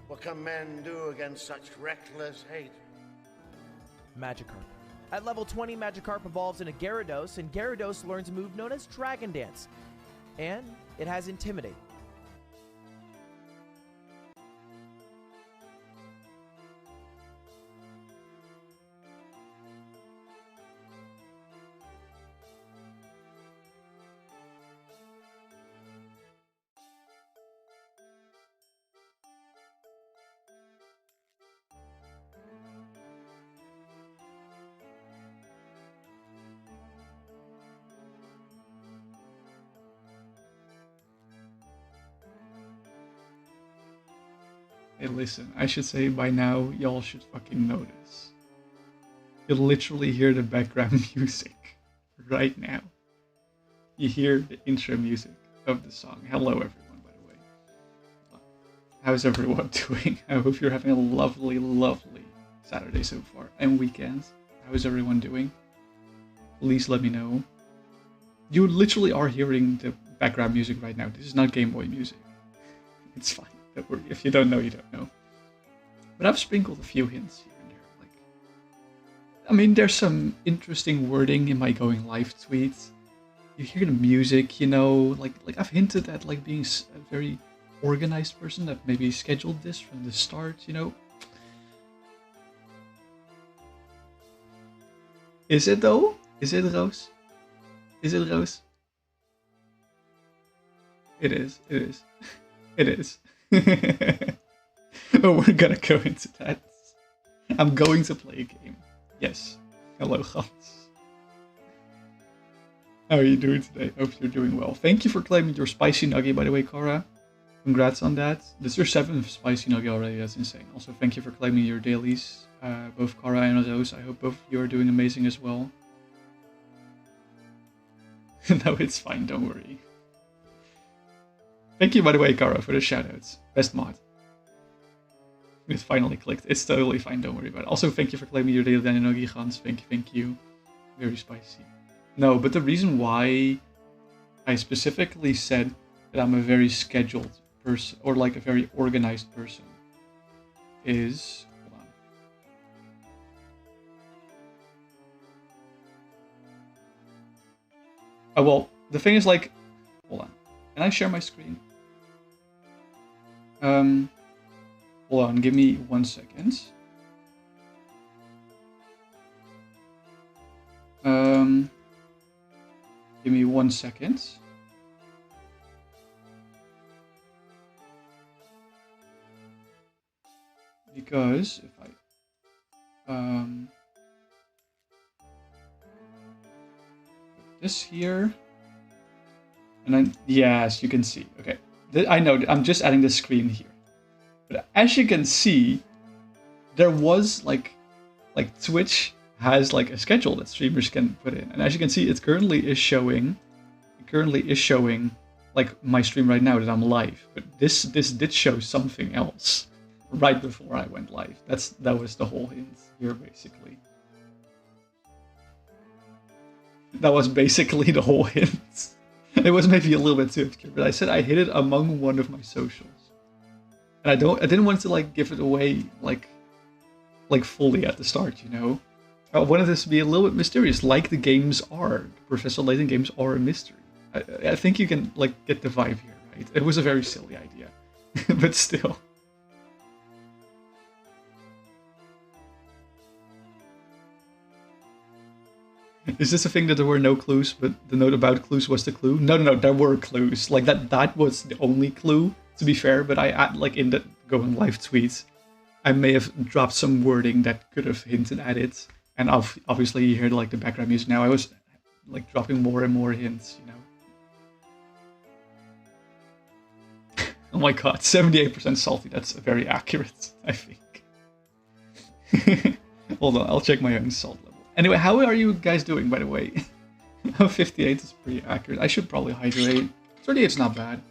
What can men do against such reckless hate? Magikarp. At level 20, Magikarp evolves into Gyarados, and Gyarados learns a move known as Dragon Dance. And it has Intimidate. Hey, listen, I should say by now, y'all should fucking notice. You literally hear the background music right now. You hear the intro music of the song. Hello, everyone, by the way. How's everyone doing? I hope you're having a lovely, lovely Saturday so far, and weekends. How's everyone doing? Please let me know. You literally are hearing the background music right now. This is not Game Boy music. It's fine. Don't worry. If you don't know, you don't know. But I've sprinkled a few hints here and there. I mean, there's some interesting wording in my going live tweets. You hear the music, you know, like I've hinted at like being a very organized person that maybe scheduled this from the start, you know. Is it though? Is it, Roos? Is it, Roos? It is. It is. It is. Oh, we're gonna go into that. I'm going to play a game. Yes. Hello, Gans. How are you doing today? Hope you're doing well. Thank you for claiming your spicy nugget, by the way, Cora. Congrats on that. This is your 7th spicy nugget already. That's insane. Also, thank you for claiming your dailies. Both Cora and Rose. I hope both of you are doing amazing as well. No, it's fine. Don't worry. Thank you, by the way, Kara, for the shoutouts. Best mod. It finally clicked. It's totally fine, don't worry about it. Also, thank you for claiming your daily Daninogi, Gans. Thank you. Very spicy. No, but the reason why I specifically said that I'm a very scheduled person, or like a very organized person, is... Hold on. Oh, well, the thing is like... Hold on. Can I share my screen? Hold on, give me 1 second. Give me 1 second. Because if I put this here, and then yes, you can see. Okay, I know I'm just adding the screen here, but as you can see, there was like Twitch has like a schedule that streamers can put in, and as you can see, it currently is showing like my stream right now that I'm live. But this did show something else right before I went live. That was the whole hint here, basically. That was basically the whole hint. It was maybe a little bit too obscure, but I said I hid it among one of my socials, and I didn't want to like give it away like fully at the start, you know. I wanted this to be a little bit mysterious, like the games are. Professor Layton games are a mystery. I think you can like get the vibe here, right? It was a very silly idea, but still. Is this a thing that there were no clues, but the note about clues was the clue? No, there were clues. Like that was the only clue, to be fair, but I like in the going live tweets, I may have dropped some wording that could have hinted at it. And obviously you hear like the background music now. I was like dropping more and more hints, you know. Oh my god, 78% salty. That's very accurate, I think. Hold on, I'll check my own salt level. Anyway, how are you guys doing, by the way? 58 is pretty accurate. I should probably hydrate. 38 is not bad.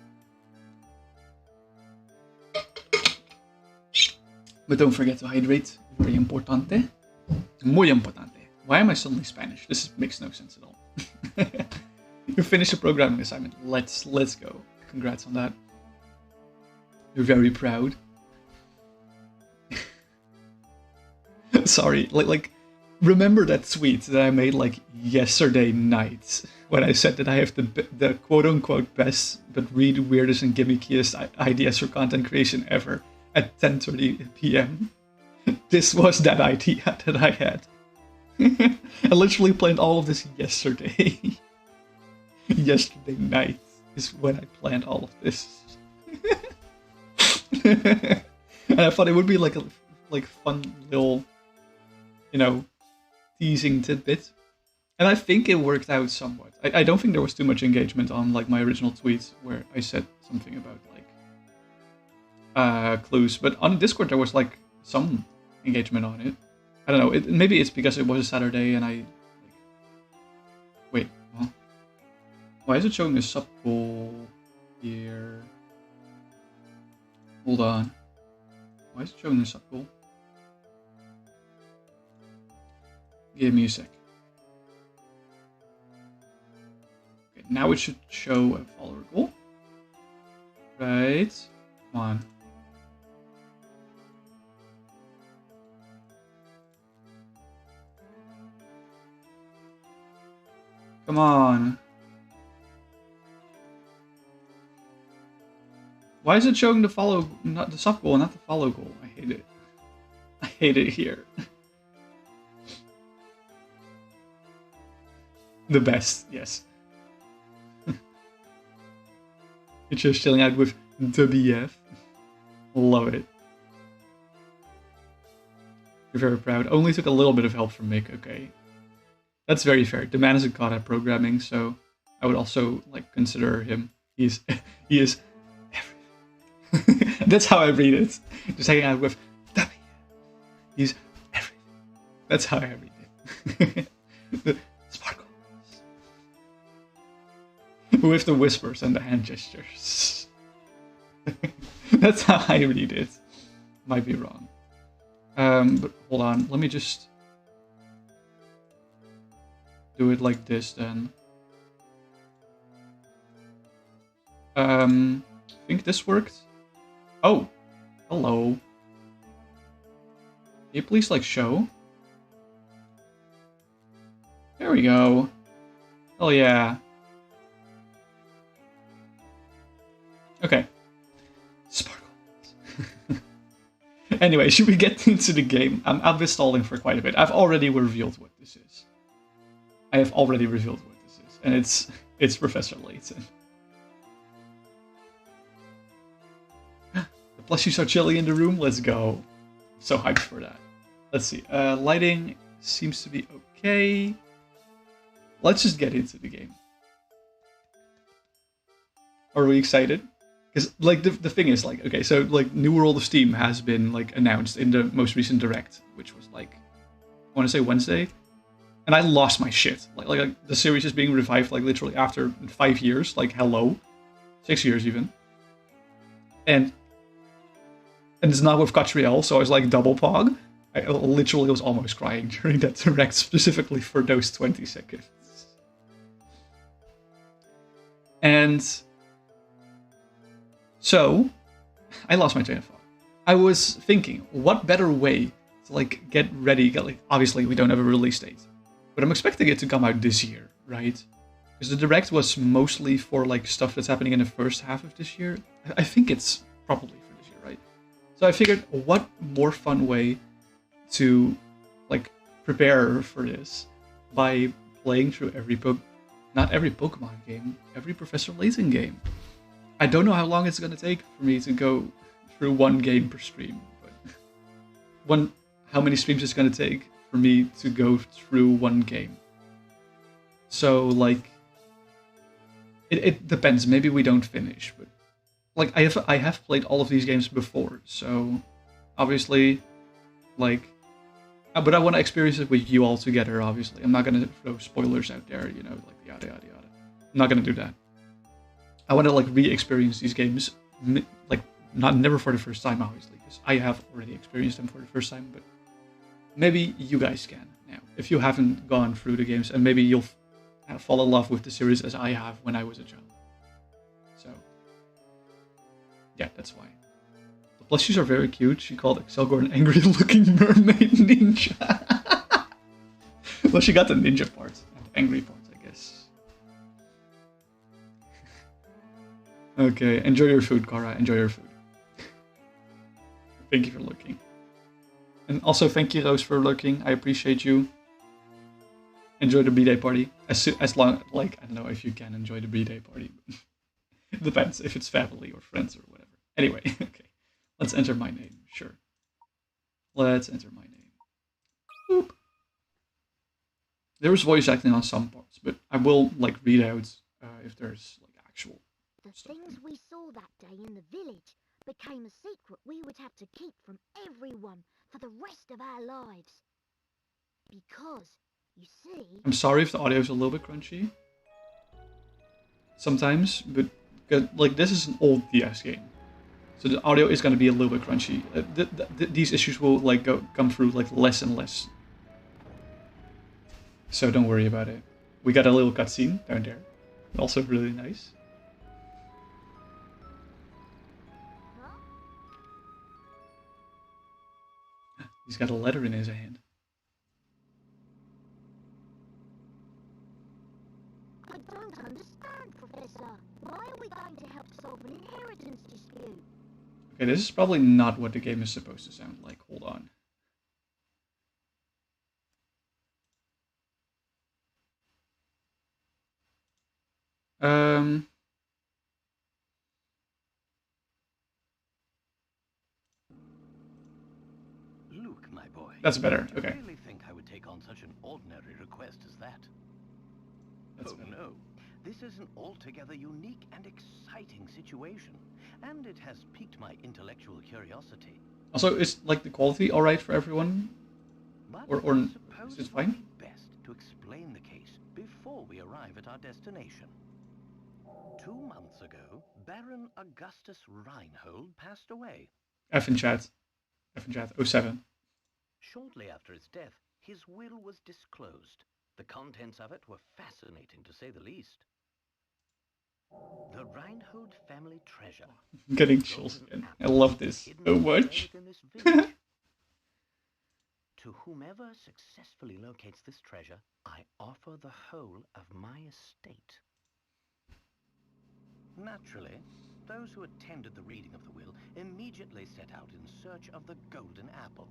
But don't forget to hydrate. Very importante. Muy importante. Why am I suddenly Spanish? This makes no sense at all. You finished a programming assignment. Let's go. Congrats on that. You're very proud. sorry. Like, remember that tweet that I made like yesterday night when I said that I have the quote unquote best but really weirdest and gimmickiest ideas for content creation ever at 10:30 p.m. This was that idea that I had. I literally planned all of this yesterday. Yesterday night is when I planned all of this. And I thought it would be like a fun little, teasing tidbit. And I think it worked out somewhat. I don't think there was too much engagement on like my original tweets where I said something about like clues, but on Discord there was like some engagement on it. I don't know. Maybe it's because it was a Saturday and I. Wait. Huh? Why is it showing a sub goal here? Hold on. Why is it showing a sub goal? Give me a sec. Okay, now it should show a follower goal. Right. Come on. Come on. Why is it showing the follow, not the sub goal, not the follow goal? I hate it. I hate it here. The best, yes. It's just chilling out with the BF. Love it. You're very proud. Only took a little bit of help from Mick, okay. That's very fair. The man isn't caught at programming, so I would also like consider him. He is everything. That's how I read it. Just hanging out with W. He's everything. That's how I read it. The sparkles. With the whispers and the hand gestures. That's how I read it. Might be wrong. But hold on. Let me just do it like this then. I think this worked. Oh, hello. Can you please like show? There we go. Oh yeah. Okay. Sparkles. Anyway, should we get into the game? I've been stalling for quite a bit. I've already revealed what this is. I have already revealed what this is, and it's Professor Layton. The plushies are chilly in the room. Let's go. So hyped for that. Let's see. Lighting seems to be okay. Let's just get into the game. Are we excited? Because like the thing is like, okay, so like New World of Steam has been like announced in the most recent Direct, which was like, I want to say Wednesday. And I lost my shit. Like the series is being revived like literally after 5 years. Like hello, 6 years even. And it's not with Catriel, so I was like double pog. I literally was almost crying during that Direct specifically for those 20 seconds. And so I lost my train of thought. I was thinking, what better way to like get ready? Like, obviously, we don't have a release date. But I'm expecting it to come out this year, right? Because the Direct was mostly for like stuff that's happening in the first half of this year. I think it's probably for this year, right? So I figured, what more fun way to like prepare for this by playing through not every Pokemon game, every Professor Layton game. I don't know how long it's gonna take for me to go through one game per stream, but how many streams it's gonna take for me to go through one game. So like it depends. Maybe we don't finish, but like I have played all of these games before, so obviously like but I want to experience it with you all together. Obviously, I'm not gonna throw spoilers out there, like yada yada yada. I'm not gonna do that. I want to like re-experience these games, like never for the first time, obviously, because I have already experienced them for the first time, but maybe you guys can now, if you haven't gone through the games, and maybe you'll fall in love with the series as I have when I was a child. So, yeah, that's why. The Plushies are very cute. She called Excelgor an angry-looking mermaid ninja. Well, she got the ninja part and the angry part, I guess. Okay, enjoy your food, Kara. Enjoy your food. Thank you for looking. And also thank you, Rose, for lurking. I appreciate you. Enjoy the B-Day party. As long, like, I don't know if you can enjoy the B-Day party. It depends if it's family or friends or whatever. Anyway, okay. Let's enter my name. Sure. Let's enter my name. Boop. There is voice acting on some parts, but I will, like, read out if there's, like, actual stuff. The things we saw that day in the village became a secret we would have to keep from everyone for the rest of our lives. Because, you see... I'm sorry if the audio is a little bit crunchy. Sometimes, but like this is an old DS game. So the audio is going to be a little bit crunchy. These issues will like come through like less and less. So don't worry about it. We got a little cutscene down there. Also really nice. He's got a letter in his hand. I don't understand, Professor. Why are we going to help solve an inheritance dispute? Okay, this is probably not what the game is supposed to sound like. Hold on. Luke, my boy. That's better. Do Okay. you really think I would take on such an ordinary request as that? That's Oh better. no. This is an altogether unique and exciting situation, and it has piqued my intellectual curiosity. Also, is like the quality all right for everyone? But Or I suppose is it it would fine? be best to explain the case before we arrive at our destination. 2 months ago, Baron Augustus Reinhold passed away. F in chat. 07. Shortly after his death, his will was disclosed. The contents of it were fascinating, to say the least. The Reinhold family treasure. I'm getting chills again. I love this so much. Within this village. To whomever successfully locates this treasure, I offer the whole of my estate. Naturally, those who attended the reading of the will immediately set out in search of the golden apple.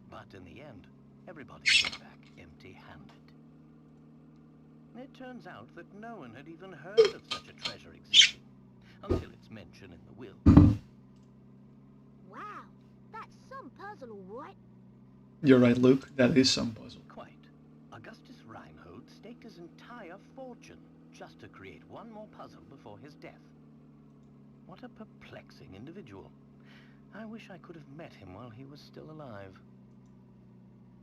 But in the end, everybody came back empty-handed. It turns out that no one had even heard of such a treasure existing, until its mention in the will. Wow, that's some puzzle, all right. You're right, Luke. That is some puzzle. Quite. Augustus Reinhold staked his entire fortune just to create one more puzzle before his death. What a perplexing individual. I wish I could have met him while he was still alive.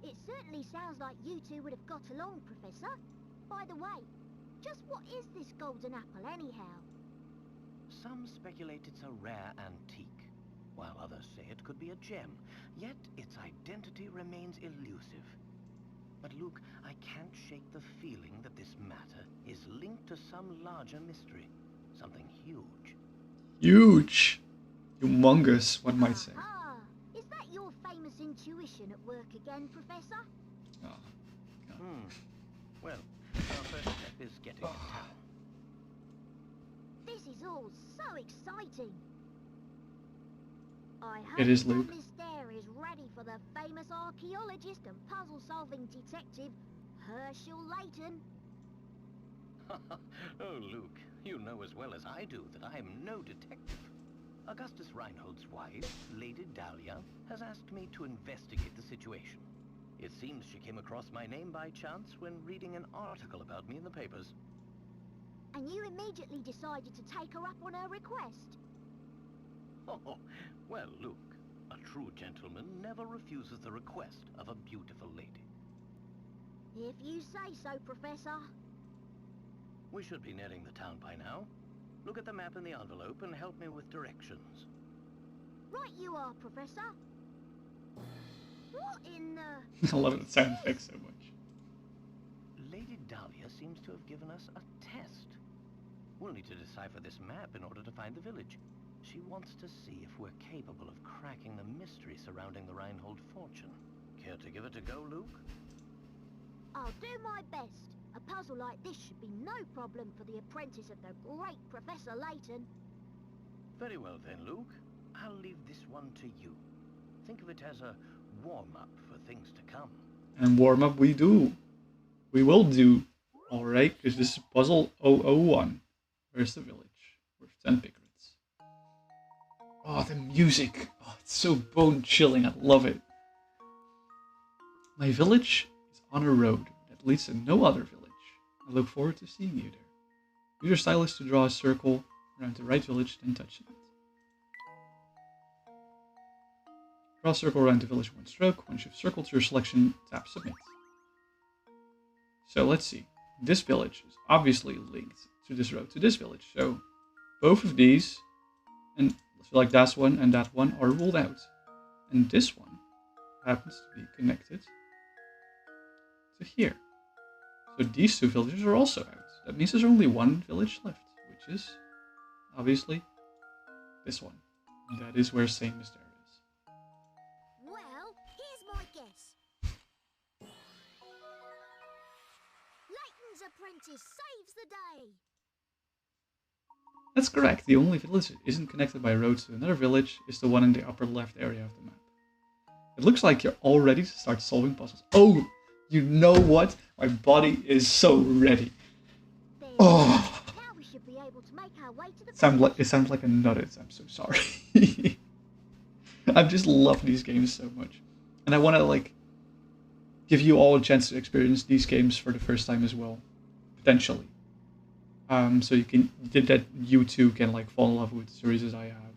It certainly sounds like you two would have got along, Professor. By the way, just what is this golden apple anyhow? Some speculate it's a rare antique, while others say it could be a gem, yet its identity remains elusive. But Luke, I can't shake the feeling that this matter is linked to some larger mystery, something huge. Huge. Humongous, one might say. Ah, is that your famous intuition at work again, Professor? Oh, Well, our first step is getting in town. This is all so exciting. I hope It is, Luke. Mister is ready for the famous archaeologist and puzzle-solving detective Herschel Layton. Oh, Luke, you know as well as I do that I am no detective. Augustus Reinhold's wife, Lady Dahlia, has asked me to investigate the situation. It seems she came across my name by chance when reading an article about me in the papers. And you immediately decided to take her up on her request. Oh, well, Luke, a true gentleman never refuses the request of a beautiful lady. If you say so, Professor. We should be nearing the town by now. Look at the map in the envelope and help me with directions. Right you are, Professor. What in the... I love the sound effects so much. Lady Dahlia seems to have given us a test. We'll need to decipher this map in order to find the village. She wants to see if we're capable of cracking mystery surrounding the Reinhold fortune. Care to give it a go, Luke? I'll do my best. A puzzle like this should be no problem for the apprentice of the great Professor Layton. Very well then, Luke. I'll leave this one to you. Think of it as a warm-up for things to come. And warm up we do. We will do. Alright, because this is puzzle 001. Where's the village? With 10 piglets. Oh, the music. Oh, it's so bone-chilling. I love it. My village is on a road that leads to no other village. I look forward to seeing you there. Use your stylus to draw a circle around the right village, then touch it. Draw a circle around the village in one stroke. Once you've circled your selection, tap submit. So let's see. This village is obviously linked to this road to this village. So both of these, and like that one and that one, are ruled out. And this one happens to be connected to here. So these two villages are also out. That means there's only one village left, which is obviously this one. And that is where Saint Mystere is. Well, here's my guess. Layton's apprentice saves the day. That's correct. The only village that isn't connected by roads to another village is the one in the upper left area of the map. It looks like you're all ready to start solving puzzles. Oh, you know what? My body is so ready. Oh, Now we should be able to make our way to the it sounds like a nutted. I'm so sorry. I just love these games so much, and I want to like give you all a chance to experience these games for the first time as well, potentially. So you too can like fall in love with the series as I have.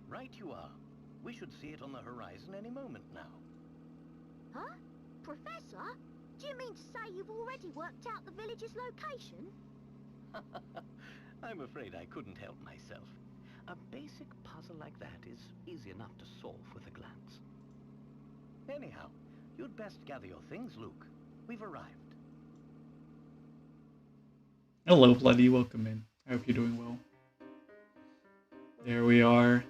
Right you are. We should see it on the horizon any moment now. Huh? Professor? Do you mean to say you've already worked out the village's location? I'm afraid I couldn't help myself. A basic puzzle like that is easy enough to solve with a glance. Anyhow, you'd best gather your things, Luke. We've arrived. Hello, Bloody. Welcome in. I hope you're doing well. There we are.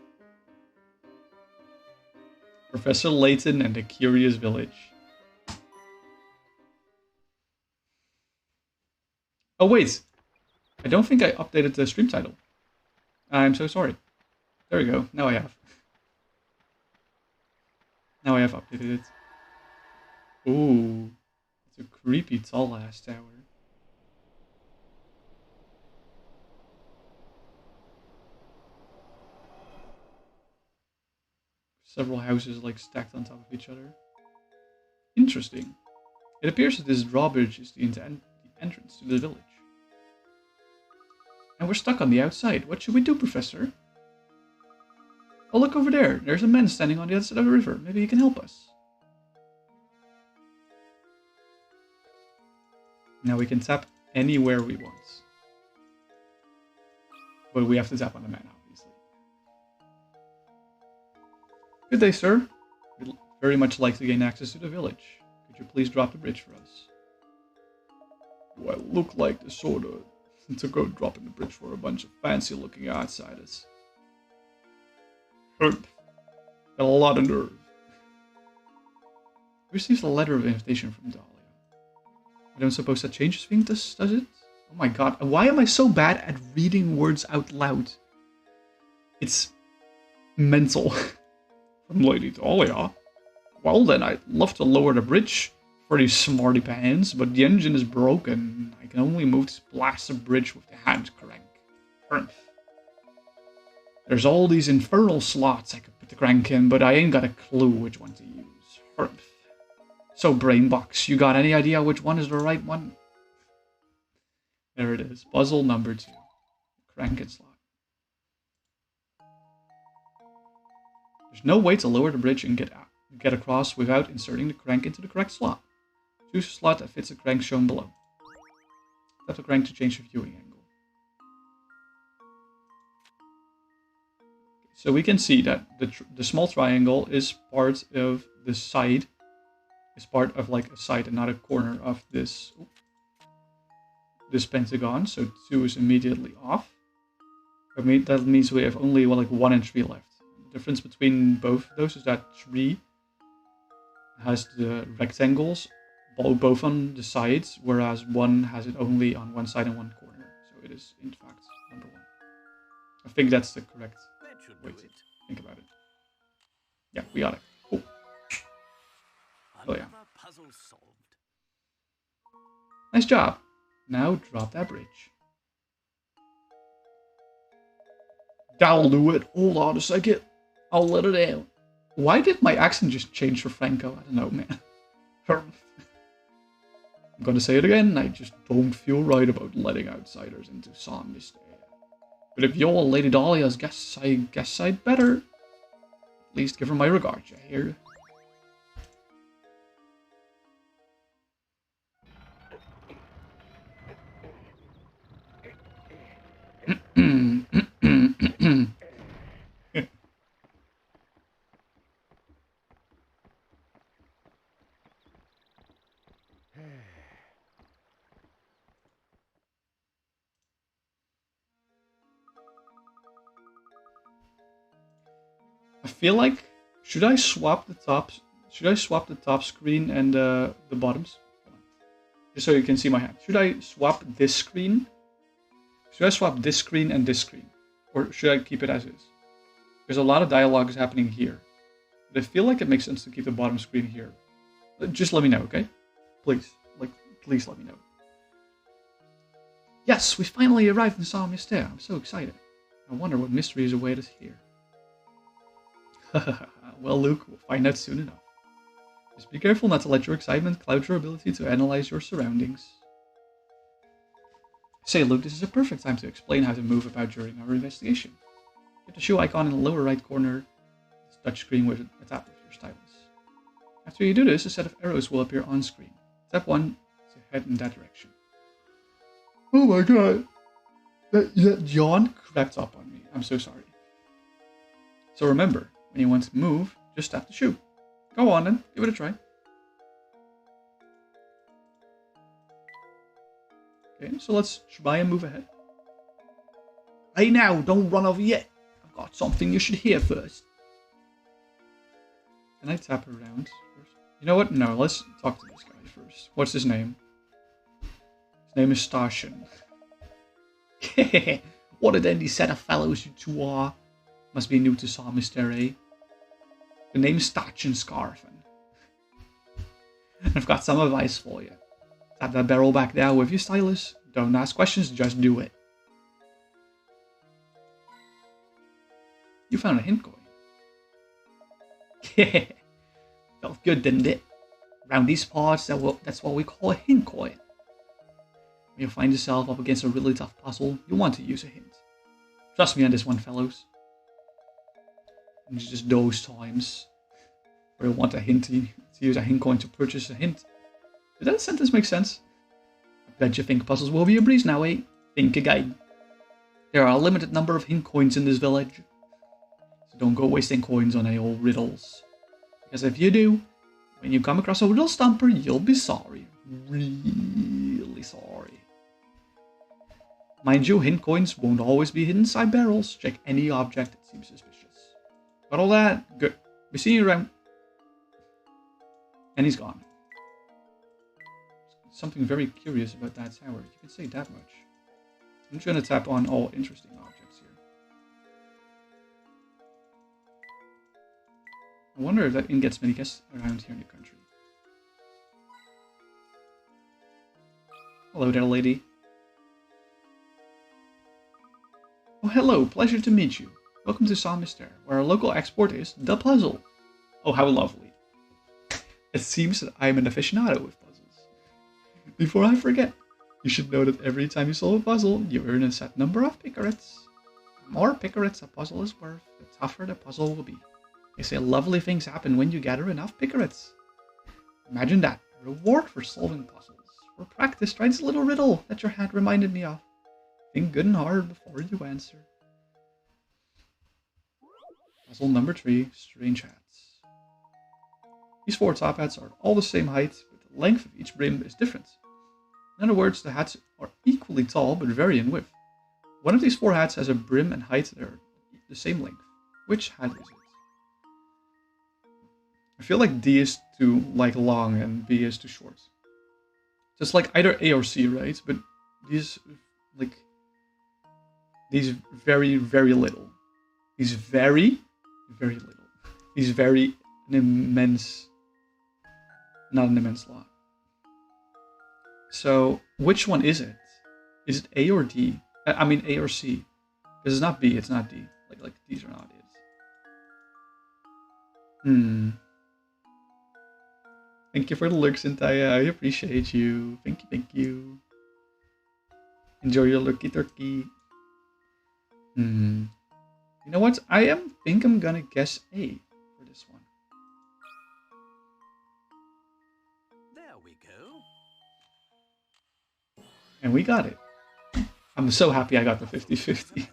Professor Layton and the Curious Village. Oh, wait. I don't think I updated the stream title. I'm so sorry. There we go. Now I have. Now I have updated it. Ooh. It's a creepy tall ass tower. Several houses like stacked on top of each other. Interesting. It appears that this drawbridge is the entrance to the village. And we're stuck on the outside. What should we do, Professor? Oh, look over there. There's a man standing on the other side of the river. Maybe he can help us. Now we can tap anywhere we want. But we have to tap on the man, obviously. Good day, sir. We'd very much like to gain access to the village. Could you please drop the bridge for us? Do I look like the sort of to go dropping the bridge for a bunch of fancy-looking outsiders? Got a lot of nerve. Received a letter of invitation from Dahlia. I don't suppose that changes things, does it? Oh my god, why am I so bad at reading words out loud? It's mental. From Lady Dahlia. Well then, I'd love to lower the bridge for these smarty pants, but the engine is broken. I can only move this blasted bridge with the hand crank. Humph. There's all these infernal slots I could put the crank in, but I ain't got a clue which one to use. Humph. So, Brainbox, you got any idea which one is the right one? There it is. Puzzle number 2. Crank and slot. There's no way to lower the bridge and get across without inserting the crank into the correct slot. Choose a slot that fits the crank shown below. Tap the crank to change the viewing angle. So we can see that the small triangle is part of the side. Is part of like a side and not a corner of this pentagon. So 2 is immediately off. I mean that means we have only like 1 and 3 left. difference between both of those is that 3 has the rectangles both on the sides, whereas 1 has it only on one side and one corner. So it is, in fact, number 1. I think that's the correct way to think about it. Yeah, we got it. Cool. Oh yeah. Puzzle solved. Nice job. Now drop that bridge. That'll do it. Hold on a second. I'll let it out. Why did my accent just change for Franco? I don't know, man. I'm gonna say it again. I just don't feel right about letting outsiders into San Mister. But if you're Lady Dahlia's guest, I guess I'd better at least give her my regards, you hear? I feel like should I swap the tops? Should I swap the top screen and the bottoms? Just so you can see my hand. Should I swap this screen? Should I swap this screen and this screen? Or should I keep it as is? There's a lot of dialogue is happening here. But I feel like it makes sense to keep the bottom screen here. Just let me know, okay? Please. Please let me know. Yes, we finally arrived in Saint Mystère. I'm so excited. I wonder what mysteries await us here. Well, Luke, we'll find out soon enough. Just be careful not to let your excitement cloud your ability to analyze your surroundings. Say, Luke, this is a perfect time to explain how to move about during our investigation. Hit the shoe icon in the lower right corner, this touchscreen with a tap with your stylus. After you do this, a set of arrows will appear on screen. Tap 1 to head in that direction. Oh my god! That yawn crept up on me. I'm so sorry. So remember, when you want to move, just tap the shoe. Go on then, give it a try. Okay, so let's try and move ahead. Hey now, don't run over yet. I've got something you should hear first. Can I tap around first? You know what? No, let's talk to this guy first. What's his name? His name is Starshin. What a dandy set of fellows you two are. Must be new to Saint Mystère, eh? The name's Starshin Scarfin. I've got some advice for you. Tap that barrel back there with your stylus. Don't ask questions, just do it. You found a hint coin. Felt good, didn't it? Around these parts, that's what we call a hint coin. When you find yourself up against a really tough puzzle, you'll want to use a hint. Trust me on this one, fellows. And it's just those times where you want a hint to use a hint coin to purchase a hint. Did that sentence make sense? I bet you think puzzles will be a breeze now, eh? Think again. There are a limited number of hint coins in this village. So don't go wasting coins on any old riddles. Because if you do, when you come across a riddle stumper, you'll be sorry. Really sorry. Mind you, hint coins won't always be hidden inside barrels. Check any object that seems suspicious. Got all that? Good. We see you around. And he's gone. Something very curious about that tower. You can say that much. I'm just going to tap on all interesting objects here. I wonder if that inn gets many guests around here in the country. Hello there, lady. Oh, hello. Pleasure to meet you. Welcome to Saint Mystère, where our local export is the puzzle. Oh, how lovely. It seems that I am an aficionado with puzzles. Before I forget, you should know that every time you solve a puzzle, you earn a set number of picarets. The more picarets a puzzle is worth, the tougher the puzzle will be. They say lovely things happen when you gather enough picarets. Imagine that, a reward for solving puzzles. For practice, try this little riddle that your hat reminded me of. Think good and hard before you answer. Puzzle number 3, strange hats. These 4 top hats are all the same height, but the length of each brim is different. In other words, the hats are equally tall, but vary in width. One of these 4 hats has a brim and height that are the same length. Which hat is it? I feel like D is too like long and B is too short. Just like either A or C, right? But these like these very, very little. These very, very little. These very an immense, not an immense lot. So which one is it? Is it A or D? I mean A or C? Because it's not B, it's not D. Like these are not it. Thank you for the lurks, Intaya. I appreciate you. Thank you, thank you. Enjoy your lurky turkey. You know what? I think I'm gonna guess A for this one. There we go. And we got it. I'm so happy I got the 50-50.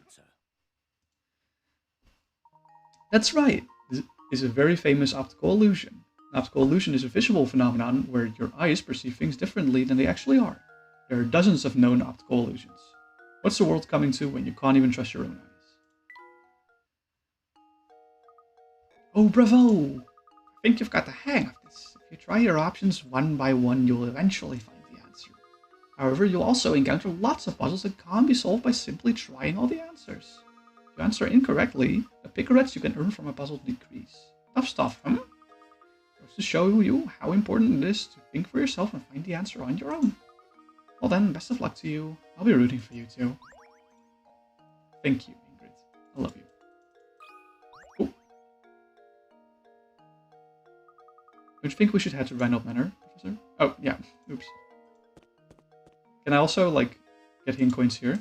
That's right. This is a very famous optical illusion. An optical illusion is a visual phenomenon where your eyes perceive things differently than they actually are. There are dozens of known optical illusions. What's the world coming to when you can't even trust your own eyes? Oh, bravo! I think you've got the hang of this. If you try your options one by one, you'll eventually find the answer. However, you'll also encounter lots of puzzles that can't be solved by simply trying all the answers. If you answer incorrectly, the picarets you can earn from a puzzle decrease. Tough stuff, huh? Goes to show you how important it is to think for yourself and find the answer on your own. Well then, best of luck to you. I'll be rooting for you too. Thank you, Ingrid. I love you. Oh. Don't you think we should head to Randolph Manor, Professor? Oh, yeah. Oops. Can I also, like, get hint coins here?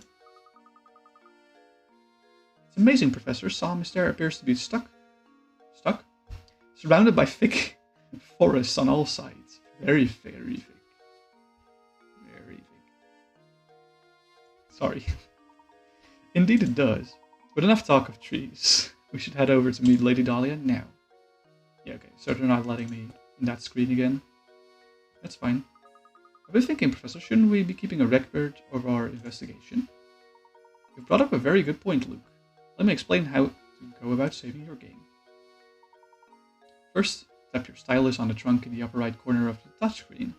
It's amazing, Professor. Psalm Mysteria appears to be stuck. Stuck? Surrounded by thick forests on all sides. Very, very thick. Very thick. Sorry. Indeed it does. But enough talk of trees. We should head over to meet Lady Dahlia now. Yeah, okay, so they're not letting me in that screen again. That's fine. I've been thinking, Professor, shouldn't we be keeping a record of our investigation? You've brought up a very good point, Luke. Let me explain how to go about saving your game. First, tap your stylus on the trunk in the upper right corner of the touchscreen.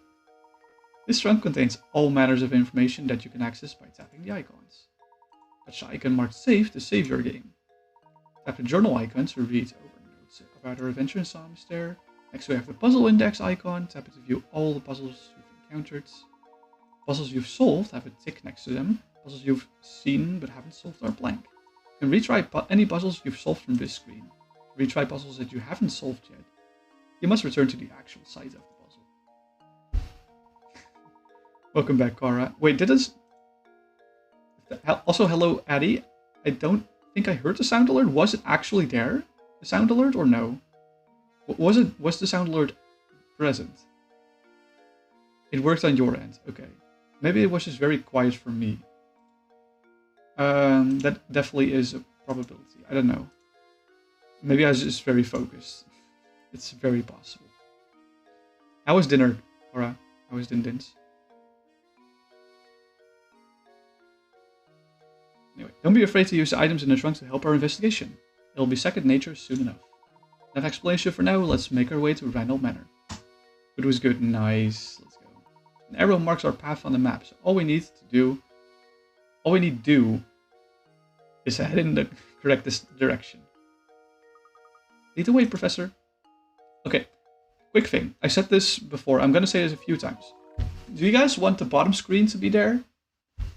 This trunk contains all manners of information that you can access by tapping the icons. Touch the icon marked Save to save your game. Tap the journal icon to read over notes about our adventure in Psalm Mysteria. Next we have the puzzle index icon. Tap it to view all the puzzles you've encountered. Puzzles you've solved have a tick next to them. Puzzles you've seen but haven't solved are blank. You can retry any puzzles you've solved from this screen. To retry puzzles that you haven't solved yet, you must return to the actual site of the puzzle. Welcome back, Kara. Wait, did this... Also, hello, Addy. I don't think I heard the sound alert. Was it actually there? The sound alert, or no? Was the sound alert present? It worked on your end. Okay. Maybe it was just very quiet for me. That definitely is a probability. I don't know. Maybe I was just very focused. It's very possible. How was dinner, Cora? How was Dindins? Anyway, don't be afraid to use the items in the trunk to help our investigation. It'll be second nature soon enough. Enough explanation for now, let's make our way to Randolph Manor. It was good, nice. Let's go. An arrow marks our path on the map, so all we need to do is head in the correct direction. Lead the way, Professor. Okay, quick thing. I said this before, I'm gonna say this a few times. Do you guys want the bottom screen to be there?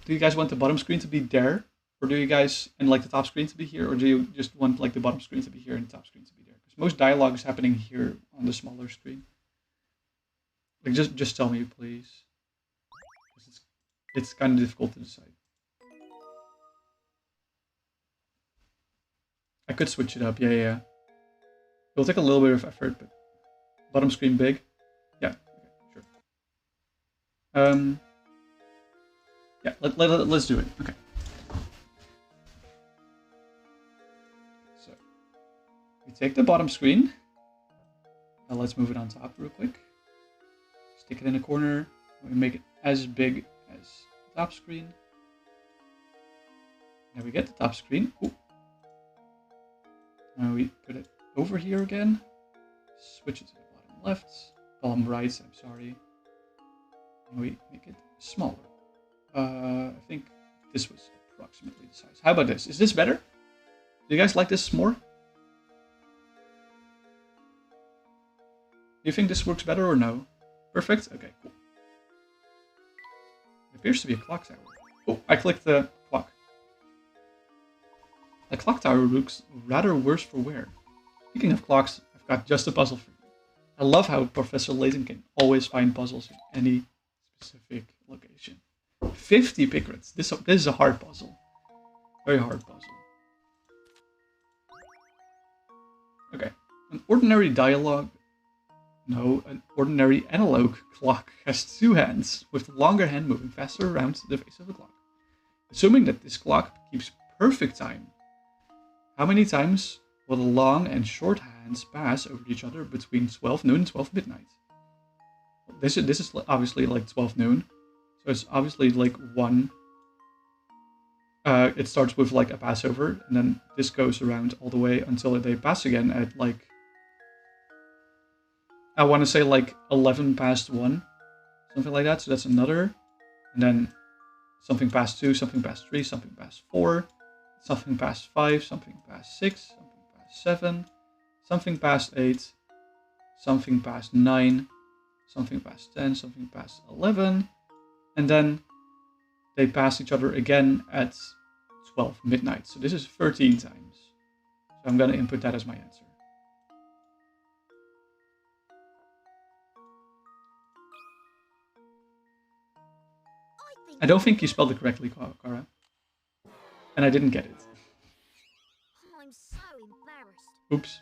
Do you guys want the bottom screen to be there? Or do you guys, and like the top screen to be here? Or do you just want like the bottom screen to be here and the top screen to be there? Because most dialogue is happening here on the smaller screen. Like just tell me, please. It's kind of difficult to decide. I could switch it up, yeah. It'll take a little bit of effort, but bottom screen big? Yeah, okay, sure. Yeah, let's do it. Okay. So, we take the bottom screen. Now let's move it on top real quick. Stick it in a corner. We make it as big as the top screen. Now we get the top screen. Ooh. Now we put it over here again. Switch it up. left, palm right, I'm sorry. And we make it smaller. I think this was approximately the size. How about this? Is this better? Do you guys like this more? Do you think this works better or no? Perfect? Okay, cool. It appears to be a clock tower. Oh, I clicked the clock. The clock tower looks rather worse for wear. Speaking of clocks, I've got just a puzzle for you. I love how Professor Layton can always find puzzles in any specific location. 50 pickrets. This is a hard puzzle. Very hard puzzle. Okay. An ordinary analog clock has two hands, with the longer hand moving faster around the face of the clock. Assuming that this clock keeps perfect time, how many times will the long and short hands pass over each other between 12 noon and 12 midnight? This is obviously like 12 noon, so it's obviously like one. It starts with like a passover, and then this goes around all the way until they pass again at like, I want to say like 11 past 1, something like that. So that's another, and then something past 2, something past 3, something past 4, something past 5, something past 6, something past 7, something past 8, something past 9, something past 10, something past 11, and then they pass each other again at 12 midnight. So this is 13 times. So I'm going to input that as my answer. I don't think you spelled it correctly, Kara. And I didn't get it. I'm so embarrassed. Oops.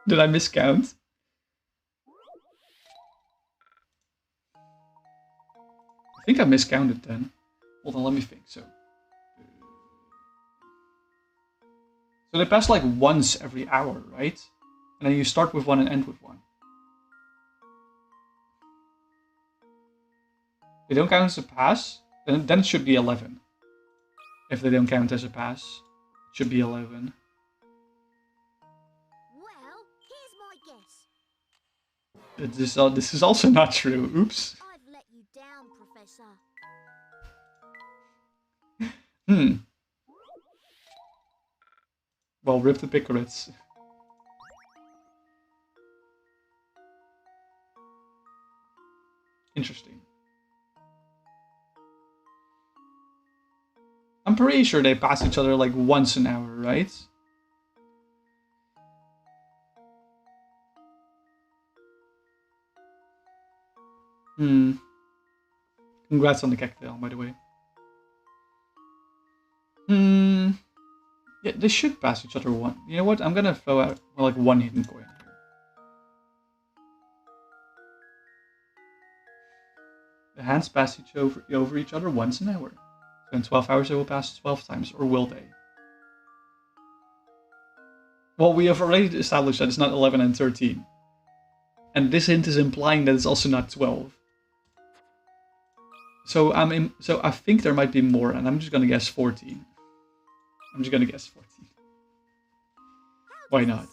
Did I miscount? I think I miscounted then. Hold on, let me think. So they pass like once every hour, right? And then you start with one and end with one. They don't count as a pass, then it should be 11. If they don't count as a pass, it should be 11. Well, here's my guess. This is also not true. Oops. I've let you down, Professor. Well, rip the pickerets. Interesting. I'm pretty sure they pass each other like once an hour, right? Congrats on the cocktail, by the way. Yeah, they should pass each other one. You know what? I'm gonna throw out like one hidden coin here. The hands pass over each other once an hour. So in 12 hours they will pass 12 times, or will they? Well, we have already established that it's not 11 and 13. And this hint is implying that it's also not 12. So I think there might be more, and I'm just gonna guess 14. I'm just gonna guess 14. Why not?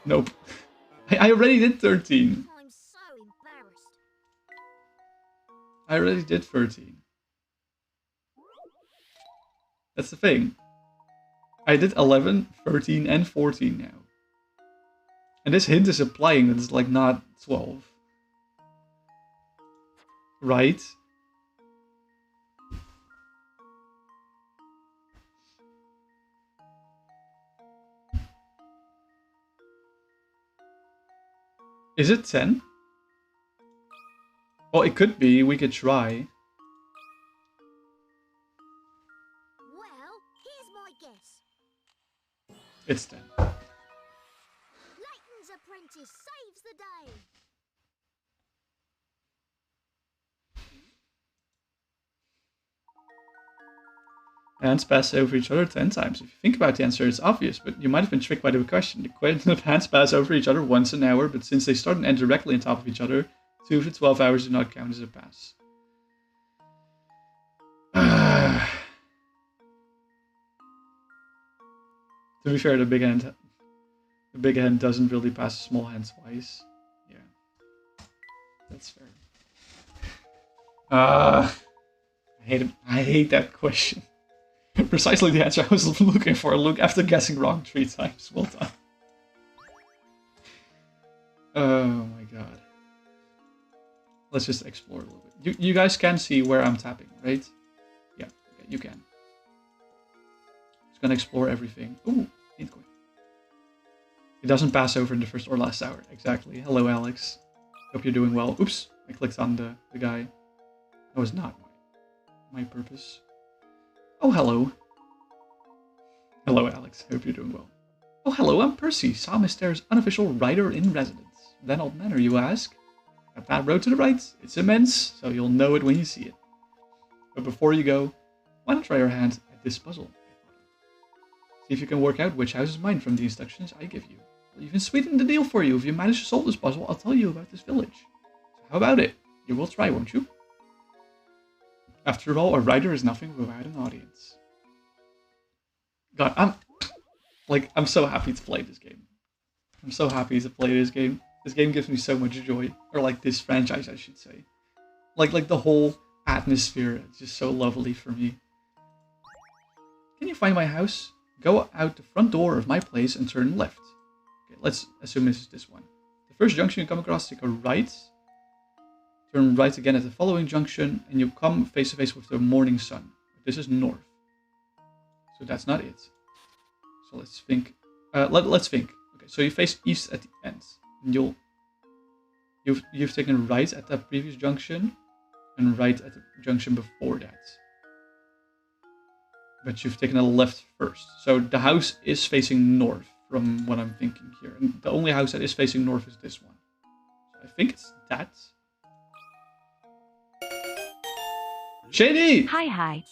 Nope. I already did 13. I'm so embarrassed. I already did 13. That's the thing. I did 11, 13, and 14 now. And this hint is implying that it's like not 12. Right? Is it 10? Well, it could be. We could try. Well, here's my guess. It's 10. Layton's apprentice saves the day. Hands pass over each other 10 times. If you think about the answer, it's obvious, but you might have been tricked by the question. The question of hands pass over each other once an hour, but since they start and end directly on top of each other, 2 of the 12 hours do not count as a pass. To be fair, the big hand The big hand doesn't really pass the small hand twice. Yeah. That's fair. I hate that question. Precisely the answer I was looking for. Look, after guessing wrong 3 times. Well done. Oh my god. Let's just explore a little bit. You guys can see where I'm tapping, right? Yeah, okay, you can. Just gonna explore everything. Ooh, hint coin. It doesn't pass over in the first or last hour. Exactly. Hello, Alex. Hope you're doing well. Oops, I clicked on the guy. That was not my purpose. Oh, hello. Hello, Alex. Hope you're doing well. Oh, hello, I'm Percy, Psalm Myster's unofficial writer-in-residence. Then Manor, you ask? Up that road to the right. It's immense, so you'll know it when you see it. But before you go, why not try your hand at this puzzle? See if you can work out which house is mine from the instructions I give you. I'll even sweeten the deal for you. If you manage to solve this puzzle, I'll tell you about this village. So how about it? You will try, won't you? After all, a writer is nothing without an audience. God, I'm so happy to play this game. I'm so happy to play this game. This game gives me so much joy. Or like this franchise, I should say. Like the whole atmosphere is just so lovely for me. Can you find my house? Go out the front door of my place and turn left. Okay, let's assume this is this one. The first junction you come across, take a right. Turn right again at the following junction, and you come face to face with the morning sun. This is north. So that's not it. So let's think. Let's think. Okay, so you face east at the end. And you've taken right at that previous junction, and right at the junction before that. But you've taken a left first. So the house is facing north, from what I'm thinking here. And the only house that is facing north is this one. So I think it's that. Shady! Hi.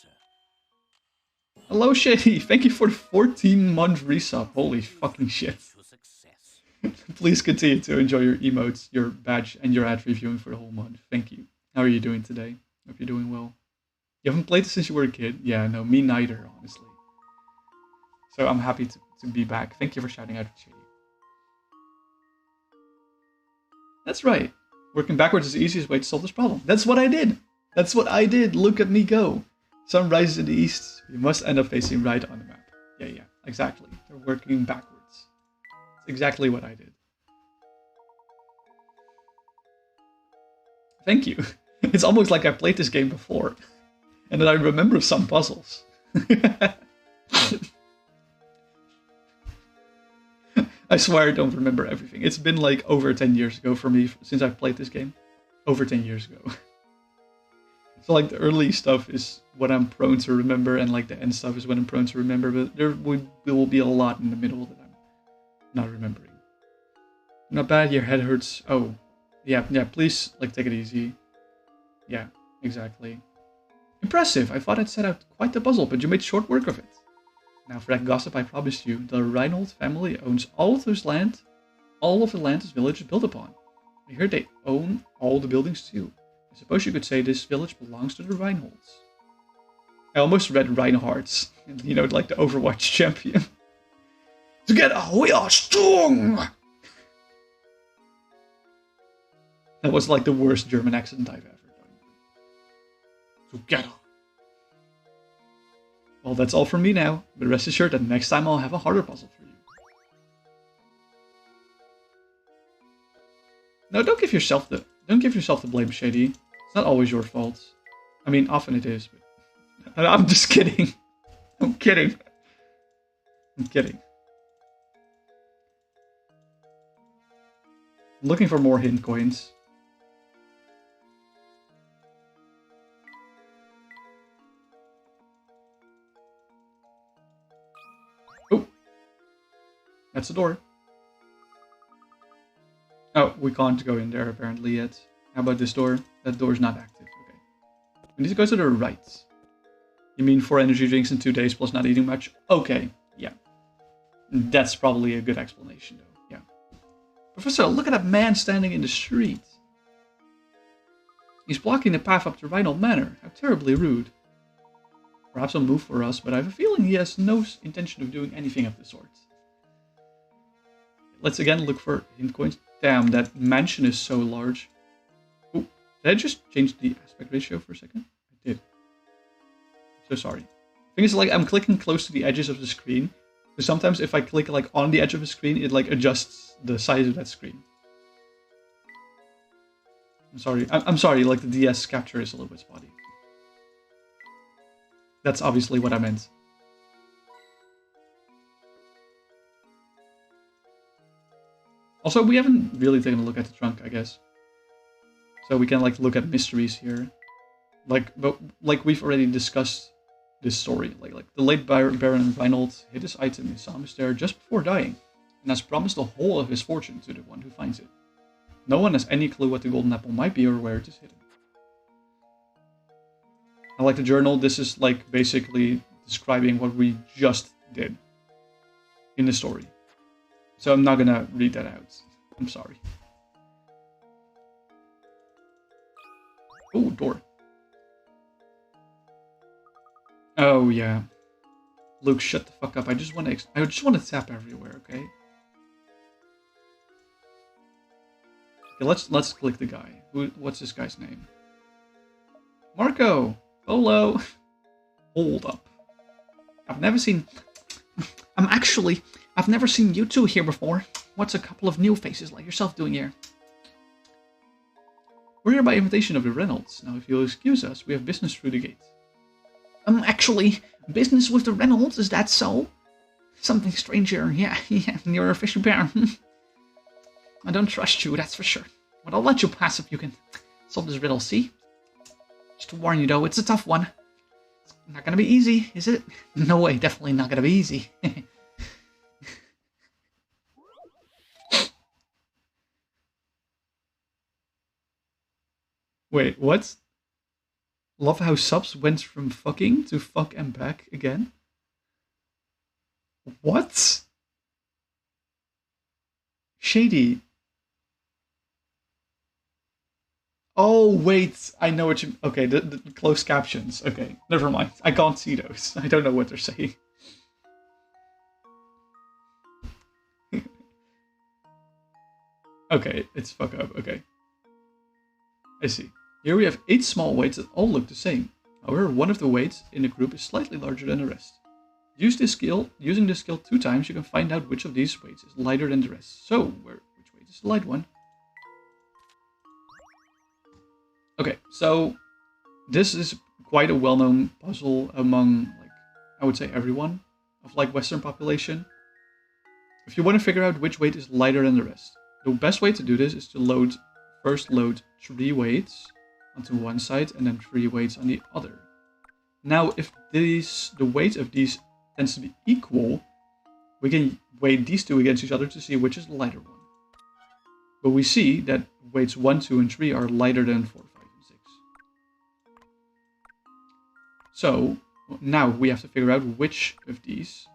Hello, Shady. Thank you for the 14-month resub. Holy fucking shit. Please continue to enjoy your emotes, your badge, and your ad reviewing for the whole month. Thank you. How are you doing today? Hope you're doing well. You haven't played this since you were a kid? Yeah, no, me neither, honestly. So I'm happy to be back. Thank you for shouting out, Shady. That's right. Working backwards is the easiest way to solve this problem. That's what I did. That's what I did. Look at me go. Sun rises in the east. You must end up facing right on the map. Yeah, exactly. They're working backwards. That's exactly what I did. Thank you. It's almost like I played this game before. And then I remember some puzzles. I swear I don't remember everything. It's been like over 10 years ago for me since I've played this game. Over 10 years ago. So like the early stuff is what I'm prone to remember, and like the end stuff is what I'm prone to remember, but there will be a lot in the middle that I'm not remembering. Not bad, your head hurts. Oh, yeah, please like take it easy. Yeah, exactly. Impressive, I thought I'd set out quite the puzzle, but you made short work of it. Now for that gossip I promised you, the Reinhold family owns all of this land. All of the land this village is built upon. I heard they own all the buildings too. I suppose you could say this village belongs to the Reinholds. I almost read Reinhardt's, you know, like the Overwatch champion. Together we are strong! That was like the worst German accent I've ever done. Together. Well, that's all from me now, but rest assured that next time I'll have a harder puzzle for you. No, don't give yourself the blame, Shady. It's not always your fault. I mean, often it is, but I'm just kidding. I'm kidding. I'm looking for more hint coins. Oh, that's the door. Oh, we can't go in there apparently yet. How about this door? That door's not active. Okay. We need to go to the right. You mean 4 energy drinks in 2 days plus not eating much? Okay, yeah. That's probably a good explanation though, yeah. Professor, look at that man standing in the street. He's blocking the path up to Reinhold Manor. How terribly rude. Perhaps a move for us, but I have a feeling he has no intention of doing anything of the sort. let's again look for hint coins. Damn, that mansion is so large. Oh, did I just change the aspect ratio for a second? I did. So sorry. Thing is, like, I'm clicking close to the edges of the screen. So sometimes if I click like on the edge of the screen, it like adjusts the size of that screen. I'm sorry. I'm sorry. Like the DS capture is a little bit spotty. That's obviously what I meant. Also, we haven't really taken a look at the trunk, I guess. So we can like look at mysteries here. But we've already discussed this story. Like the late Baron Reinhold hid his item in Samus there just before dying, and has promised the whole of his fortune to the one who finds it. No one has any clue what the golden apple might be or where it is hidden. I like the journal. This is like basically describing what we just did in the story. So I'm not gonna read that out. I'm sorry. Oh, door. Oh yeah. Luke, shut the fuck up. I just want to tap everywhere, okay? Okay, let's click the guy. What's this guy's name? Marco. Hello. Hold up. I've never seen you two here before. What's a couple of new faces like yourself doing here? We're here by invitation of the Reynolds. Now, if you'll excuse us, we have business through the gate. Actually, business with the Reynolds, is that so? Something strange here, yeah, you're a fishy bear. I don't trust you, that's for sure. But I'll let you pass if you can solve this riddle, see? Just to warn you though, it's a tough one. It's not gonna be easy, is it? No way, definitely not gonna be easy. Wait, what? Love how subs went from fucking to fuck and back again? What? Shady. Oh, wait. I know what you... Okay, the closed captions. Okay, never mind. I can't see those. I don't know what they're saying. Okay, it's fuck up. Okay. I see. Here we have 8 small weights that all look the same. However, one of the weights in the group is slightly larger than the rest. Using this skill 2 times, you can find out which of these weights is lighter than the rest. So, which weight is the light one? Okay, so this is quite a well-known puzzle among, like, I would say everyone of like Western population. If you want to figure out which weight is lighter than the rest, the best way to do this is to first load 3 weights onto one side and then 3 weights on the other. Now, if the weight of these tends to be equal, we can weigh these 2 against each other to see which is the lighter one. But we see that weights 1, 2, and 3 are lighter than 4, 5, and 6. So now we have to figure out which of these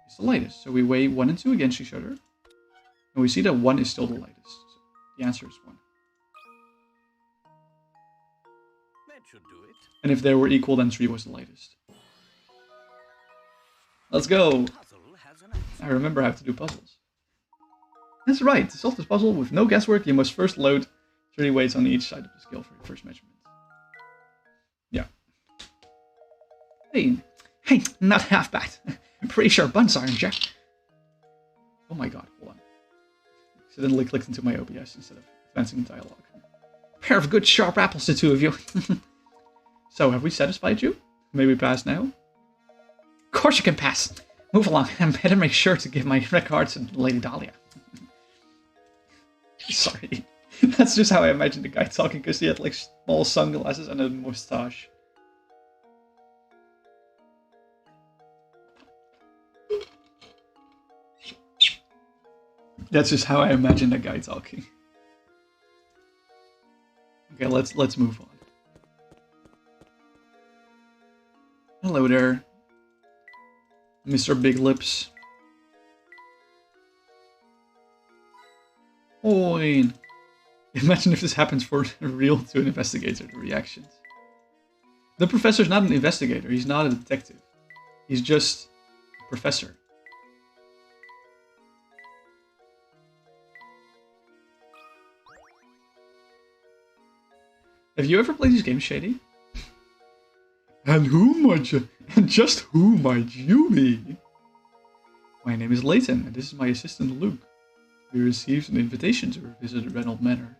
is the lightest. So we weigh 1 and 2 against each other, and we see that 1 is still the lightest. So the answer is 1. Should do it. And if they were equal, then 3 was the lightest. Let's go! I remember how to do puzzles. That's right, to solve this puzzle with no guesswork, you must first load 3 weights on each side of the scale for your first measurement. Yeah. Hey, not half bad. Pretty sharp buns, aren't you? Oh my god, hold on. Accidentally clicked into my OBS instead of advancing dialogue. Pair of good sharp apples, the 2 of you. So, have we satisfied you? May we pass now? Of course you can pass. Move along, and better make sure to give my regards to Lady Dahlia. Sorry. That's just how I imagined the guy talking, because he had like small sunglasses and a mustache. That's just how I imagined the guy talking. Okay, let's move on. Hello there, Mr. Big Lips. Oin. Imagine if this happens for real to an investigator, the reactions. The professor's not an investigator, he's not a detective. He's just a professor. Have you ever played these games, Shady? And just who might you be? My name is Layton, and this is my assistant Luke. We received an invitation to visit Reynolds Manor.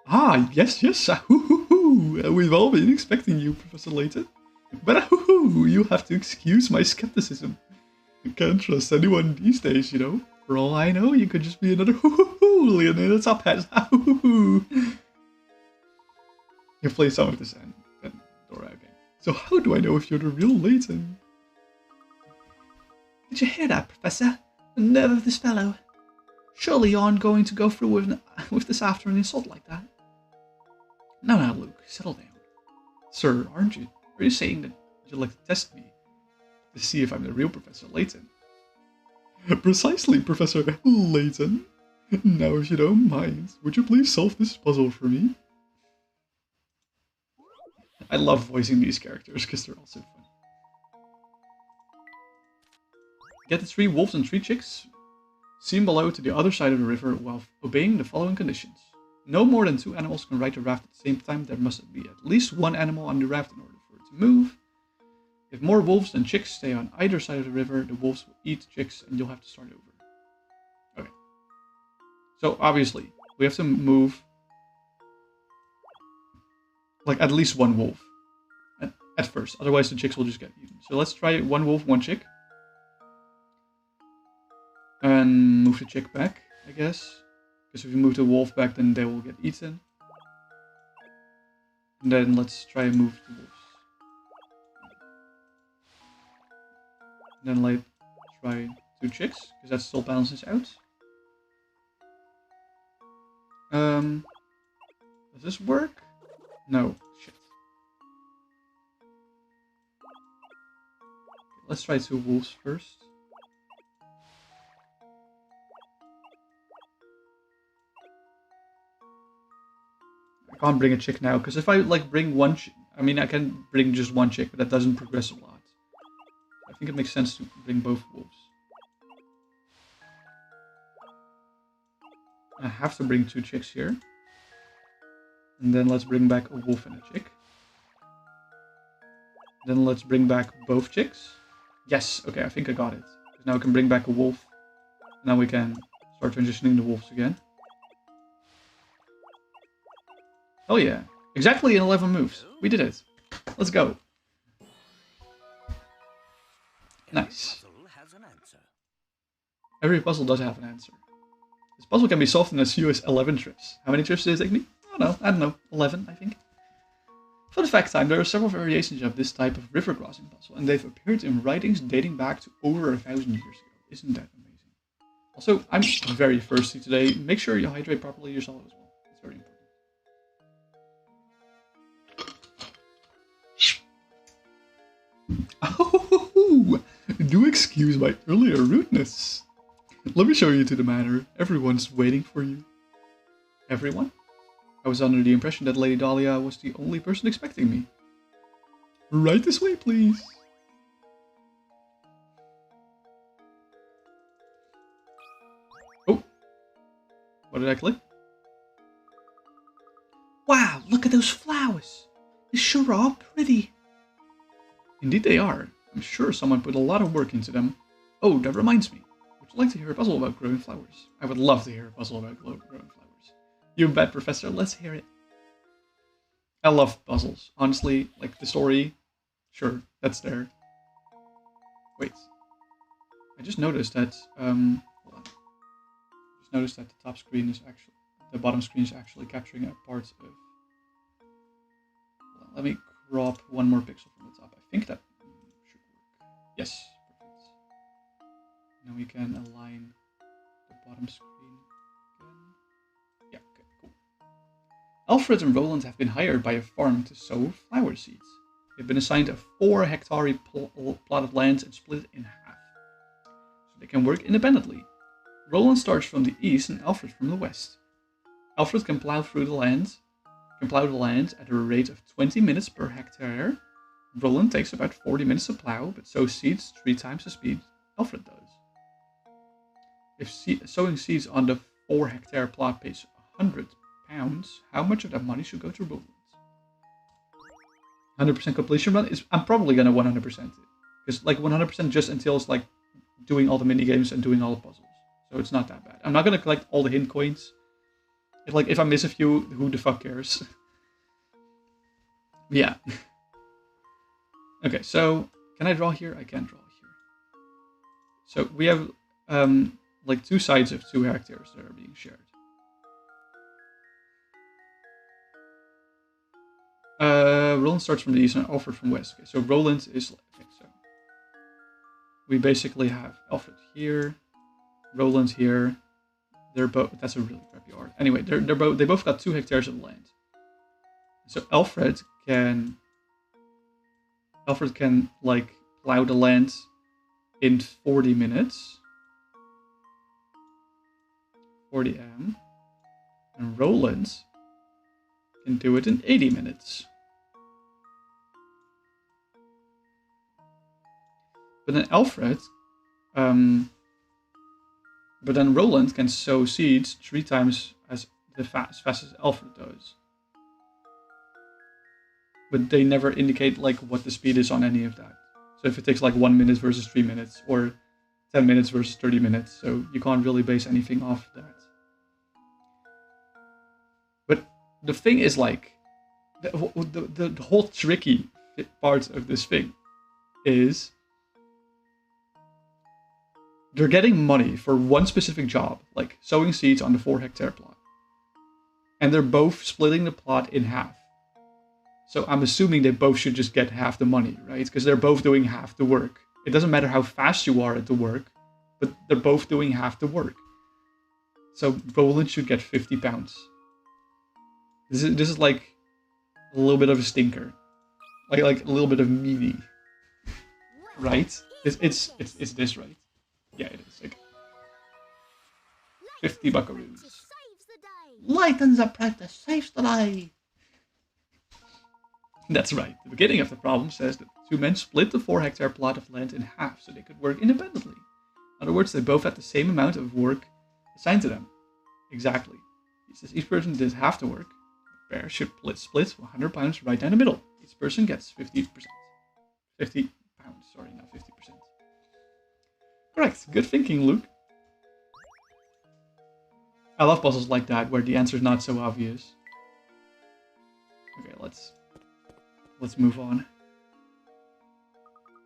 Ah, yes, we've all been expecting you, Professor Layton. But you have to excuse my skepticism. I can't trust anyone these days, you know. For all I know, you could just be another hooligan in a top hat. You play some of this and Dora again. So how do I know if you're the real Layton? Did you hear that, Professor? The nerve of this fellow. Surely you aren't going to go through with this after an insult like that. Now, Luke, settle down. Sir, aren't you? Are you saying that you'd like to test me? To see if I'm the real Professor Layton? Precisely, Professor Layton. Now, if you don't mind, would you please solve this puzzle for me? I love voicing these characters because they're all so fun. Get the 3 wolves and 3 chicks seen below to the other side of the river while obeying the following conditions. No more than 2 animals can ride the raft at the same time. There must be at least 1 animal on the raft in order for it to move. If more wolves than chicks stay on either side of the river, the wolves will eat chicks and you'll have to start over. Okay. So obviously, we have to move like at least 1 wolf at first, otherwise the chicks will just get eaten. So let's try 1 wolf, 1 chick. And move the chick back, I guess. Because if you move the wolf back, then they will get eaten. And then let's try and move the wolves. And then let's try 2 chicks, because that still balances out. Does this work? No. Shit. Let's try 2 wolves first. I can't bring a chick now, because if I like bring 1 chick, I mean I can bring just 1 chick, but that doesn't progress a lot. I think it makes sense to bring both wolves. I have to bring 2 chicks here. And then let's bring back a wolf and a chick. Then let's bring back both chicks. Yes, okay, I think I got it. Now we can bring back a wolf. Now we can start transitioning the wolves again. Oh yeah, exactly in 11 moves. We did it. Let's go. Nice. Every puzzle does have an answer. This puzzle can be solved in as few as 11 trips. How many trips did it take me? Oh no, I don't know, 11 I think. Fun fact time, there are several variations of this type of river crossing puzzle, and they've appeared in writings dating back to over 1,000 years ago. Isn't that amazing? Also, I'm very thirsty today. Make sure you hydrate properly yourself as well. It's very important. Oh, do excuse my earlier rudeness. Let me show you to the manor. Everyone's waiting for you. Everyone? I was under the impression that Lady Dahlia was the only person expecting me. Right this way, please. Oh. What did I click? Wow, look at those flowers. They sure are pretty. Indeed they are. I'm sure someone put a lot of work into them. Oh, that reminds me. Would you like to hear a puzzle about growing flowers? I would love to hear a puzzle about growing flowers. You bet, Professor. Let's hear it. I love puzzles. Honestly, like the story, sure, that's there. Wait. I just noticed that, hold on. Just noticed that the top screen is actually, the bottom screen is actually capturing a part of... Hold on, let me crop 1 more pixel from the top. I think that should work. Yes, perfect. Now we can align the bottom screen. Alfred and Roland have been hired by a farm to sow flower seeds. They've been assigned a 4-hectare plot of land and split it in half, so they can work independently. Roland starts from the east and Alfred from the west. Alfred can plow the land at a rate of 20 minutes per hectare. Roland takes about 40 minutes to plow, but sows seeds 3 times the speed Alfred does. If sowing seeds on the 4-hectare plot pays £100, how much of that money should go to Roland? 100% completion run, I'm probably gonna 100% it. Because like 100% just entails like doing all the mini games and doing all the puzzles. So it's not that bad. I'm not gonna collect all the hint coins. If I miss a few, who the fuck cares? Yeah. Okay, so can I draw here? I can draw here. So we have like two sides of 2 hectares that are being shared. Roland starts from the east and Alfred from west. Okay, so Roland is okay, so we basically have Alfred here, Roland here. They're both. That's a really crappy art. Anyway, they both got 2 hectares of land. So Alfred can like plow the land in 40 minutes. 40 m. And Roland can do it in 80 minutes. But then Roland can sow seeds 3 times as fast as Alfred does. But they never indicate like what the speed is on any of that. So if it takes like 1 minute versus 3 minutes, or 10 minutes versus 30 minutes, so you can't really base anything off that. But the thing is like, the whole tricky part of this thing is they're getting money for one specific job, like sowing seeds on the 4 hectare plot. And they're both splitting the plot in half. So I'm assuming they both should just get half the money, right? Because they're both doing half the work. It doesn't matter how fast you are at the work, but they're both doing half the work. So Roland should get 50 pounds. This is like a little bit of a stinker. Like a little bit of meaty. Right? It's this, right? Yeah, it is. Like 50 buckaroos. Layton's apprentice saves the day. That's right. The beginning of the problem says that 2 men split the 4 hectare plot of land in half so they could work independently. In other words, they both had the same amount of work assigned to them. Exactly. He says each person did half the work. The pair should split 100 pounds right down the middle. Each person gets 50%. 50 pounds, sorry, not 50%. Correct. Good thinking, Luke. I love puzzles like that, where the answer's not so obvious. Okay, let's move on.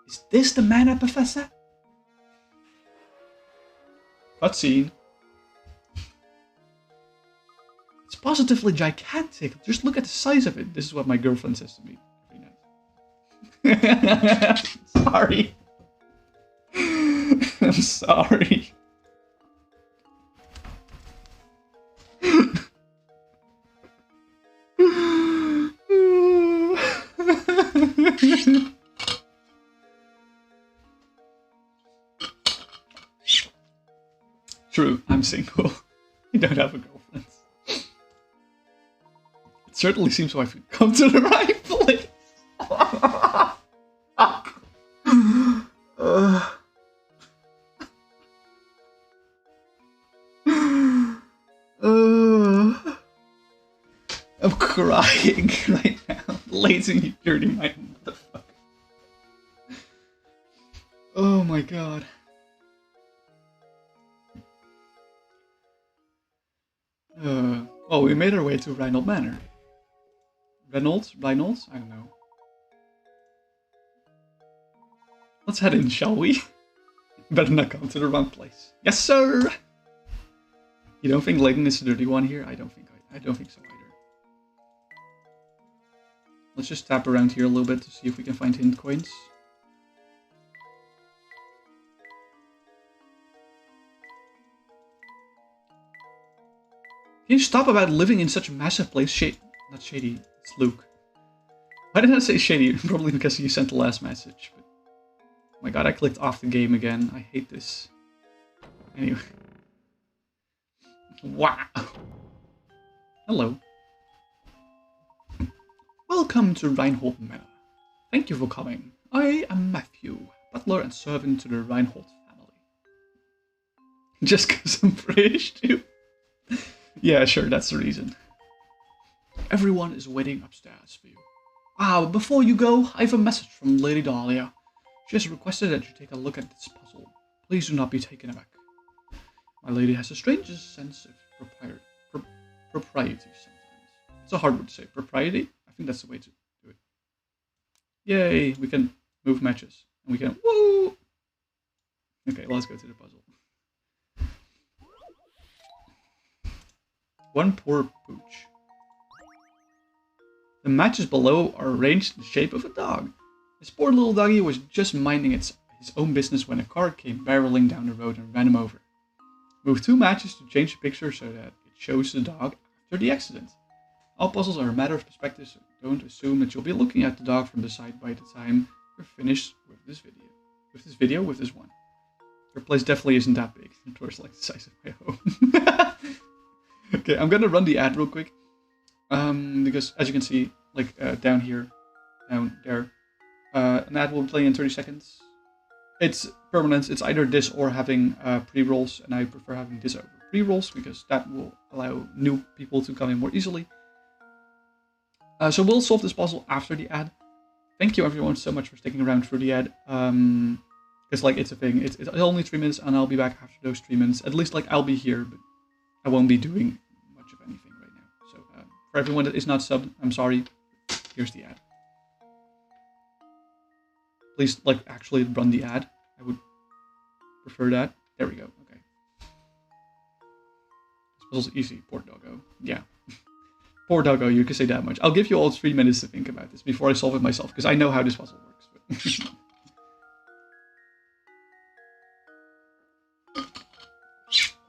Is this the mana, Professor? Cutscene. It's positively gigantic. Just look at the size of it. This is what my girlfriend says to me every night. Sorry. I'm sorry. True, I'm single. I don't have a girlfriend. It certainly seems like we've come to the right place. I'm crying right now. Layton, you dirty mind, motherfucker. Oh my god. Oh, we made our way to Reinhold Manor. Reynolds? I don't know. Let's head in, shall we? Better not come to the wrong place. Yes, sir! You don't think Layton is the dirty one here? I don't think so either. Let's just tap around here a little bit to see if we can find hint coins. Can you stop about living in such a massive place? Not Shady, it's Luke. Why did I say Shady? Probably because he sent the last message. But oh my god, I clicked off the game again. I hate this. Anyway. Wow. Hello. Welcome to Reinhold Manor. Thank you for coming. I am Matthew, butler and servant to the Reinhold family. Just because I'm British too? Yeah, sure, that's the reason. Everyone is waiting upstairs for you. Before you go, I have a message from Lady Dahlia. She has requested that you take a look at this puzzle. Please do not be taken aback. My lady has the strangest sense of propriety sometimes. It's a hard word to say. Propriety? I think that's the way to do it. Yay! We can move matches. And we can... Woo! Okay, let's go to the puzzle. One poor pooch. The matches below are arranged in the shape of a dog. This poor little doggy was just minding his own business when a car came barreling down the road and ran him over. Move 2 matches to change the picture so that it shows the dog after the accident. All puzzles are a matter of perspective, so don't assume that you'll be looking at the dog from the side by the time you're finished with this video. With this one. Your place definitely isn't that big. The door's like the size of my home. Okay, I'm gonna run the ad real quick. Because as you can see, like down here, down there, an ad will play in 30 seconds. It's permanent. It's either this or having pre-rolls, and I prefer having this over pre-rolls because that will allow new people to come in more easily. So we'll solve this puzzle after the ad. Thank you everyone so much for sticking around for the ad. Because like it's a thing. It's only 3 minutes, and I'll be back after those 3 minutes. At least like I'll be here, but I won't be doing much of anything right now. So for everyone that is not subbed, I'm sorry. Here's the ad. Please, like, actually run the ad. I would prefer that. There we go. Okay. This puzzle's easy. Poor doggo. Yeah. Poor doggo, you can say that much. I'll give you all 3 minutes to think about this before I solve it myself, because I know how this puzzle works. But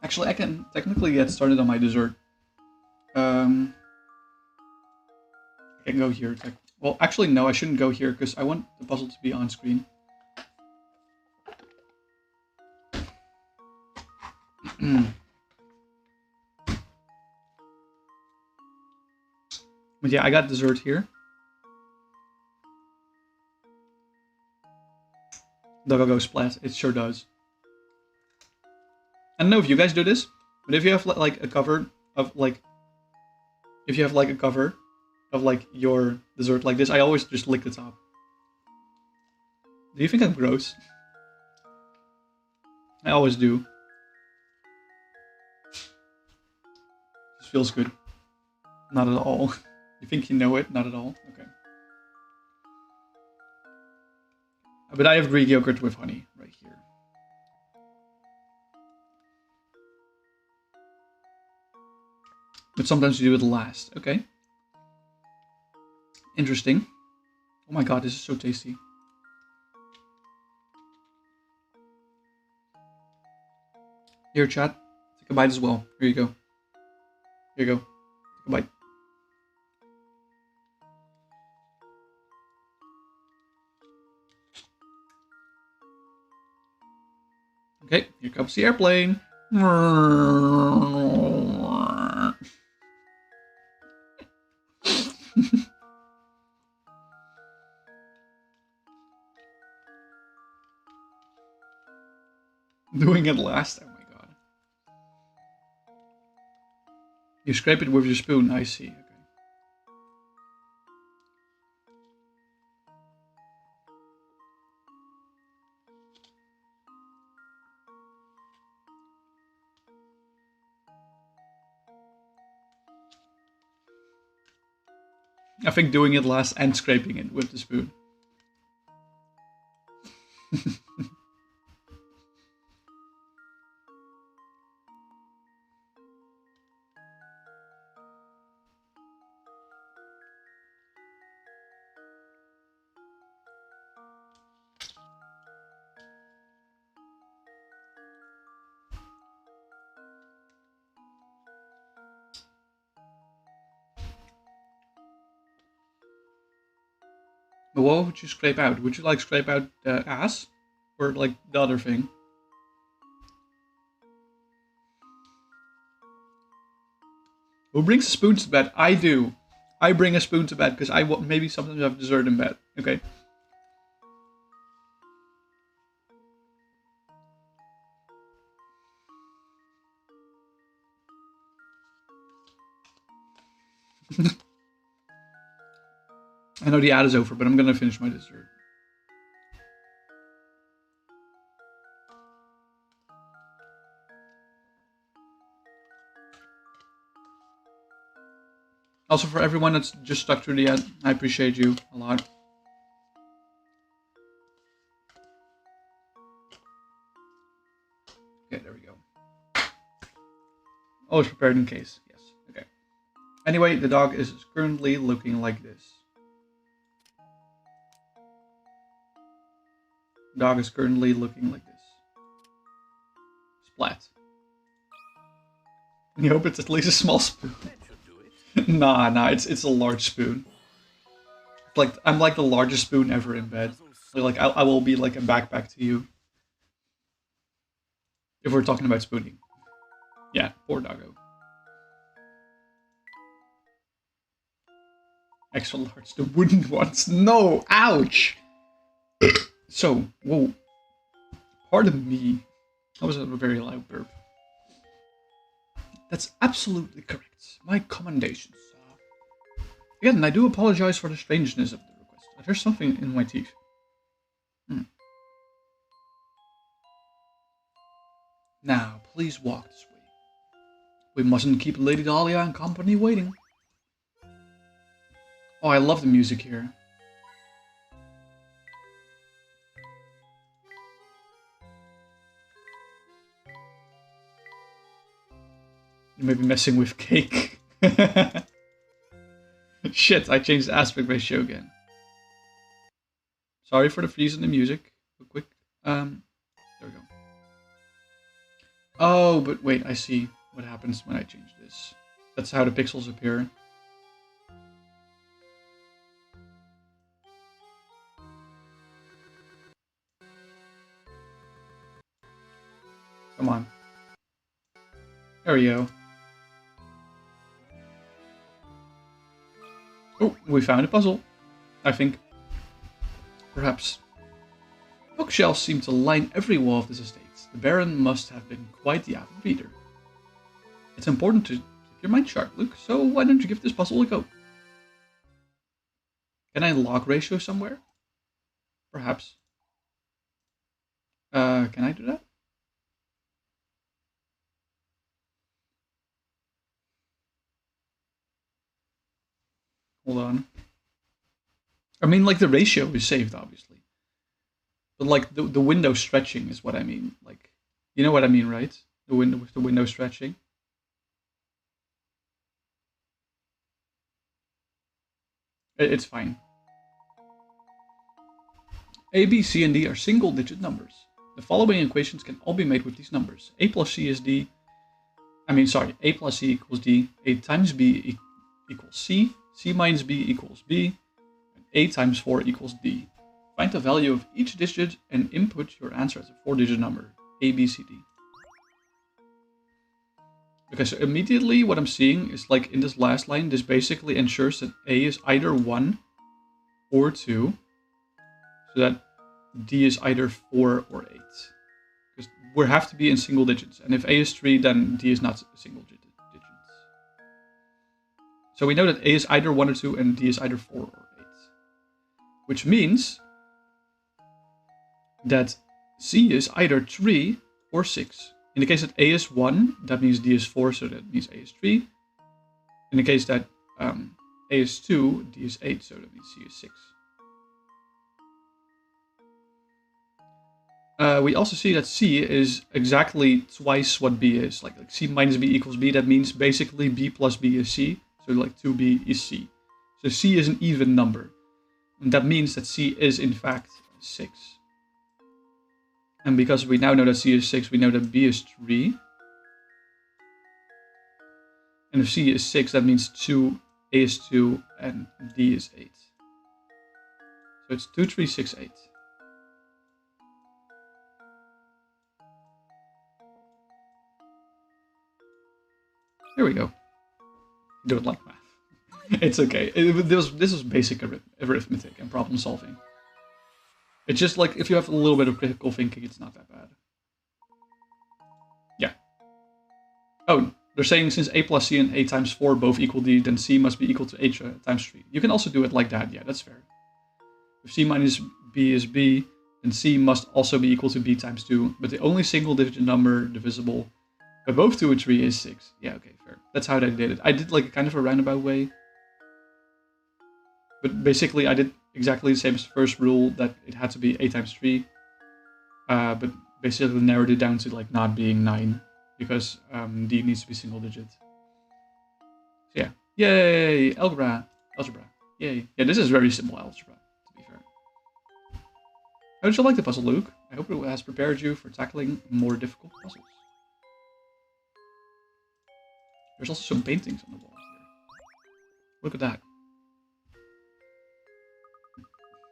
actually, I can technically get started on my dessert. I can go here. Well, actually, no, I shouldn't go here because I want the puzzle to be on screen. But yeah, I got dessert here. Doggo splat. It sure does. I don't know if you guys do this, but if you have like a cover of like, if you have like a cover of like your dessert like this, I always just lick the top. Do you think I'm gross? I always do. This feels good. Not at all. You think you know it? Not at all? Okay. But I have Greek yogurt with honey right here. But sometimes you do it last. Okay. Interesting. Oh my god, this is so tasty. Here, chat. Take a bite as well. Here you go. Here you go. Take a bite. Okay, here comes the airplane. Doing it last? Oh my god. You scrape it with your spoon, I see. Okay. I think doing it last and scraping it with the spoon. But what would you scrape out? Would you like scrape out the ass? Or like the other thing? Who brings a spoon to bed? I do. I bring a spoon to bed because I maybe sometimes have dessert in bed. Okay. I know the ad is over, but I'm gonna finish my dessert. Also, for everyone that's just stuck through the ad, I appreciate you a lot. Okay, there we go. Always prepared in case. Yes. Okay. Anyway, the dog is currently looking like this. Dog is currently looking like this. Splat. You hope it's at least a small spoon. Nah, it's a large spoon. Like I'm like the largest spoon ever in bed. Like I will be like a backpack to you. If we're talking about spooning. Yeah, poor doggo. Extra large, the wooden ones. No, ouch! So, whoa. Pardon me. That was a very loud burp. That's absolutely correct. My commendations. Again, I do apologize for the strangeness of the request. There's something in my teeth. Now, please walk this way. We mustn't keep Lady Dahlia and company waiting. Oh, I love the music here. You may be messing with cake. Shit, I changed the aspect ratio again. Sorry for the freeze in the music. Real quick. There we go. Oh, but wait, I see what happens when I change this. That's how the pixels appear. Come on. There we go. Oh, we found a puzzle. I think. Perhaps. Bookshelves seem to line every wall of this estate. The Baron must have been quite the avid reader. It's important to keep your mind sharp, Luke, so why don't you give this puzzle a go? Can I log ratio somewhere? Perhaps. Can I do that? Hold on. I mean, like, the ratio is saved, obviously. But, like, the window stretching is what I mean. Like, you know what I mean, right? The window stretching. It's fine. A, B, C, and D are single-digit numbers. The following equations can all be made with these numbers. A plus C is D. A plus C equals D. A times B equals C. C minus B equals B. And A times 4 equals D. Find the value of each digit and input your answer as a 4-digit number. A, B, C, D. Okay, so immediately what I'm seeing is, like, in this last line, this basically ensures that A is either 1 or 2. So that D is either 4 or 8. Because we have to be in single digits. And if A is 3, then D is not single digits. So we know that A is either 1 or 2 and D is either 4 or 8. Which means that C is either 3 or 6. In the case that A is 1, that means D is 4, so that means A is 3. In the case that A is 2, D is 8, so that means C is 6. We also see that C is exactly twice what B is. Like C minus B equals B, that means basically B plus B is C. So like 2B is C. So C is an even number. And that means that C is in fact 6. And because we now know that C is 6, we know that B is 3. And if C is 6, that means A is 2, and D is 8. So it's 2, 3, 6, 8. There we go. You don't like math. It's okay. This is basic arithmetic and problem solving. It's just like, if you have a little bit of critical thinking, it's not that bad. Yeah. Oh, They're saying since a plus c and a times 4 both equal d, then c must be equal to h times 3. You can also do it like that, yeah, that's fair. If c minus b is b, then c must also be equal to b times 2, but the only single digit number divisible by both 2 and 3 is 6. Yeah, okay, fair. That's how I did it. I did like a kind of a roundabout way. But basically I did exactly the same as the first rule, that it had to be a times 3. But basically narrowed it down to like not being 9. Because d needs to be single digit. So yeah. Yay! Algebra. Yay. Yeah, this is very simple algebra, to be fair. How did you like the puzzle, Luke? I hope it has prepared you for tackling more difficult puzzles. There's also some paintings on the walls here. Look at that.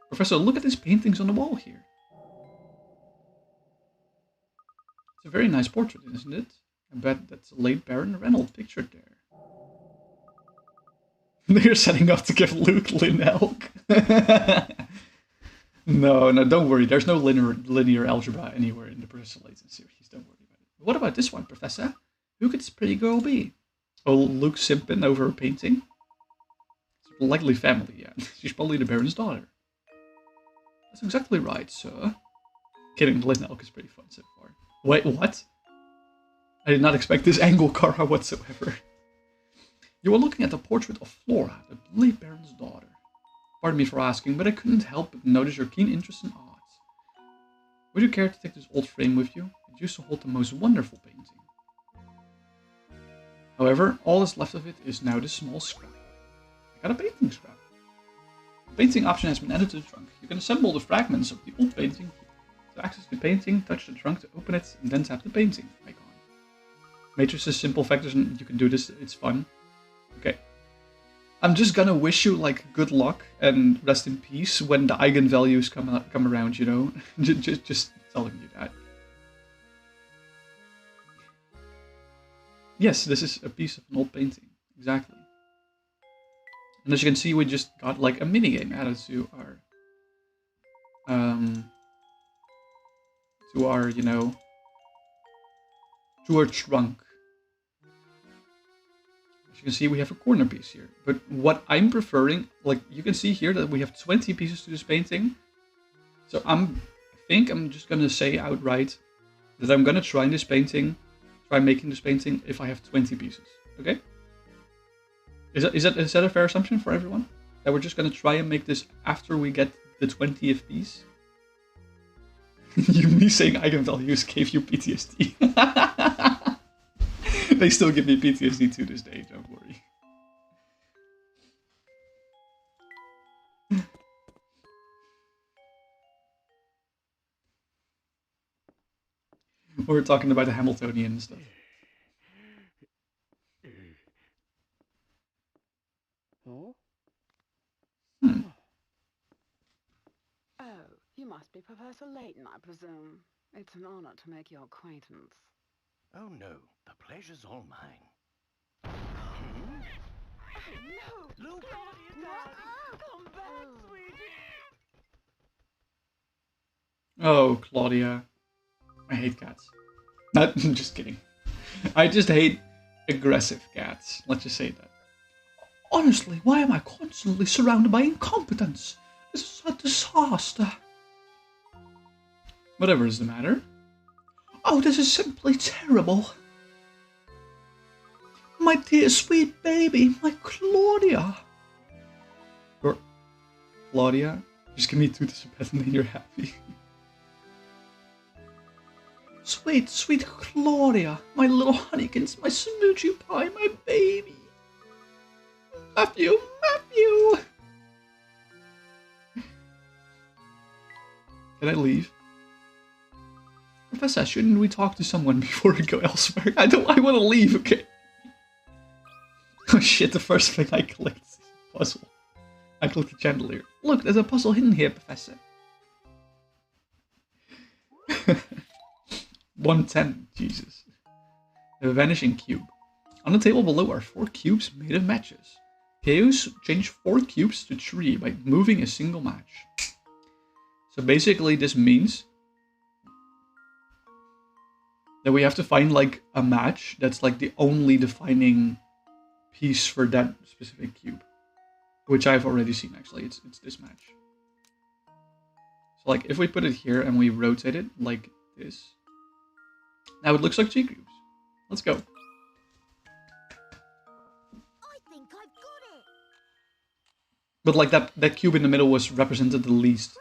Professor, look at these paintings on the wall here. It's a very nice portrait, isn't it? I bet that's the late Baron Reynolds pictured there. They're setting up to give Luke Lin Elk. No, don't worry. There's no linear algebra anywhere in the Professor Layton series. Don't worry about it. What about this one, Professor? Who could this pretty girl be? Oh, Luke simping over a painting? It's a likely family, yeah. She's probably the Baron's daughter. That's exactly right, sir. Kidding, Lin Elk is pretty fun so far. Wait, what? I did not expect this angle, Kara, whatsoever. You were looking at the portrait of Flora, the late Baron's daughter. Pardon me for asking, but I couldn't help but notice your keen interest in art. Would you care to take this old frame with you? It used to hold the most wonderful painting. However, all that's left of it is now this small scrap. I got a painting scrap. The painting option has been added to the trunk. You can assemble the fragments of the old painting. To access the painting, touch the trunk to open it, and then tap the painting icon. Matrices, simple factors, and you can do this, it's fun. Okay. I'm just gonna wish you, like, good luck and rest in peace when the eigenvalues come around, you know? just telling you that. Yes, this is a piece of an old painting. Exactly. And as you can see, we just got, like, a minigame added to our, you know, to our trunk. As you can see, we have a corner piece here. But what I'm preferring, like, you can see here that we have 20 pieces to this painting. So I think I'm just gonna say outright that I'm gonna try making this painting if I have 20 pieces. Okay? Is that a fair assumption for everyone? That we're just gonna try and make this after we get the 20th piece? Me saying eigenvalues gave you PTSD. They still give me PTSD to this day, don't worry. We're talking about the Hamiltonian and stuff. Oh, you must be Professor Layton, I presume. It's an honor to make your acquaintance. Oh no, the pleasure's all mine. Oh, no! Luke! Come back, sweetie! Oh, Claudia. I hate cats. Not, just kidding. I just hate aggressive cats. Let's just say that. Honestly, why am I constantly surrounded by incompetence? This is a disaster. Whatever is the matter? Oh, this is simply terrible. My dear sweet baby, my Claudia. Claudia, just give me 2 disappointments and then you're happy. Sweet, sweet Claudia, my little honeykins, my smoochie pie, my baby. Matthew. Can I leave? Professor, shouldn't we talk to someone before we go elsewhere? I want to leave, okay? Oh shit, the first thing I clicked is a puzzle. I clicked the chandelier. Look, there's a puzzle hidden here, Professor. 110, Jesus. A vanishing cube. On the table below are 4 cubes made of matches. Chaos changed 4 cubes to 3 by moving a single match. So basically this means that we have to find like a match that's like the only defining piece for that specific cube, which I've already seen actually. It's this match. So like if we put it here and we rotate it like this, now it looks like G cubes. Let's go. I think I've got it. But like that cube in the middle was represented the least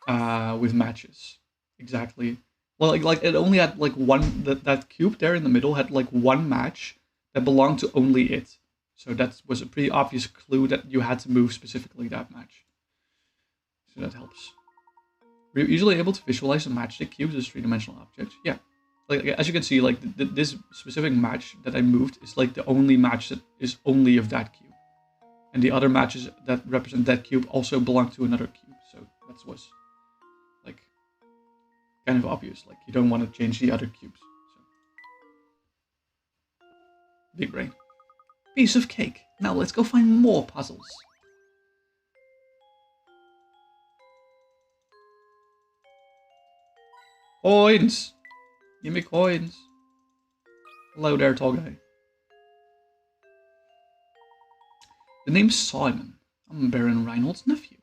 Professor! with matches. Exactly. Well, like it only had like one, that cube there in the middle had like one match that belonged to only it. So that was a pretty obvious clue that you had to move specifically that match. So that helps. We're usually able to visualize the matchstick cubes as three-dimensional objects. Yeah. Like as you can see, like this specific match that I moved is like the only match that is only of that cube. And the other matches that represent that cube also belong to another cube. So that was like kind of obvious. Like you don't want to change the other cubes. So. Big brain. Piece of cake. Now let's go find more puzzles. Coins! Give me coins. Hello there, tall guy. The name's Simon. I'm Baron Reinhold's nephew.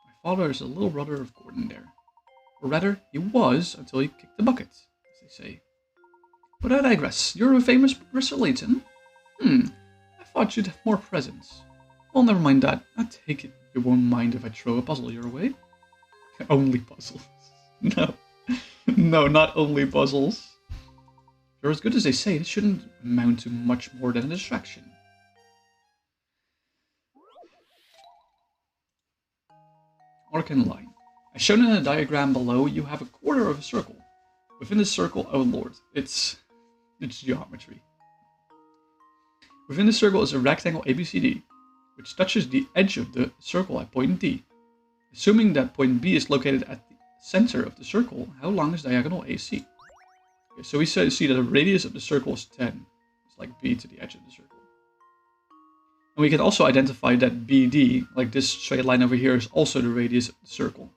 My father is a little brother of Gordon there. Or rather, he was until he kicked the bucket, as they say. But I digress. You're a famous Professor Layton? I thought you'd have more presents. Well, never mind that. I take it you won't mind if I throw a puzzle your way? Only puzzles. No. No, not only puzzles. If you're as good as they say, it shouldn't amount to much more than a distraction. Arc and line. As shown in the diagram below, you have a quarter of a circle. Within this circle, oh lord, it's geometry. Within the circle is a rectangle ABCD, which touches the edge of the circle at point D. Assuming that point B is located at the center of the circle, how long is diagonal AC? Okay, so we see that the radius of the circle is 10. It's like B to the edge of the circle. And we can also identify that BD, like this straight line over here, is also the radius of the circle.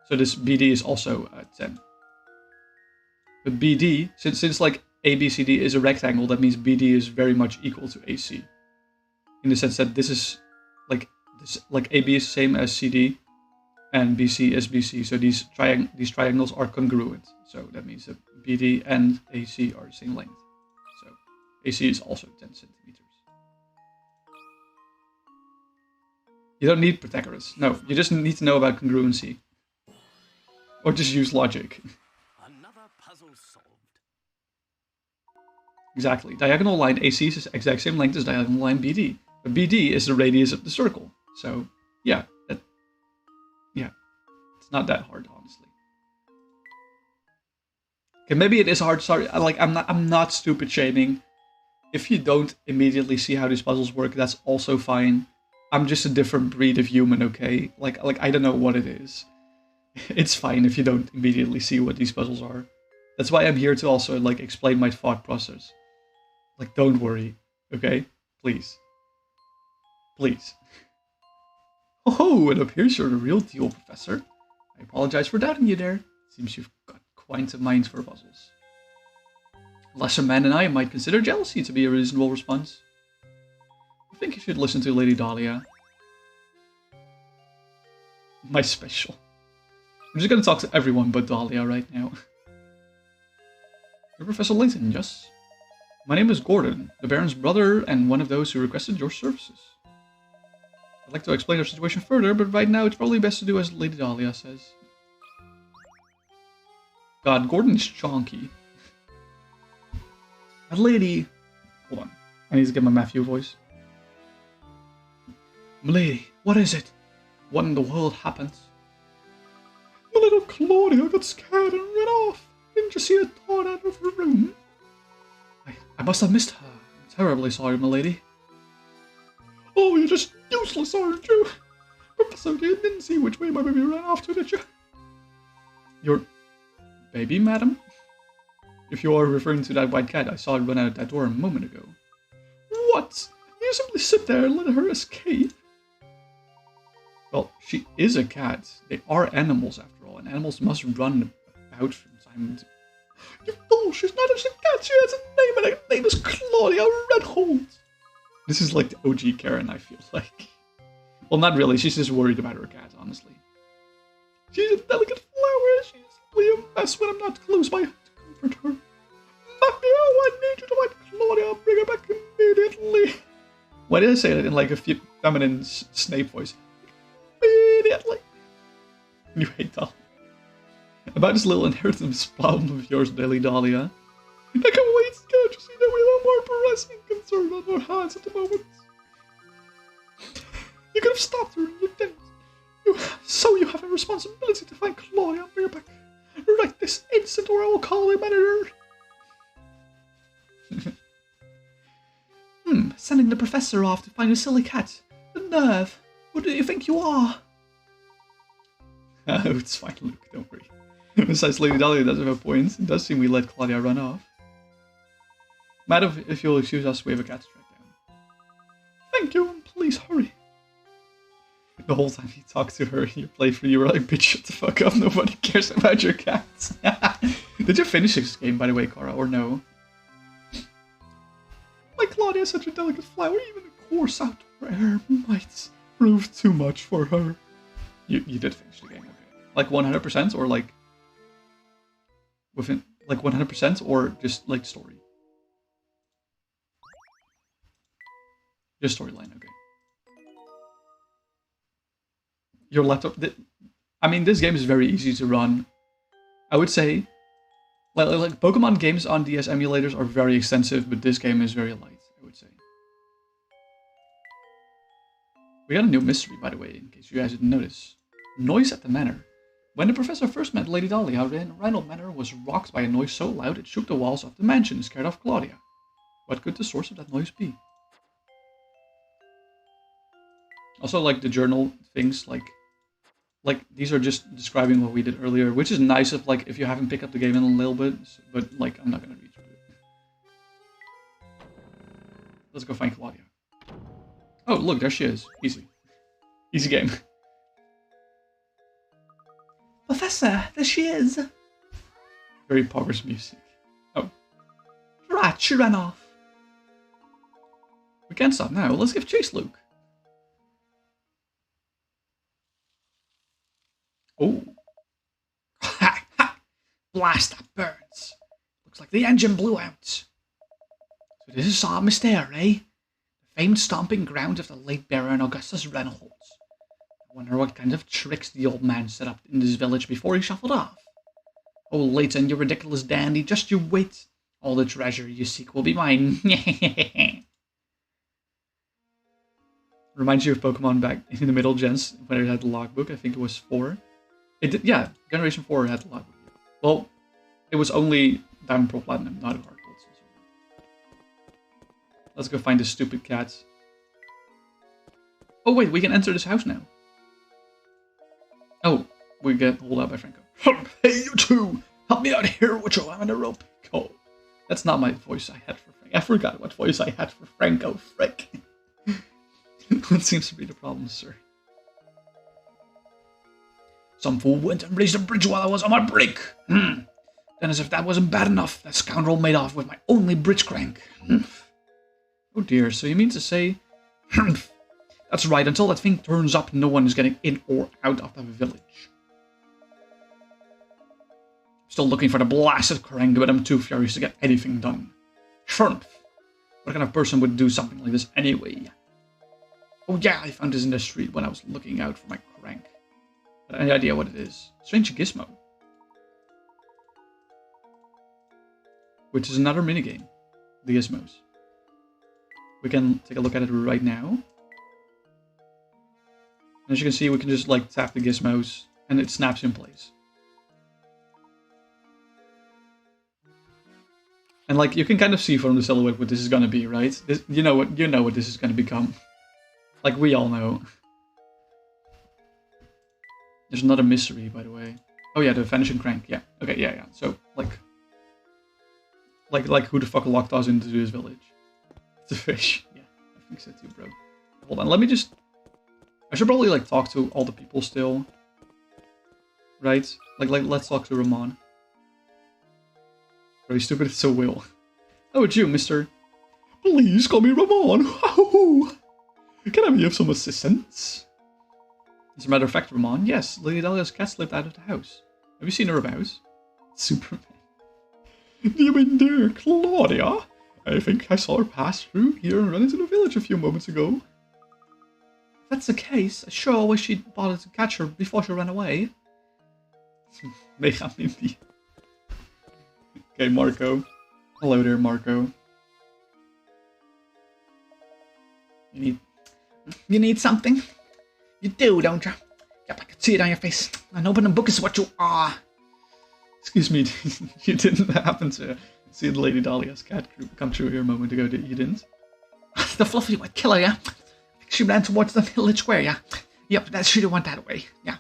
So this BD is also 10. But BD, since like ABCD is a rectangle, that means BD is very much equal to AC. In the sense that this is like AB is the same as CD, and BC is BC. So these triangles are congruent. So that means that BD and AC are the same length. So AC is also 10 centimeters. You don't need Pythagoras. No, you just need to know about congruency. Or just use logic. Another puzzle solved. Exactly. Diagonal line AC is the exact same length as diagonal line BD. But BD is the radius of the circle. So, yeah. It's not that hard, honestly. Okay, maybe it is hard. Sorry, I'm not stupid shaming. If you don't immediately see how these puzzles work, that's also fine. I'm just a different breed of human, okay? Like I don't know what it is. It's fine if you don't immediately see what these puzzles are. That's why I'm here to also like explain my thought process. Like, don't worry, okay? Please. Please. Oh, it appears you're the real deal, Professor. I apologize for doubting you there. Seems you've got quite a mind for puzzles. A lesser man than I might consider jealousy to be a reasonable response. I think you should listen to Lady Dahlia. My special. I'm just gonna talk to everyone but Dahlia right now. You're Professor Layton, yes? My name is Gordon, the Baron's brother and one of those who requested your services. I'd like to explain our situation further, but right now it's probably best to do as Lady Dahlia says. God, Gordon's chonky. And Lady... Hold on. I need to get my Matthew voice. Milady, what is it? What in the world happened? My little Claudia got scared and ran off. Didn't you see her torn out of her room? I must have missed her. I'm terribly sorry, milady. Oh, you're just useless, aren't you? Professor, you didn't see which way my baby ran off to, did you? Your baby, madam? If you are referring to that white cat, I saw it run out that door a moment ago. What? You simply sit there and let her escape? Well, she is a cat. They are animals, after all, and animals must run about from time to... You fool, she's not a cat, she has a name, and her name is Claudia Redhold. This is like the OG Karen, I feel like. Well, not really, she's just worried about her cat, honestly. She's a delicate flower, she's simply a mess when I'm not close by to comfort her. Matthew, I need you to find Claudia and bring her back immediately. Why did I say that in like a feminine Snape voice? Immediately. You hate Dahlia. About this little inheritance problem of yours, Dilly Dahlia. I can't wait, can't you see that we have a more pressing concern on our hands at the moment? You could have stopped her and you didn't. So you have a responsibility to find Claudia and bring her back right this instant, or I will call the manager. Sending the professor off to find a silly cat. The nerve. Who do you think you are? Oh, it's fine, Luke, don't worry. Besides, Lady Dahlia does have a point. It does seem we let Claudia run off. Madam, if you'll excuse us, we have a cat to track down. Thank you, and please hurry. The whole time you talk to her, you play for you were like, bitch, shut the fuck up, nobody cares about your cats. Did you finish this game, by the way, Cora, or no? My Claudia is such a delicate flower, even a coarse outdoor air might prove too much for her. You did finish the game, okay. Like 100% or like... within, like 100% or just like story? Just storyline, okay. Your laptop... I mean, this game is very easy to run. I would say... Like Pokemon games on DS emulators are very extensive, but this game is very light, I would say. We got a new mystery, by the way, in case you guys didn't notice. Noise at the Manor. When the professor first met Lady Dahlia, Randall Manor was rocked by a noise so loud it shook the walls of the mansion and scared off Claudia. What could the source of that noise be? Also, like the journal things, like these are just describing what we did earlier, which is nice if like if you haven't picked up the game in a little bit, but like I'm not gonna read through it. Let's go find Claudia. Oh, look, there she is. Easy. Easy game. Professor, there she is. Very powerful music. Oh. Right, she ran off. We can't stop now. Let's give chase, Luke. Oh. Ha ha! Blast, that burns. Looks like the engine blew out. So this is our Mystère, eh? The famed stomping grounds of the late Baron Augustus Reynolds. I wonder what kind of tricks the old man set up in this village before he shuffled off. Oh, Layton, you ridiculous dandy, just you wait. All the treasure you seek will be mine. Reminds you of Pokemon back in the middle gens, when it had the logbook. I think it was 4. It did, yeah, Generation 4 had the logbook. Well, it was only Diamond Pearl Platinum, not Heart Gold. Let's go find this stupid cat. Oh wait, we can enter this house now. Oh, we get hold out by Franco. Hey, you two! Help me out here with your arm and a rope. Oh, that's not my voice I had for Franco. I forgot what voice I had for Franco. Frick. What seems to be the problem, sir? Some fool went and raised a bridge while I was on my break. Then as if that wasn't bad enough, that scoundrel made off with my only bridge crank. Oh dear, so you mean to say... That's right, until that thing turns up, no one is getting in or out of the village. Still looking for the blasted crank, but I'm too furious to get anything done. Shrimp! What kind of person would do something like this anyway? Oh yeah, I found this in the street when I was looking out for my crank. Got any idea what it is? Strange gizmo. Which is another minigame. The gizmos. We can take a look at it right now. As you can see, we can just like tap the gizmos and it snaps in place. And like you can kind of see from the silhouette what this is gonna be, right? This, you know what this is gonna become. Like we all know. There's another mystery, by the way. Oh yeah, the vanishing crank. Yeah. Okay. Yeah. So like who the fuck locked us into this village? It's a fish. Yeah, I think so too, bro. Hold on. Let me just. I should probably like talk to all the people still. Right? Like let's talk to Ramon. Very stupid, it's so Will. Oh, it's you, mister. Please call me Ramon. Can I be of some assistance? As a matter of fact, Ramon, yes, Lady Dahlia's cat slipped out of the house. Have you seen her about? Superman. Do you mean dear Claudia? I think I saw her pass through here and run into the village a few moments ago. If that's the case, I sure wish she'd bothered to catch her before she ran away. Mega Mindy. Okay, Marco. Hello there, Marco. You need something? You do, don't you? Yep, I can see it on your face. An open book is what you are. Excuse me, you didn't happen to see the Lady Dahlia's cat group come through here a moment ago, you didn't? The fluffy white killer, yeah? She ran towards the village square, yeah? Yep, she went that way, yeah.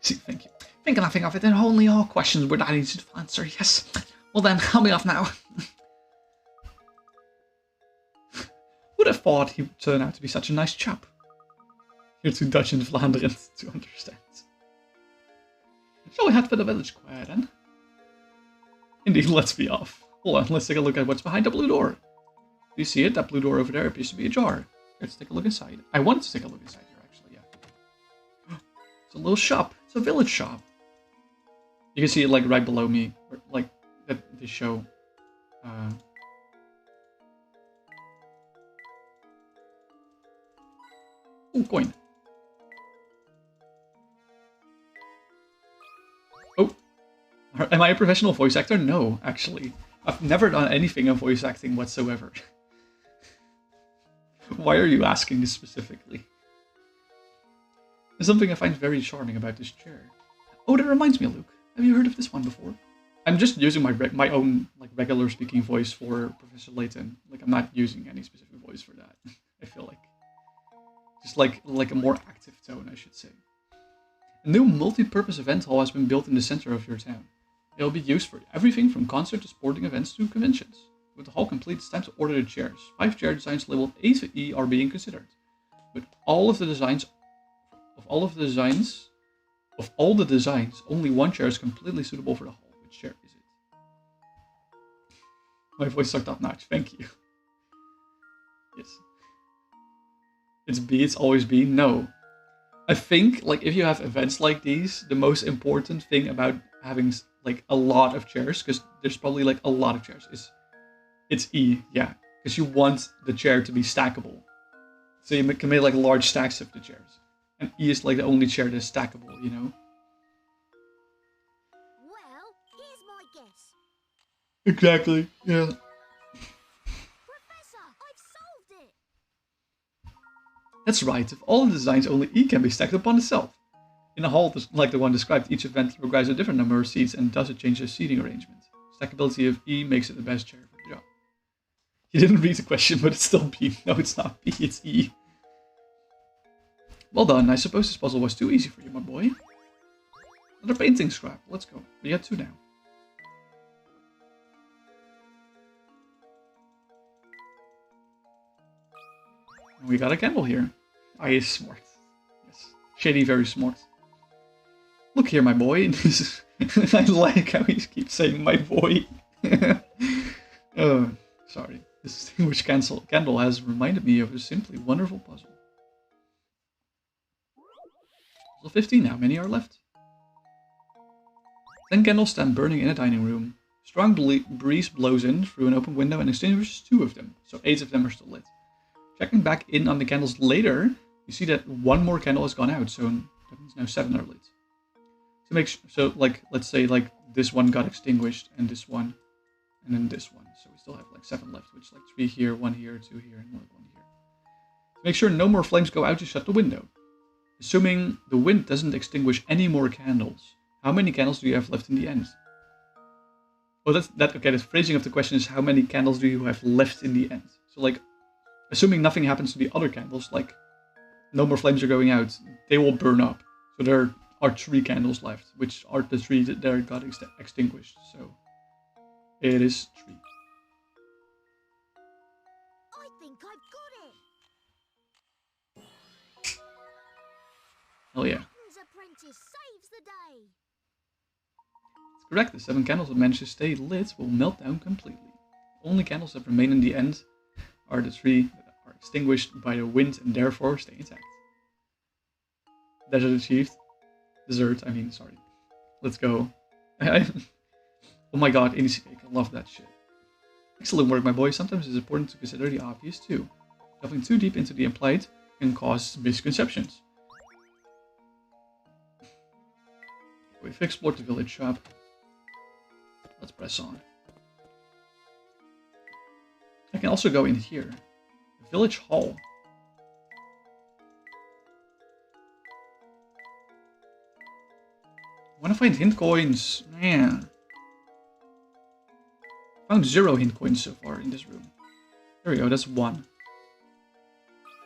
See, thank you. Think nothing of it, and only all questions were that easy to answer, yes. Well then, I'll be off now. Would have thought he would turn out to be such a nice chap. You're too Dutch and Vlaanderen to understand. Shall we head for the village square then? Indeed, let's be off. Hold on, let's take a look at what's behind the blue door. Do you see it? That blue door over there appears to be ajar. Let's take a look inside. I wanted to take a look inside here, actually, yeah. It's a little shop. It's a village shop. You can see it like right below me, or like that they show. Oh, coin. Oh, am I a professional voice actor? No, actually. I've never done anything of voice acting whatsoever. Why are you asking this specifically? There's something I find very charming about this chair. Oh, that reminds me, Luke. Have you heard of this one before? I'm just using my own like regular speaking voice for Professor Layton. Like I'm not using any specific voice for that. I feel like just like a more active tone, I should say. A new multi-purpose event hall has been built in the center of your town. It will be used for everything from concert to sporting events to conventions. With the hall complete, it's time to order the chairs. 5 chair designs labeled A to E are being considered. But all the designs, only one chair is completely suitable for the hall. Which chair is it? My voice sucked up notch. Thank you. Yes. It's B. It's always B. No. I think like if you have events like these, the most important thing about having like a lot of chairs, because there's probably like a lot of chairs, is it's E. Yeah, because you want the chair to be stackable. So you can make like large stacks of the chairs. And E is like the only chair that's stackable, you know? Well, here's my guess. Exactly, yeah. Professor, I've solved it! That's right, of all the designs, only E can be stacked upon itself. In a hall like the one described, each event requires a different number of seats and thus it changes the seating arrangement. Stackability of E makes it the best chair for the job. You didn't read the question, but it's still B. No, it's not B, it's E. Well done, I suppose this puzzle was too easy for you, my boy. Another painting scrap, let's go. We got 2 now. And we got a candle here. Ah, he's smart. Yes. Shady, very smart. Look here, my boy. I like how he keeps saying my boy. Oh, sorry. This distinguished candle has reminded me of a simply wonderful puzzle. Puzzle 15, how many are left? 10 candles stand burning in a dining room. Strong breeze blows in through an open window and extinguishes 2 of them, so 8 of them are still lit. Checking back in on the candles later, you see that 1 more candle has gone out, so that means now 7 are lit. So like, let's say like this one got extinguished, and this one, and then this one. So we still have like 7 left, which is like 3 here, 1 here, 2 here, and another 1 here. To make sure no more flames go out, you shut the window. Assuming the wind doesn't extinguish any more candles, how many candles do you have left in the end? Oh, okay, the phrasing of the question is how many candles do you have left in the end? So like, assuming nothing happens to the other candles, like no more flames are going out, they will burn up. So there are 3 candles left, which are the 3 that got extinguished. So it is 3. I think I've got it! Hell yeah. Layton's apprentice saves the day! correct. The 7 candles that manage to stay lit will melt down completely. The only candles that remain in the end are the 3 that are extinguished by the wind and therefore stay intact. Desert achieved. Dessert, sorry. Let's go. Oh my god, Indie Cake, I love that shit. Excellent work, my boy. Sometimes it's important to consider the obvious too. Delving too deep into the implied can cause misconceptions. We've explored the village shop. Let's press on. I can also go in here. The village hall. I want to find hint coins. Man. Found 0 hint coins so far in this room. There we go, that's 1.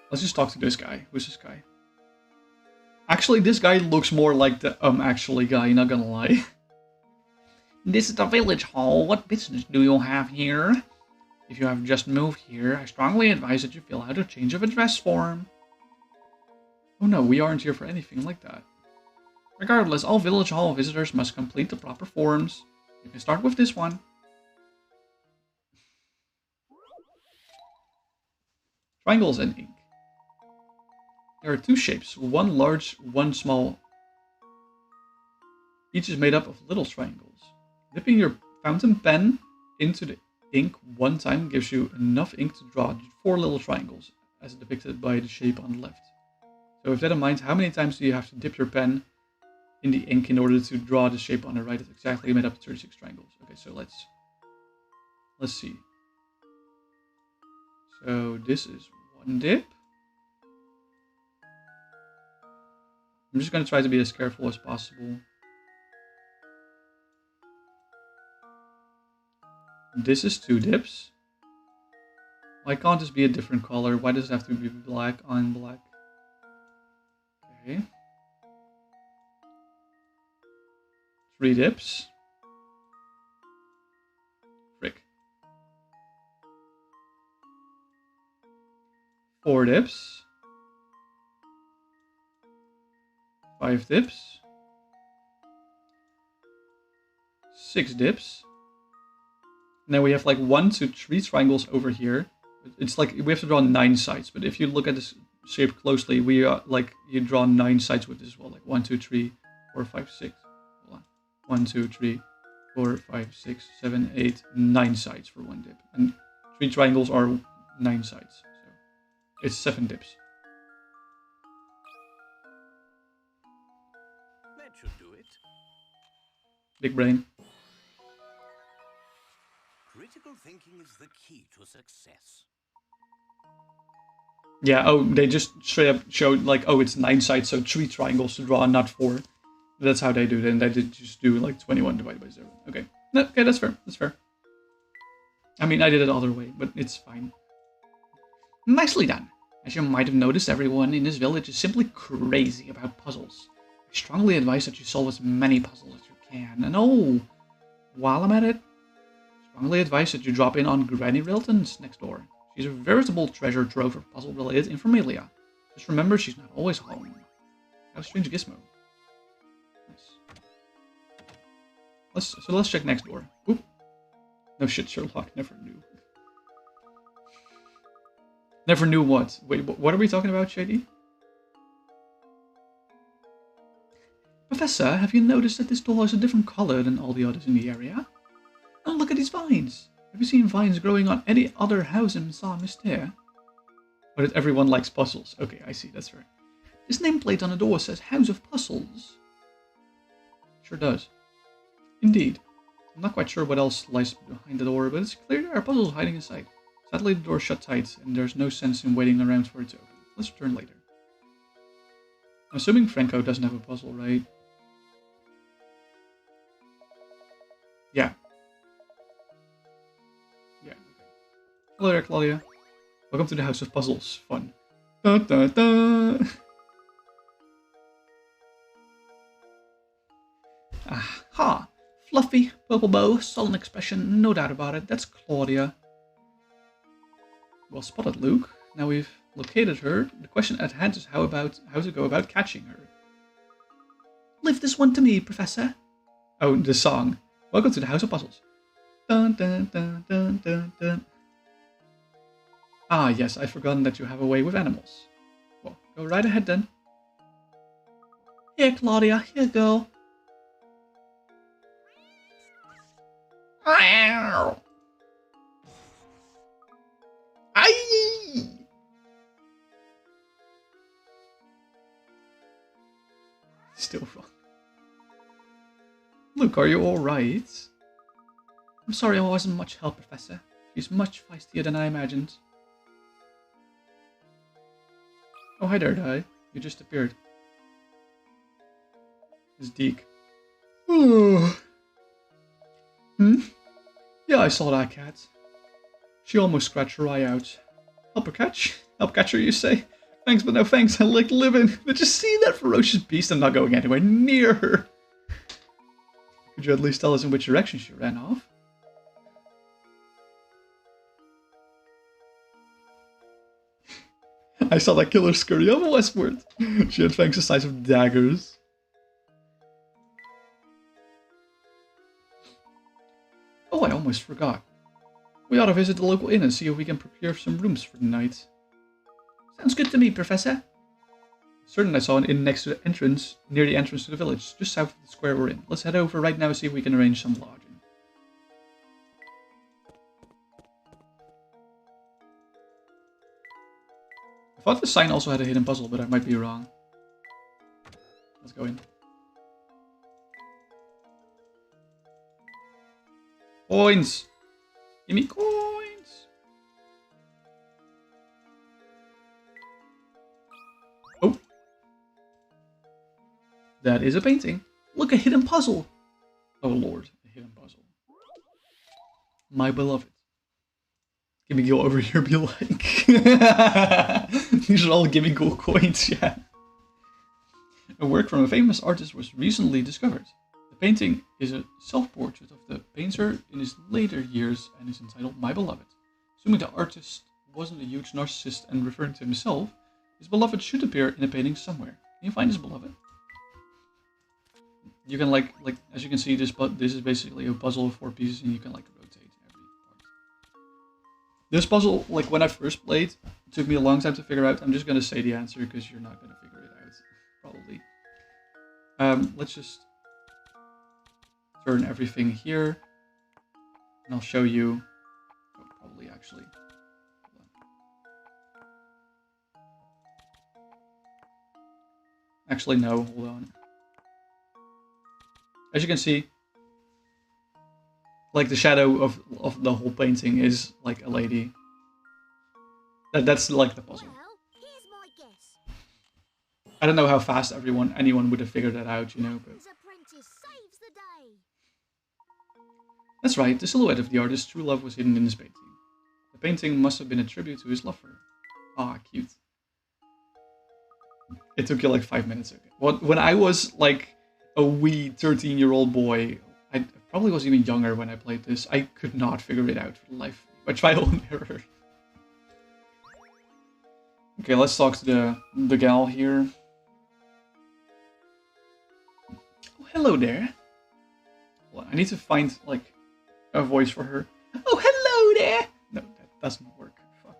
Let's just talk to this guy. Who's this guy? Actually, this guy looks more like the actually guy, not gonna lie. This is the village hall. What business do you have here? If you have just moved here, I strongly advise that you fill out a change of address form. Oh no, we aren't here for anything like that. Regardless, all village hall visitors must complete the proper forms. You can start with this one. Triangles and ink. There are 2 shapes, one large, one small. Each is made up of little triangles. Dipping your fountain pen into the ink 1 time gives you enough ink to draw 4 little triangles, as depicted by the shape on the left. So with that in mind, how many times do you have to dip your pen in the ink in order to draw the shape on the right? It's exactly made up of 36 triangles. Okay, so let's see. So this is 1 dip. I'm just going to try to be as careful as possible. This is 2 dips. Why can't this be a different color? Why does it have to be black on black? Okay. 3 dips. Frick. 4 dips. 5 dips. 6 dips. Now we have like 1, 2, 3 triangles over here. It's like we have to draw 9 sides, but if you look at this shape closely, we are like you draw 9 sides with this as well. Like 1, 2, 3, 4, 5, 6. Hold on. 1, 2, 3, 4, 5, 6, 7, 8, 9 sides for 1 dip. And 3 triangles are 9 sides. So it's 7 dips. That should do it. Big brain. Critical thinking is the key to success. Yeah, oh, they just straight up showed like, oh, it's 9 sides, so 3 triangles to draw, not 4. That's how they do it, and they did just do like 21 divided by 0. Okay, no, okay, that's fair, that's fair. I mean, I did it the other way, but it's fine. Nicely done. As you might have noticed, everyone in this village is simply crazy about puzzles. I strongly advise that you solve as many puzzles as you can, and oh, while I'm at it, strongly advise that you drop in on Granny Rilton's next door. She's a veritable treasure trove of puzzle-related informalia. Just remember, she's not always home. Got a strange gizmo. Nice. Let's check next door. Oop. No shit, Sherlock. Never knew. Never knew what? Wait, what are we talking about, Shady? Professor, have you noticed that this door is a different color than all the others in the area? Oh, look at these vines. Have you seen vines growing on any other house in Saint Mystère? Or that everyone likes puzzles. Okay, I see, that's fair. This nameplate on the door says House of Puzzles. Sure does. Indeed. I'm not quite sure what else lies behind the door, but it's clear there are puzzles hiding inside. Sadly, the door is shut tight, and there's no sense in waiting around for it to open. Let's return later. I'm assuming Franco doesn't have a puzzle, right? Yeah. Yeah. Hello there, Claudia. Welcome to the House of Puzzles. Fun. Da, da, da. Aha! Fluffy, purple bow, sullen expression, no doubt about it. That's Claudia. Well spotted, Luke. Now we've located her. The question at hand is how to go about catching her. Leave this one to me, Professor. Oh, the song. Welcome to the House of Puzzles. Dun dun dun dun dun dun. Ah, yes, I've forgotten that you have a way with animals. Well, go right ahead then. Here, Claudia, here, girl. Ow! Aye! Still wrong. Luke, are you alright? I'm sorry I wasn't much help, Professor. She's much feistier than I imagined. Oh, hi there, Di. You just appeared. It's Deke. Oh. Hmm? Yeah, I saw that cat. She almost scratched her eye out. Help her catch? Help catch her, you say? Thanks, but no thanks. I like living. But just see that ferocious beast. I'm not going anywhere near her. Could you at least tell us in which direction she ran off? I saw that killer scurry over westward. She had fangs the size of daggers. Oh, I almost forgot. We ought to visit the local inn and see if we can procure some rooms for the night. Sounds good to me, Professor. Certain I saw an inn next to the entrance, near the entrance to the village, just south of the square we're in. Let's head over right now and see if we can arrange some lodging. I thought the sign also had a hidden puzzle, but I might be wrong. Let's go in. Coins! Give me coins! Oh! That is a painting. Look, a hidden puzzle! Oh lord, a hidden puzzle. My beloved. Give me go over here, be like. These are all gimme cool coins, yeah. A work from a famous artist was recently discovered. The painting is a self-portrait of the painter in his later years and is entitled My Beloved. Assuming the artist wasn't a huge narcissist and referring to himself, his beloved should appear in a painting somewhere. Can you find his beloved? You can like as you can see, this is basically a puzzle of 4 pieces, and you can like rotate every part. This puzzle, like when I first played, it took me a long time to figure out. I'm just gonna say the answer because you're not gonna figure it out, probably. Let's just turn everything here, and I'll show you. Oh, probably actually. Actually, no. Hold on. As you can see, like the shadow of the whole painting is like a lady. That's like the puzzle. Well, here's my guess. I don't know how fast anyone would have figured that out, you know, but Layton's apprentice saves the day. that's right. The silhouette of the artist's true love was hidden in this painting. The painting must have been a tribute to his love for her. Ah, cute. It took you like 5 minutes. Okay. When I was like a wee 13-year-old boy, I probably was even younger when I played this. I could not figure it out for the life. I trial and error. Okay, let's talk to the gal here. Oh, hello there. Well, I need to find like a voice for her. Oh, hello there. No, that doesn't work. Fuck.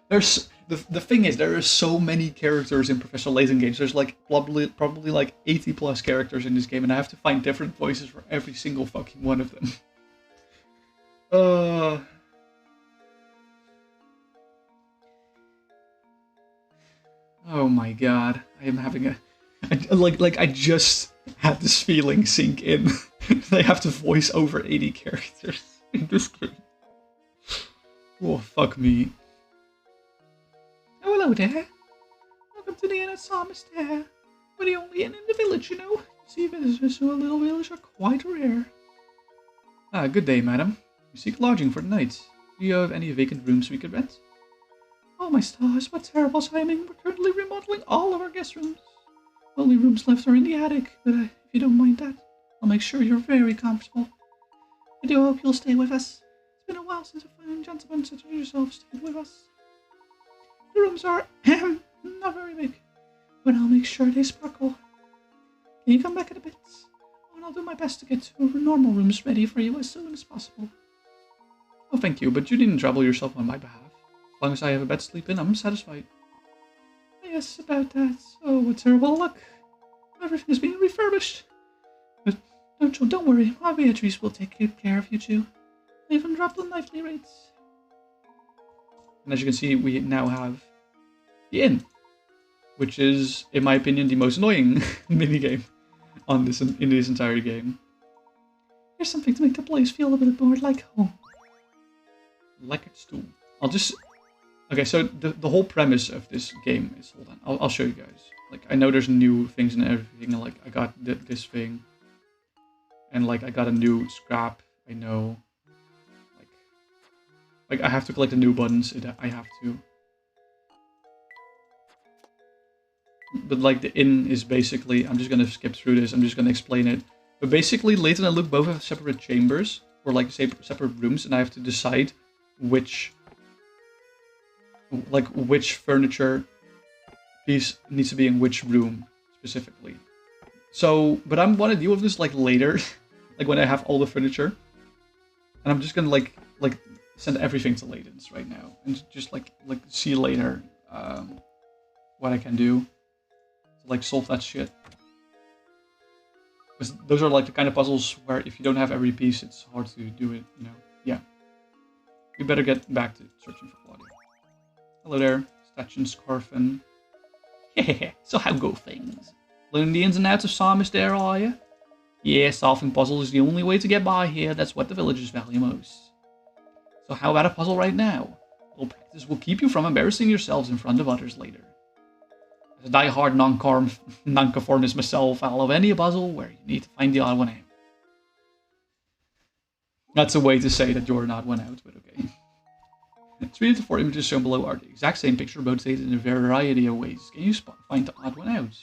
There's the thing is there are so many characters in Professor Layton games. There's like probably like 80 plus characters in this game, and I have to find different voices for every single fucking one of them. Oh my god, I am having I just had this feeling sink in. They have to voice over 80 characters in this game. Oh fuck me. Oh, hello there. Welcome to the inn at Mister. We're the only inn in the village, you know. See, visitors to a little village are quite rare. Ah, good day, madam. We seek lodging for the night. Do you have any vacant rooms we could rent? Oh, my stars, what terrible timing. We're currently remodeling all of our guest rooms. Only rooms left are in the attic, but if you don't mind that, I'll make sure you're very comfortable. I do hope you'll stay with us. It's been a while since a fine gentleman such as yourself stayed with us. The rooms are not very big, but I'll make sure they sparkle. Can you come back in a bit? And I'll do my best to get normal rooms ready for you as soon as possible. Oh, thank you, but you needn't trouble yourself on my behalf. As long as I have a bed to sleep in, I'm satisfied. Yes, about that. Oh, a terrible luck. Everything is being refurbished. But don't worry, our Beatrice will take good care of you two. I even dropped the nightly rates. And as you can see, we now have the inn, which is, in my opinion, the most annoying minigame on this in this entire game. Here's something to make the place feel a bit more like home. Like it's too. I'll just... Okay, so the whole premise of this game is... Hold on, I'll show you guys. Like, I know there's new things and everything, like, I got this thing. And, like, I got a new scrap, I know. Like I have to collect the new buttons, I have to. But, like, the inn is basically... I'm just gonna skip through this, I'm just gonna explain it. But basically, Layton and Luke both have separate chambers, or, like, separate rooms, and I have to decide which furniture piece needs to be in which room specifically. So, but I want to deal with this like later, like when I have all the furniture, and I'm just gonna like send everything to Layton's right now and just like see later what I can do to like solve that shit. Because those are like the kind of puzzles where if you don't have every piece, it's hard to do it. You know, yeah. We better get back to searching for Claudia. Hello there, Stachin Scarfin. Yeah, so how go things? Learning the ins and outs of Psalmist there, are you? Yeah, solving puzzles is the only way to get by here. That's what the villagers value most. So how about a puzzle right now? A little practice will keep you from embarrassing yourselves in front of others later. As a die-hard nonconformist myself, I love any puzzle where you need to find the odd one out. That's a way to say that you're not one out, but okay. 3 of the 4 images shown below are the exact same picture, rotated in a variety of ways. Can you find the odd one out?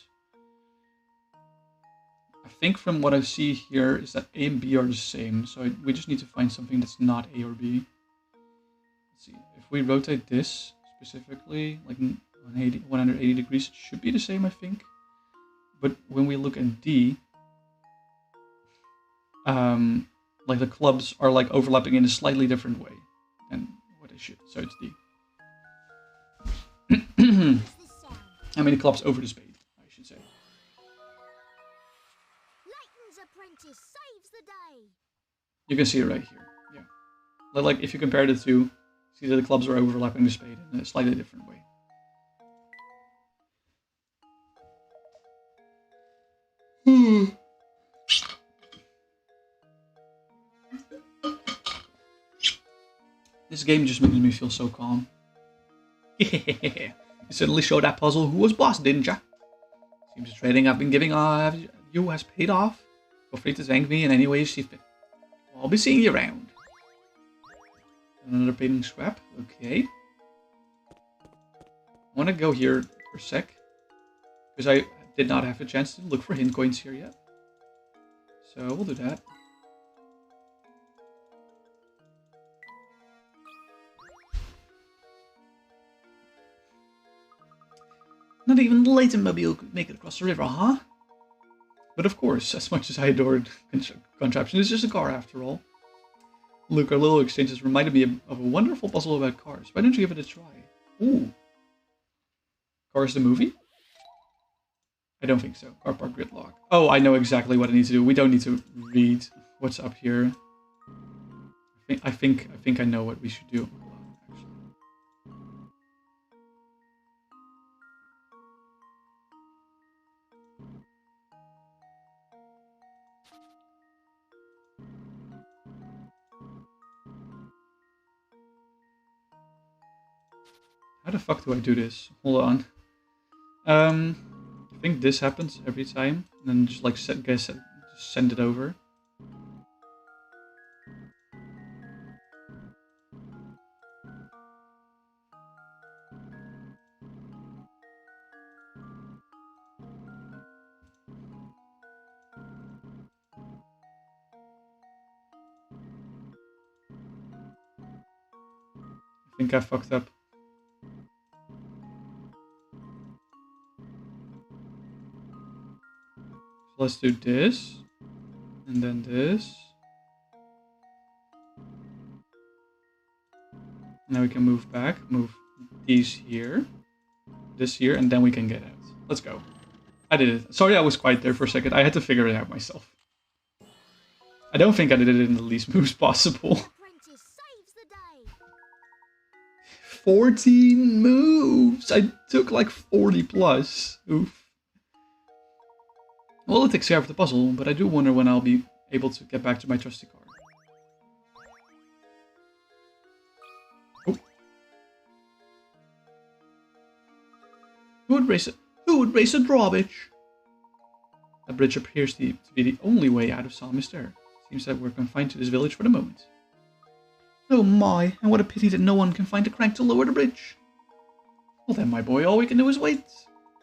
I think from what I see here is that A and B are the same, so we just need to find something that's not A or B. Let's see, if we rotate this specifically, like 180 degrees, it should be the same, I think. But when we look at D, like the clubs are like overlapping in a slightly different way than what they should, so it's D. How many clubs over the spade, I should say. Layton's apprentice saves the day. You can see it right here, yeah. Like if you compare the two, see that the clubs are overlapping the spade in a slightly different way. This game just makes me feel so calm. You suddenly showed that puzzle who was boss, didn't ya? Seems the trading I've been giving you has paid off. Feel free to thank me in any way you see fit. I'll be seeing you around. Another painting scrap, okay. I want to go here for a sec, because I did not have a chance to look for hint coins here yet. So we'll do that. Not even the Layton mobile could make it across the river, huh? But of course, as much as I adored contraption, it's just a car after all. Luke, our little exchanges reminded me of a wonderful puzzle about cars. Why don't you give it a try? Ooh. Cars the movie? I don't think so. Car park gridlock. Oh, I know exactly what I need to do. We don't need to read what's up here. I think I know what we should do. How the fuck do I do this? Hold on. I think this happens every time, and then just like just send it over. I think I fucked up. let's do this. And then this. Now we can move back. Move these here. This here. And then we can get out. Let's go. I did it. Sorry I was quiet there for a second. I had to figure it out myself. I don't think I did it in the least moves possible. Apprentice saves the day. 14 moves! I took like 40 plus. Oof. Well, it takes care of the puzzle, but I do wonder when I'll be able to get back to my trusty car. Oh. Who would race a drawbridge? A bridge appears to be the only way out of Saint Mystère. Seems that we're confined to this village for the moment. Oh my, and what a pity that no one can find a crank to lower the bridge. Well then, my boy, all we can do is wait.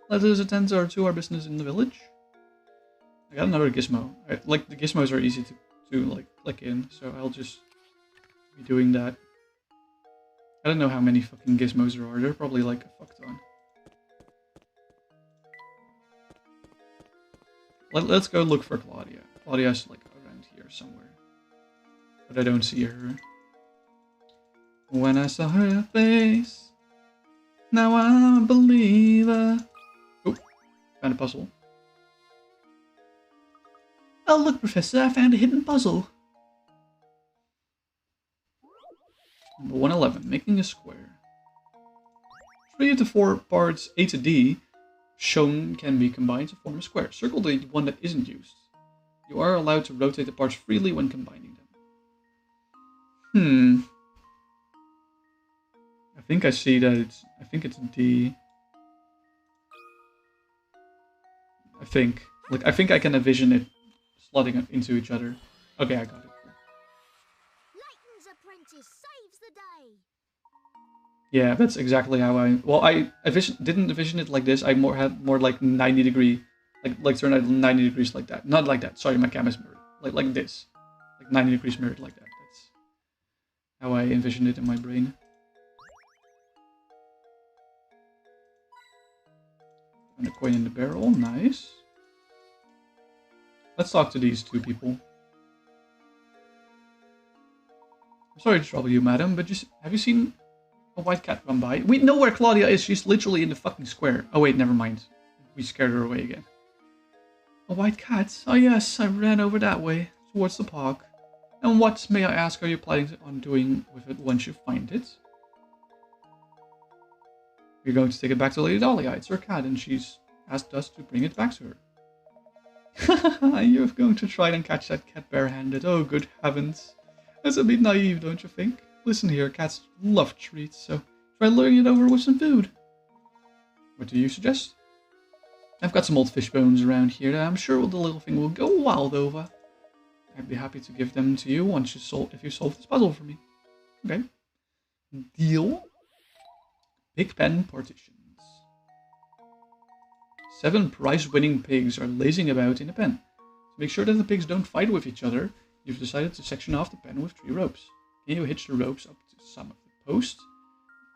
Let us attend to our business in the village. I got another gizmo. Like, the gizmos are easy to like, click in, so I'll just be doing that. I don't know how many fucking gizmos there are. There are probably like a fuck ton. Let's go look for Claudia. Claudia's like around here somewhere. But I don't see her. When I saw her face, now I'm a believer. Oh, found a puzzle. Oh look, Professor, I found a hidden puzzle. Number 111, making a square. 3 of the 4 parts A to D shown can be combined to form a square. Circle the one that isn't used. You are allowed to rotate the parts freely when combining them. I think I see that I think it's D. I think I can envision it slotting into each other. Okay, I got it. Layton's apprentice saves the day. Yeah, that's exactly how I didn't envision it like this. I had more like 90 degree, like turn out 90 degrees like that. Not like that. Sorry, my camera's mirrored. Like this, like 90 degrees mirrored like that. That's how I envisioned it in my brain. And a coin in the barrel, nice. Let's talk to these 2 people. I'm sorry to trouble you, madam, but have you seen a white cat run by? We know where Claudia is. She's literally in the fucking square. Oh wait, never mind. We scared her away again. A white cat? Oh yes, I ran over that way, towards the park. And what, may I ask, are you planning on doing with it once you find it? We're going to take it back to Lady Dahlia. It's her cat, and she's asked us to bring it back to her. You're going to try and catch that cat barehanded. Oh, good heavens. That's a bit naive, don't you think? Listen here, cats love treats, so try luring it over with some food. What do you suggest? I've got some old fish bones around here that I'm sure the little thing will go wild over. I'd be happy to give them to you once if you solve this puzzle for me. Okay. Deal. Pig pen partitions. 7 prize-winning pigs are lazing about in a pen. To make sure that the pigs don't fight with each other, you've decided to section off the pen with 3 ropes. Can you hitch the ropes up to some of the posts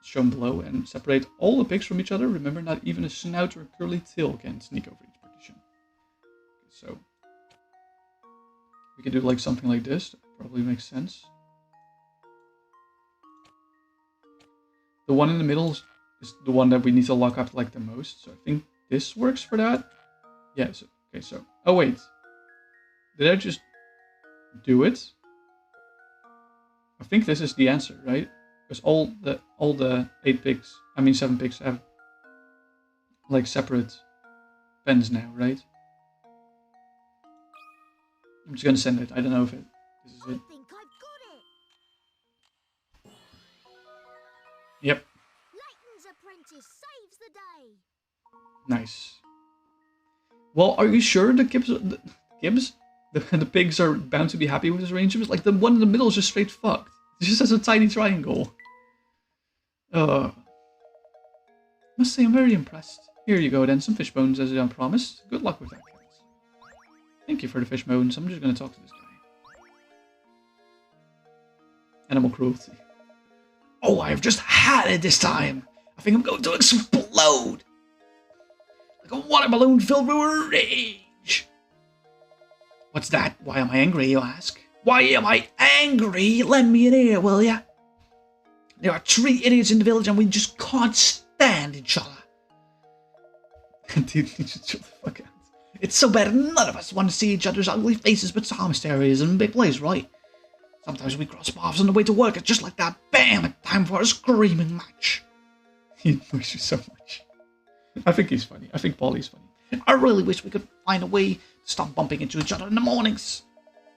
shown below and separate all the pigs from each other? Remember, not even a snout or a curly tail can sneak over each partition. Okay, so we can do like something like this. That probably makes sense. The one in the middle is the one that we need to lock up like the most. So I think this works for that. Yes. Okay. So, oh wait, did I just do it? I think this is the answer, right? Because all the 7 pigs have like separate pens now, right? I'm just gonna send it. I don't know if this is it. I think I've got it. Yep. Layton's apprentice saves the day. Nice. Well, are you sure the the pigs are bound to be happy with this arrangement? Like the one in the middle is just straight fucked. It just has a tiny triangle. Must say I'm very impressed. Here you go then, some fish bones as I promised. Good luck with that, cats. Thank you for the fish bones. I'm just gonna talk to this guy. Animal cruelty. Oh, I've just had it this time. I think I'm going to explode. Like a water balloon filled with rage. What's that? Why am I angry, you ask? Why am I angry? Lend me an ear, will ya? There are 3 idiots in the village and we just can't stand each other. Dude, you should shut the fuck out. It's so bad none of us want to see each other's ugly faces, but Psalm Mystery is in a big place, right? Sometimes we cross paths on the way to work, it's just like that. Bam! It's time for a screaming match. He annoys you so much. I think he's funny. I think Polly's funny. I really wish we could find a way to stop bumping into each other in the mornings.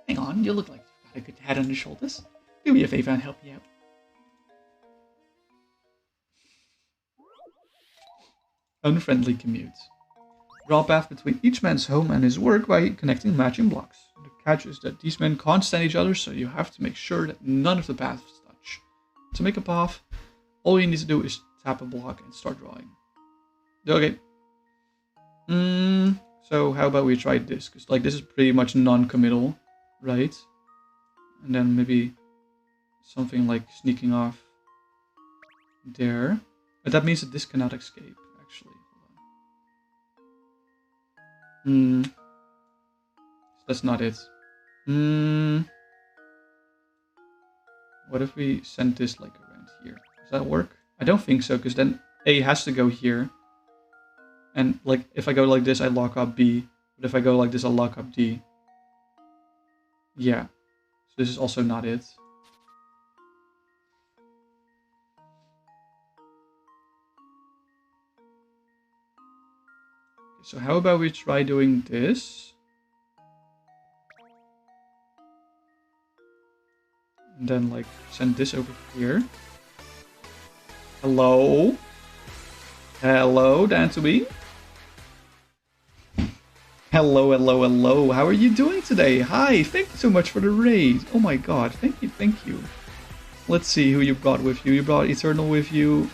Hang on, you look like you've got a good head on your shoulders. Do me a favor and help me out. Unfriendly commute. Draw a path between each man's home and his work by connecting matching blocks. The catch is that these men can't stand each other, so you have to make sure that none of the paths touch. To make a path, all you need to do is tap a block and start drawing. Okay. So how about we try this? Because like this is pretty much non-committal, right? And then maybe something like sneaking off there. But that means that this cannot escape, actually. Hold on. That's not it. What if we send this like around here? Does that work? I don't think so, because then A has to go here. And like if I go like this, I lock up B. But if I go like this, I'll lock up D. Yeah. So this is also not it. So how about we try doing this? And then like send this over here. Hello? Hello, Dantobi? Hello, hello, hello. How are you doing today? Hi, thank you so much for the raid. Oh my god, thank you, thank you. Let's see who you brought with you. You brought Eternal with you.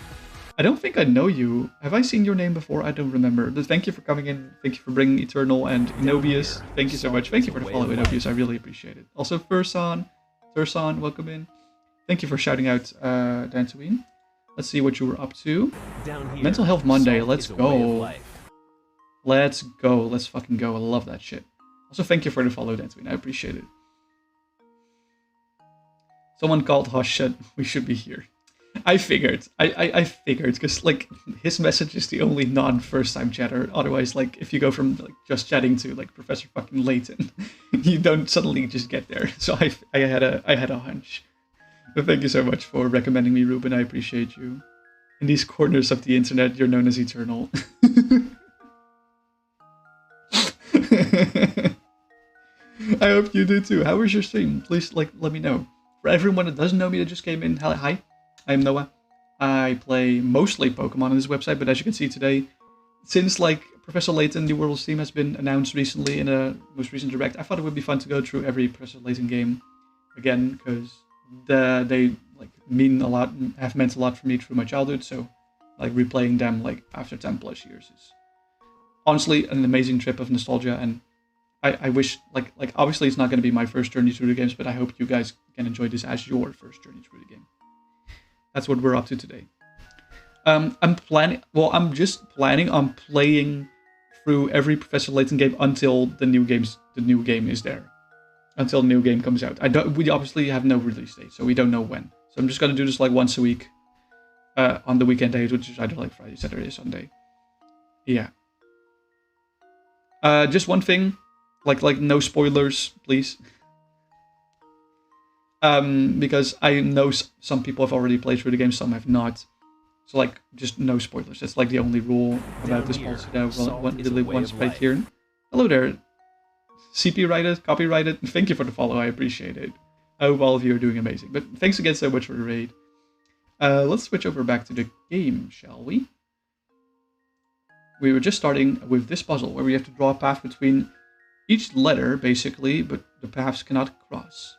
I don't think I know you. Have I seen your name before? I don't remember. But thank you for coming in. Thank you for bringing Eternal and Enobius. Thank you so much. Thank you for the follow, Enobius. I really appreciate it. Also, Fursan, welcome in. Thank you for shouting out Dantooine. Let's see what you were up to. Mental Health Monday. Let's go. Let's go. Let's fucking go. I love that shit. Also, thank you for the follow, Dantooine. I appreciate it. Someone called Hush shit. We should be here. I figured. I figured, because like his message is the only non-first time chatter. Otherwise, like if you go from like just chatting to like Professor fucking Layton, you don't suddenly just get there. So I had a hunch. But thank you so much for recommending me, Ruben. I appreciate you. In these corners of the internet, you're known as Eternal. I hope you do too. How was your stream? Please like let me know. For everyone that doesn't know me that just came in, hi. I'm Noah. I play mostly Pokemon on this website, but as you can see today, since like Professor Layton New World Steam has been announced recently in a most recent direct, I thought it would be fun to go through every Professor Layton game again, because they like mean a lot, have meant a lot for me through my childhood. So like replaying them like after 10 plus years is honestly an amazing trip of nostalgia. And I wish like obviously it's not going to be my first journey through the games, but I hope you guys can enjoy this as your first journey through the game. That's what we're up to today. I'm just planning on playing through every Professor Layton game until the new game is there. Until the new game comes out. We obviously have no release date, so we don't know when. So I'm just gonna do this like once a week, on the weekend days, which is either like Friday, Saturday, Sunday. Yeah. Just one thing, like no spoilers, please. Because I know some people have already played through the game, some have not. So like, just no spoilers. That's like the only rule about this policy that I want to play here. Hello there. CP copyrighted. Thank you for the follow. I appreciate it. I hope all of you are doing amazing. But thanks again so much for the raid. Let's switch over back to the game, shall we? We were just starting with this puzzle where we have to draw a path between each letter, basically, but the paths cannot cross.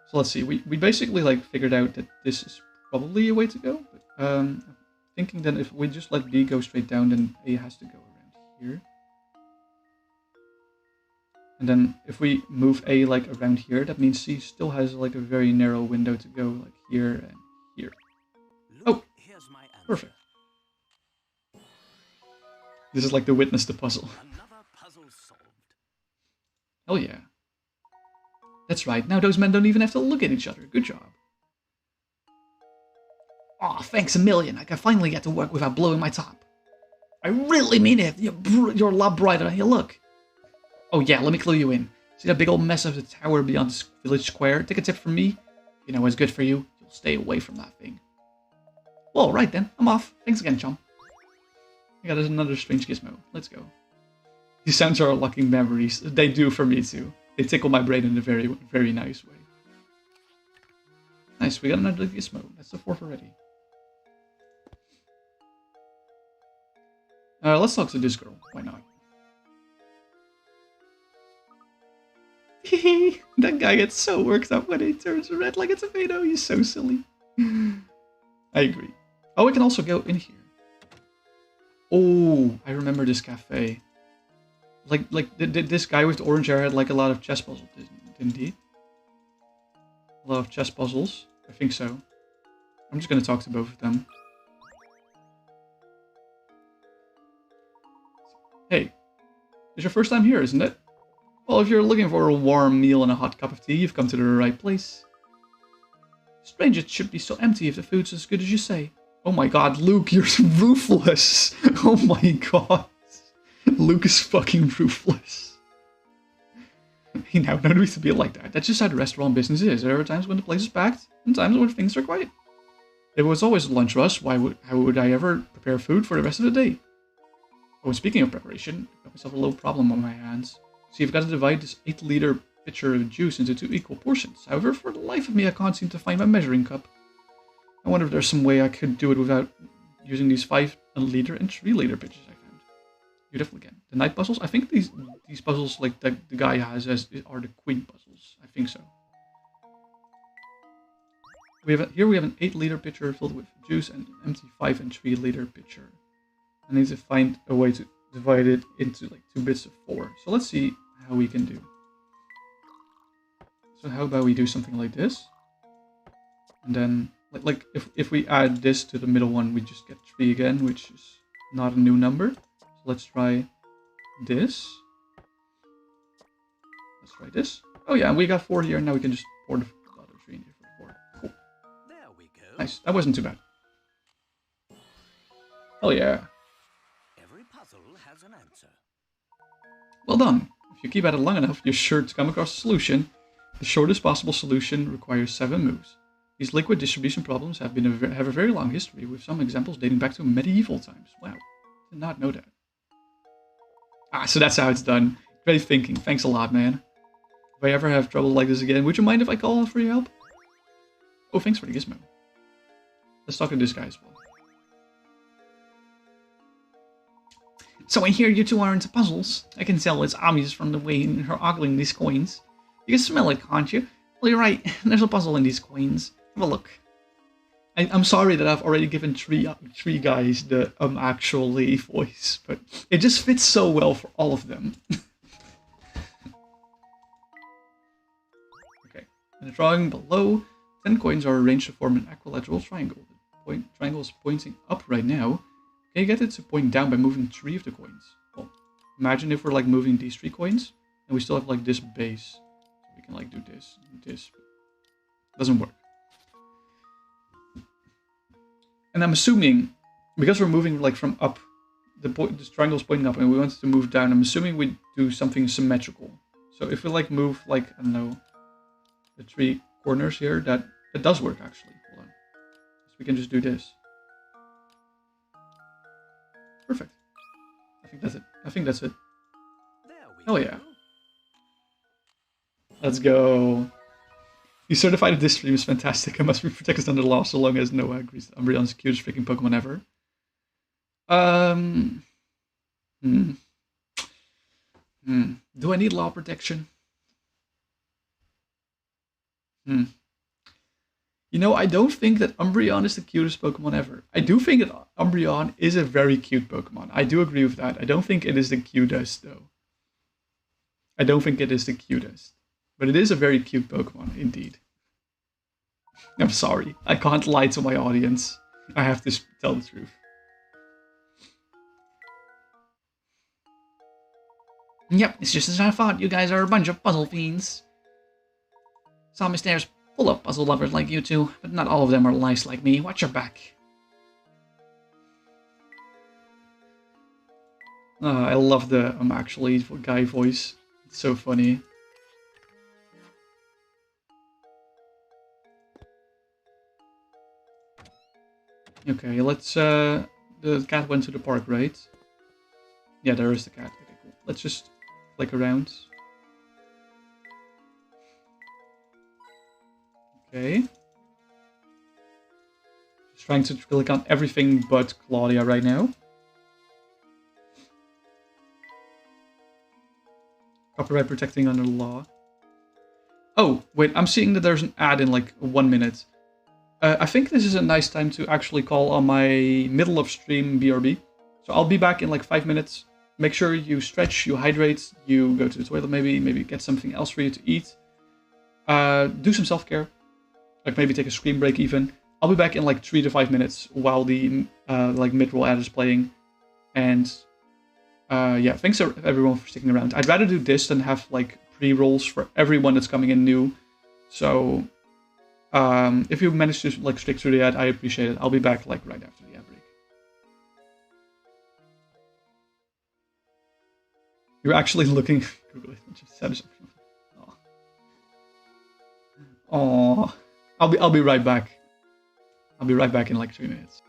So let's see. We basically like figured out that this is probably a way to go. But I'm thinking that if we just let B go straight down, then A has to go around here. And then if we move A like around here, that means C still has like a very narrow window to go like here and here. Oh, perfect. This is like the witness the puzzle. Another puzzle solved. Oh yeah. That's right, now those men don't even have to look at each other. Good job. Aw, thanks a million. I can finally get to work without blowing my top. I really mean it. You're a lot brighter than you look. Oh yeah, let me clue you in. See that big old mess of the tower beyond the village square? Take a tip from me. You know what's good for you? You'll stay away from that thing. Well, right then. I'm off. Thanks again, chum. I got another strange gizmo. Let's go. These sounds are unlocking memories. They do for me too. They tickle my brain in a very, very nice way. Nice, we got another gizmo. That's the 4th already. Let's talk to this girl. Why not? That guy gets so worked up when he turns red like a tomato. He's so silly. I agree. Oh, we can also go in here. Oh, I remember this cafe. This guy with the orange hair had like a lot of chess puzzles, didn't he? A lot of chess puzzles. I think so. I'm just gonna talk to both of them. Hey, it's your first time here, isn't it? Well, if you're looking for a warm meal and a hot cup of tea, you've come to the right place. Strange it should be so empty if the food's as good as you say. Oh my god, Luke, you're ruthless! Oh my god. Luke is fucking ruthless. You know, no need to be like that. That's just how the restaurant business is. There are times when the place is packed, and times when things are quiet. If it was always a lunch rush, how would I ever prepare food for the rest of the day? Oh, and speaking of preparation, I've got myself a little problem on my hands. See, I've got to divide this 8-liter pitcher of juice into 2 equal portions. However, for the life of me, I can't seem to find my measuring cup. I wonder if there's some way I could do it without using these 5-liter and 3-liter pitchers I found. You definitely can. The night puzzles? I think these puzzles, like the guy has, are the queen puzzles. I think so. Here we have an 8-liter pitcher filled with juice and an empty 5 and 3-liter pitcher. I need to find a way to divide it into like 2 bits of 4. So let's see how we can do. So how about we do something like this? And then, like if we add this to the middle one, we just get 3 again, which is not a new number. So let's try this. Let's try this. Oh yeah, we got 4 here, and now we can just pour the other 3 in here for 4. Cool. There we go. Nice, that wasn't too bad. Oh yeah. Every puzzle has an answer. Well done. If you keep at it long enough, you're sure to come across a solution. The shortest possible solution requires 7 moves. These liquid distribution problems have a very long history, with some examples dating back to medieval times. Wow, did not know that. Ah, so that's how it's done. Great thinking. Thanks a lot, man. If I ever have trouble like this again, would you mind if I call for your help? Oh, thanks for the gizmo. Let's talk to this guy as well. So I hear you two are into puzzles. I can tell it's obvious from the way you're ogling these coins. You can smell it, can't you? Well, you're right. There's a puzzle in these coins. Have a look. I'm sorry that I've already given three guys the actually voice, but it just fits so well for all of them. Okay, in the drawing below, 10 coins are arranged to form an equilateral triangle. The triangle is pointing up right now. Can you get it to point down by moving 3 of the coins? Well, imagine if we're like moving these 3 coins, and we still have like this base. So we can like do this and this. Doesn't work. And I'm assuming, because we're moving like from up, this triangle is pointing up and we want it to move down, I'm assuming we do something symmetrical. So if we like move like, I don't know, the 3 corners here, that does work actually. Hold on. So we can just do this. Perfect. I think that's it. There we Oh go. yeah. Let's go. You certified that this stream is fantastic. I must be protected under the law so long as Noah agrees that Umbreon's the cutest freaking Pokemon ever. Do I need law protection? You know, I don't think that Umbreon is the cutest Pokemon ever. I do think that Umbreon is a very cute Pokemon. I do agree with that. I don't think it is the cutest, though. I don't think it is the cutest. But it is a very cute Pokemon, indeed. I'm sorry. I can't lie to my audience. I have to tell the truth. Yep, it's just as I thought. You guys are a bunch of puzzle fiends. Saw Stairs full of puzzle lovers like you two, but not all of them are nice like me. Watch your back. I love the actually guy voice. It's so funny. Okay, let's the cat went to the park, right? Yeah, there is the cat. Okay, cool. Let's just flick around. Okay. Just trying to click on everything but Claudia right now. Copyright protecting under law. Oh, wait, I'm seeing that there's an ad in like 1 minute. I think this is a nice time to actually call on my middle of stream BRB. So I'll be back in like 5 minutes. Make sure you stretch, you hydrate, you go to the toilet maybe get something else for you to eat. Do some self-care. Like maybe take a screen break even. I'll be back in like 3 to 5 minutes while the like mid-roll ad is playing. And yeah, thanks everyone for sticking around. I'd rather do this than have like pre-rolls for everyone that's coming in new. So if you manage to like stick through the ad, I appreciate it. I'll be back like right after the ad break. You're actually looking. Google it. Just said something. Oh, I'll be right back. I'll be right back in like 3 minutes.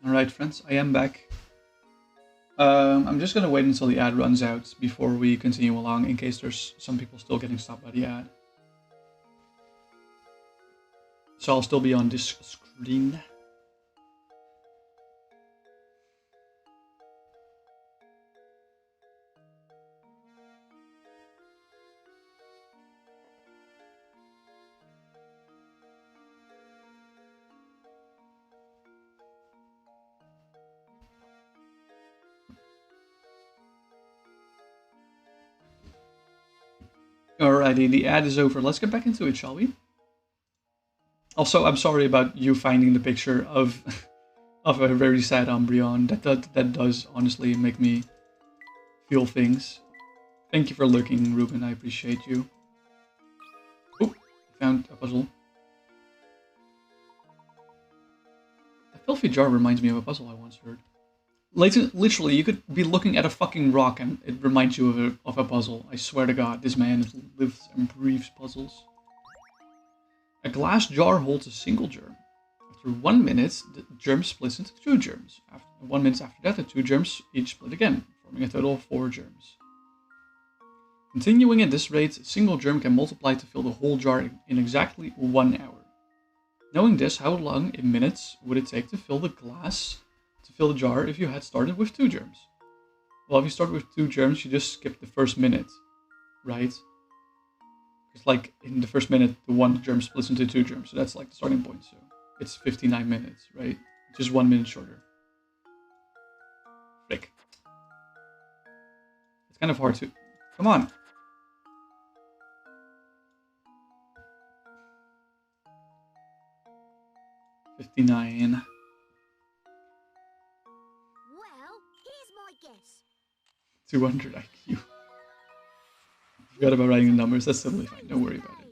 Alright friends, I am back. I'm just gonna wait until the ad runs out before we continue along in case there's some people still getting stopped by the ad. So I'll still be on this screen. Alrighty, the ad is over. Let's get back into it, shall we? Also, I'm sorry about you finding the picture of of a very sad Umbreon. That does honestly make me feel things. Thank you for looking, Ruben. I appreciate you. Oh, found a puzzle. The filthy jar reminds me of a puzzle I once heard. Layton, literally, you could be looking at a fucking rock and it reminds you of a puzzle. I swear to God, this man lives and breathes puzzles. A glass jar holds a single germ. After 1 minute, the germ splits into 2 germs. After 1 minute after that, the 2 germs each split again, forming a total of 4 germs. Continuing at this rate, a single germ can multiply to fill the whole jar in exactly 1 hour. Knowing this, how long in minutes would it take to fill the jar if you had started with 2 germs? Well, if you start with 2 germs, you just skip the first minute, right? Because like in the first minute, the 1 germ splits into 2 germs, so that's like the starting point. So it's 59 minutes, right? Just 1 minute shorter. Frick. It's kind of hard to... Come on. $59. Well, here's my guess. 200 IQ. Forgot about writing the numbers. That's totally fine. Don't worry about it.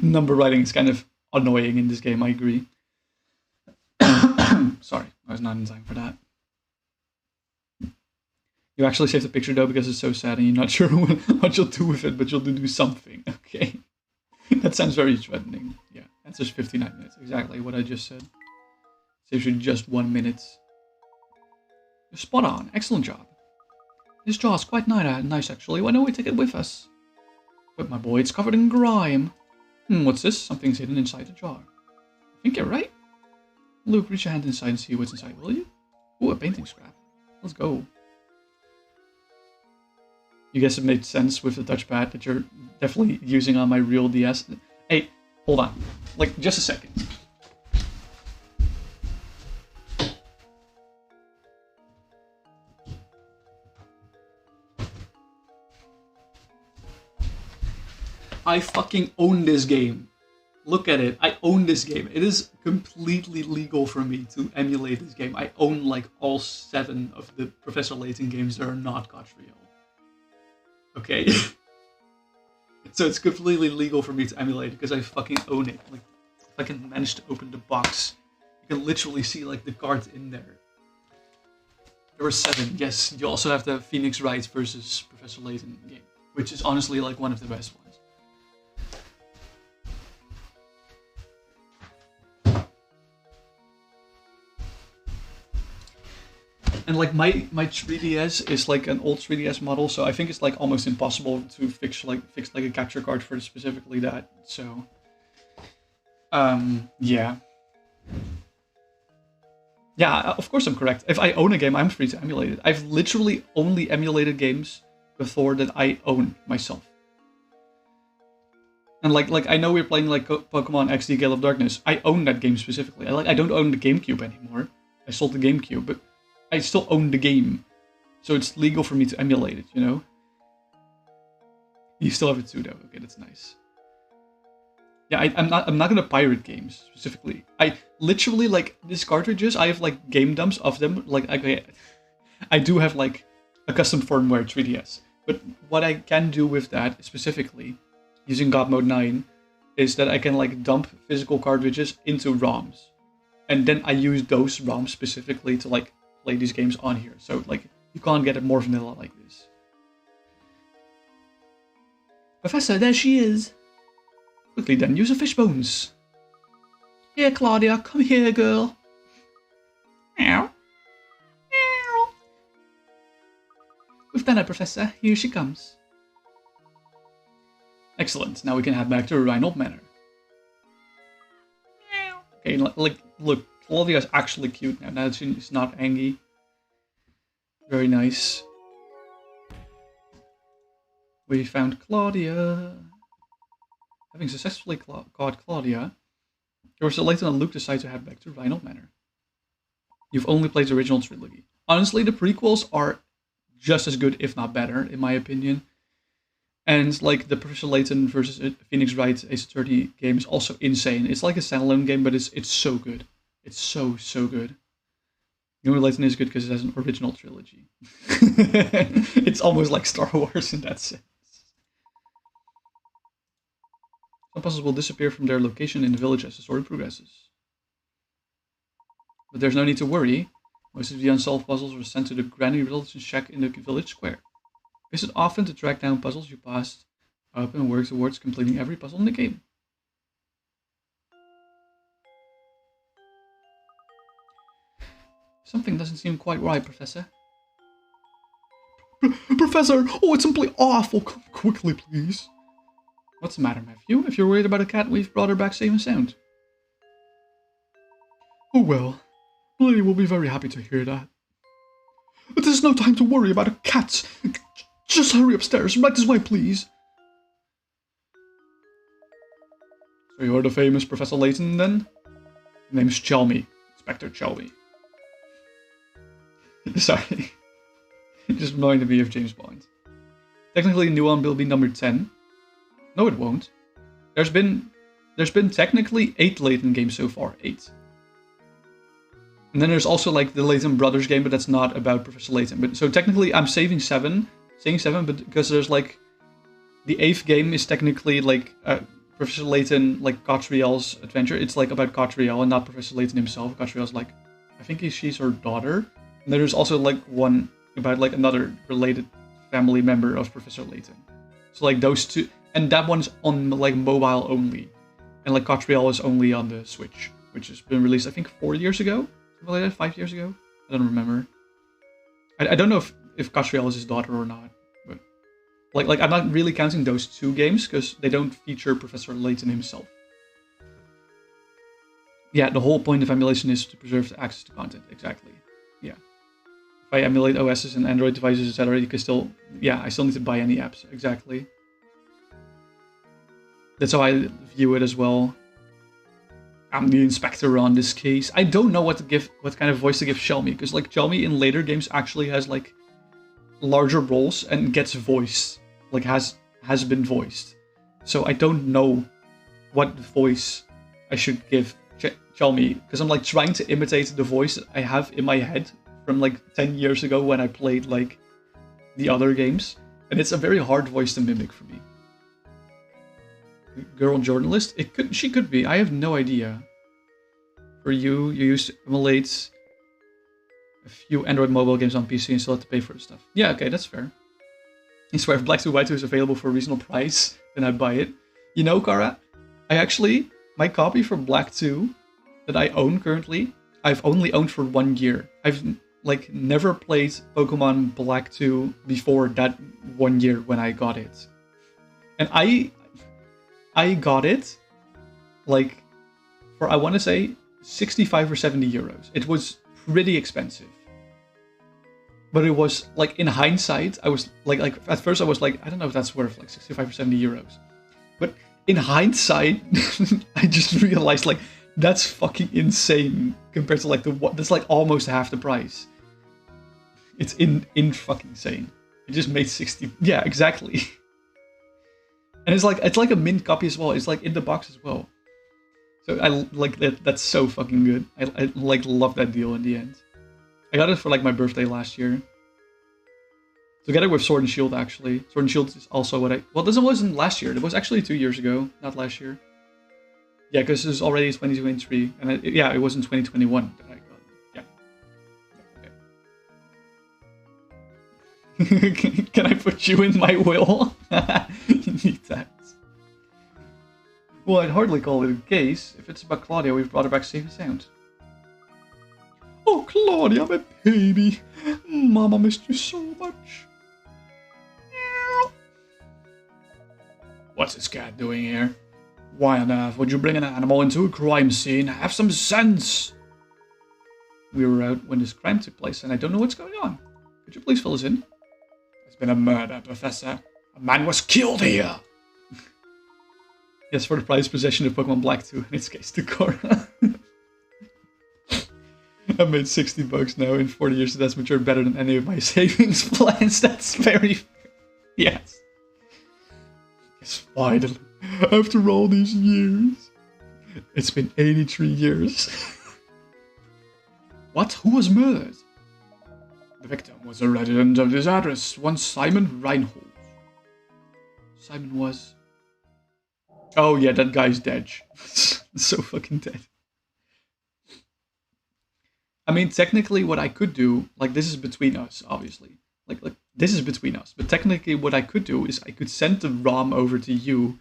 Number writing is kind of annoying in this game. I agree. Sorry, I was not in time for that. You actually saved the picture though because it's so sad and you're not sure what you'll do with it, but you'll do something. Okay. That sounds very threatening. Yeah, that's just 59 minutes. Exactly what I just said. Saves you just 1 minute. You're spot on. Excellent job. This jar is quite nice actually. Why don't we take it with us? But my boy, it's covered in grime. What's this? Something's hidden inside the jar. I think you're right. Luke, reach your hand inside and see what's inside, will you? Ooh, a painting scrap. Let's go. You guess it made sense with the touchpad that you're definitely using on my real DS. Hey, hold on. Like, just a second. I fucking own this game. Look at it. I own this game. It is completely legal for me to emulate this game. I own like all 7 of the Professor Layton games that are not Godfrey. Okay? So it's completely legal for me to emulate because I fucking own it. Like, if I can manage to open the box, you can literally see like the cards in there. There were 7. Yes, you also have the Phoenix Wright versus Professor Layton game, which is honestly like one of the best ones. And like my 3DS is like an old 3DS model, so I think it's like almost impossible to fix like a capture card for specifically that. So, yeah. Yeah, of course I'm correct. If I own a game, I'm free to emulate it. I've literally only emulated games before that I own myself. And like I know we're playing like Pokemon XD Gale of Darkness. I own that game specifically. I don't own the GameCube anymore. I sold the GameCube, but I still own the game, so it's legal for me to emulate it, you know? You still have it too, though. Okay, that's nice. Yeah, I'm not gonna pirate games, specifically. I literally, like, these cartridges, I have, like, game dumps of them. Like, okay, I do have, like, a custom firmware 3DS. But what I can do with that, specifically, using God Mode 9, is that I can, like, dump physical cartridges into ROMs. And then I use those ROMs specifically to, like, play these games on here. So, like, you can't get it more vanilla like this. Professor, there she is. Quickly then, use the fish bones. Here, Claudia, come here, girl. Meow. Meow. We've done it, Professor. Here she comes. Excellent. Now we can head back to Reinhold Manor. Meow. Okay, like, look. Claudia is actually cute now. Now she's not angry. Very nice. We found Claudia. Having successfully caught Claudia, Professor Layton and Luke decide to head back to Reinhold Manor. You've only played the original trilogy. Honestly, the prequels are just as good, if not better, in my opinion. And like the Professor Layton versus Phoenix Wright Ace Attorney game is also insane. It's like a standalone game, but it's so good. It's so good. You know, Layton is good because it has an original trilogy. It's almost like Star Wars in that sense. Some puzzles will disappear from their location in the village as the story progresses. But there's no need to worry. Most of the unsolved puzzles were sent to the Granny Relation Shack in the village square. Visit often to track down puzzles you passed up and work towards completing every puzzle in the game. Something doesn't seem quite right, Professor. Professor! Oh, it's simply awful! Come quickly, please! What's the matter, Matthew? If you're worried about a cat, we've brought her back safe and sound. Oh well, Lily will be very happy to hear that. But there's no time to worry about a cat! Just hurry upstairs, right this way, please! So you're the famous Professor Layton, then? My name's Chelmy. Inspector Chelmy. Sorry. It just reminded me of James Bond. Technically, a new one will be number 10. No, it won't. There's been technically 8 Layton games so far. 8. And then there's also like the Layton Brothers game, but that's not about Professor Layton. But so technically, I'm saying 7, but because there's like the 8th game is technically like Professor Layton, like Catriel's adventure. It's like about Catriel and not Professor Layton himself. Catriel's like, I think she's her daughter. And there's also like one about like another related family member of Professor Layton. So like those two, and that one's on like mobile only, and like Catriel is only on the Switch, which has been released I think 4 years ago, something like that, 5 years ago. I don't remember. I don't know if Catriel is his daughter or not, but like I'm not really counting those 2 games because they don't feature Professor Layton himself. Yeah, the whole point of emulation is to preserve the access to content. Exactly. Yeah. If I emulate OSs and Android devices, etc., you can still, yeah, I still need to buy any apps. Exactly. That's how I view it as well. I'm the inspector on this case. I don't know what kind of voice to give Chelmy, because like Chelmy in later games actually has like larger roles and gets voiced, like has been voiced. So I don't know what voice I should give Chelmy, because I'm like trying to imitate the voice I have in my head from like 10 years ago when I played like the other games, and it's a very hard voice to mimic for me. Girl journalist? She could be. I have no idea. For you used to emulate a few Android mobile games on PC and still have to pay for the stuff. Yeah, okay, that's fair. I swear, if Black 2 White 2 is available for a reasonable price, then I'd buy it. You know, Kara, my copy for Black 2 that I own currently, I've only owned for 1 year. I've like never played Pokemon Black 2 before that 1 year when I got it. And I got it like for, I want to say, 65 or 70 euros. It was pretty expensive. But it was like, in hindsight, I was like at first I was like, I don't know if that's worth like 65 or 70 euros. But in hindsight, I just realized like that's fucking insane compared to like that's like almost half the price. It's in fucking insane. It just made 60. Yeah, exactly. And it's like a mint copy as well. It's like in the box as well. So I like that. That's so fucking good. I like love that deal in the end. I got it for like my birthday last year. Together with Sword and Shield, actually. Sword and Shield is also what well, this wasn't last year. It was actually 2 years ago, not last year. Yeah, because it was already 2023, and it was in 2021 that I got it. Yeah. Okay. Can I put you in my will? You need that. Well, I'd hardly call it a case. If it's about Claudia, we've brought her back safe and sound. Oh, Claudia, my baby. Mama missed you so much. What's this cat doing here? Why on earth would you bring an animal into a crime scene? Have some sense! We were out when this crime took place, and I don't know what's going on. Could you please fill us in? There's been a murder, Professor. A man was killed here! Yes, for the prized possession of Pokemon Black 2, in its case to Cora. I made 60 bucks now in 40 years, so that's matured better than any of my savings plans. That's very fair. Yes. Yes, finally. After all these years. It's been 83 years. What? Who was murdered? The victim was a resident of this address, one Simon Reinhold. Simon was... Oh yeah, that guy's dead. So fucking dead. I mean, technically what I could do, like this is between us, obviously. Like this is between us. But technically what I could do is I could send the ROM over to you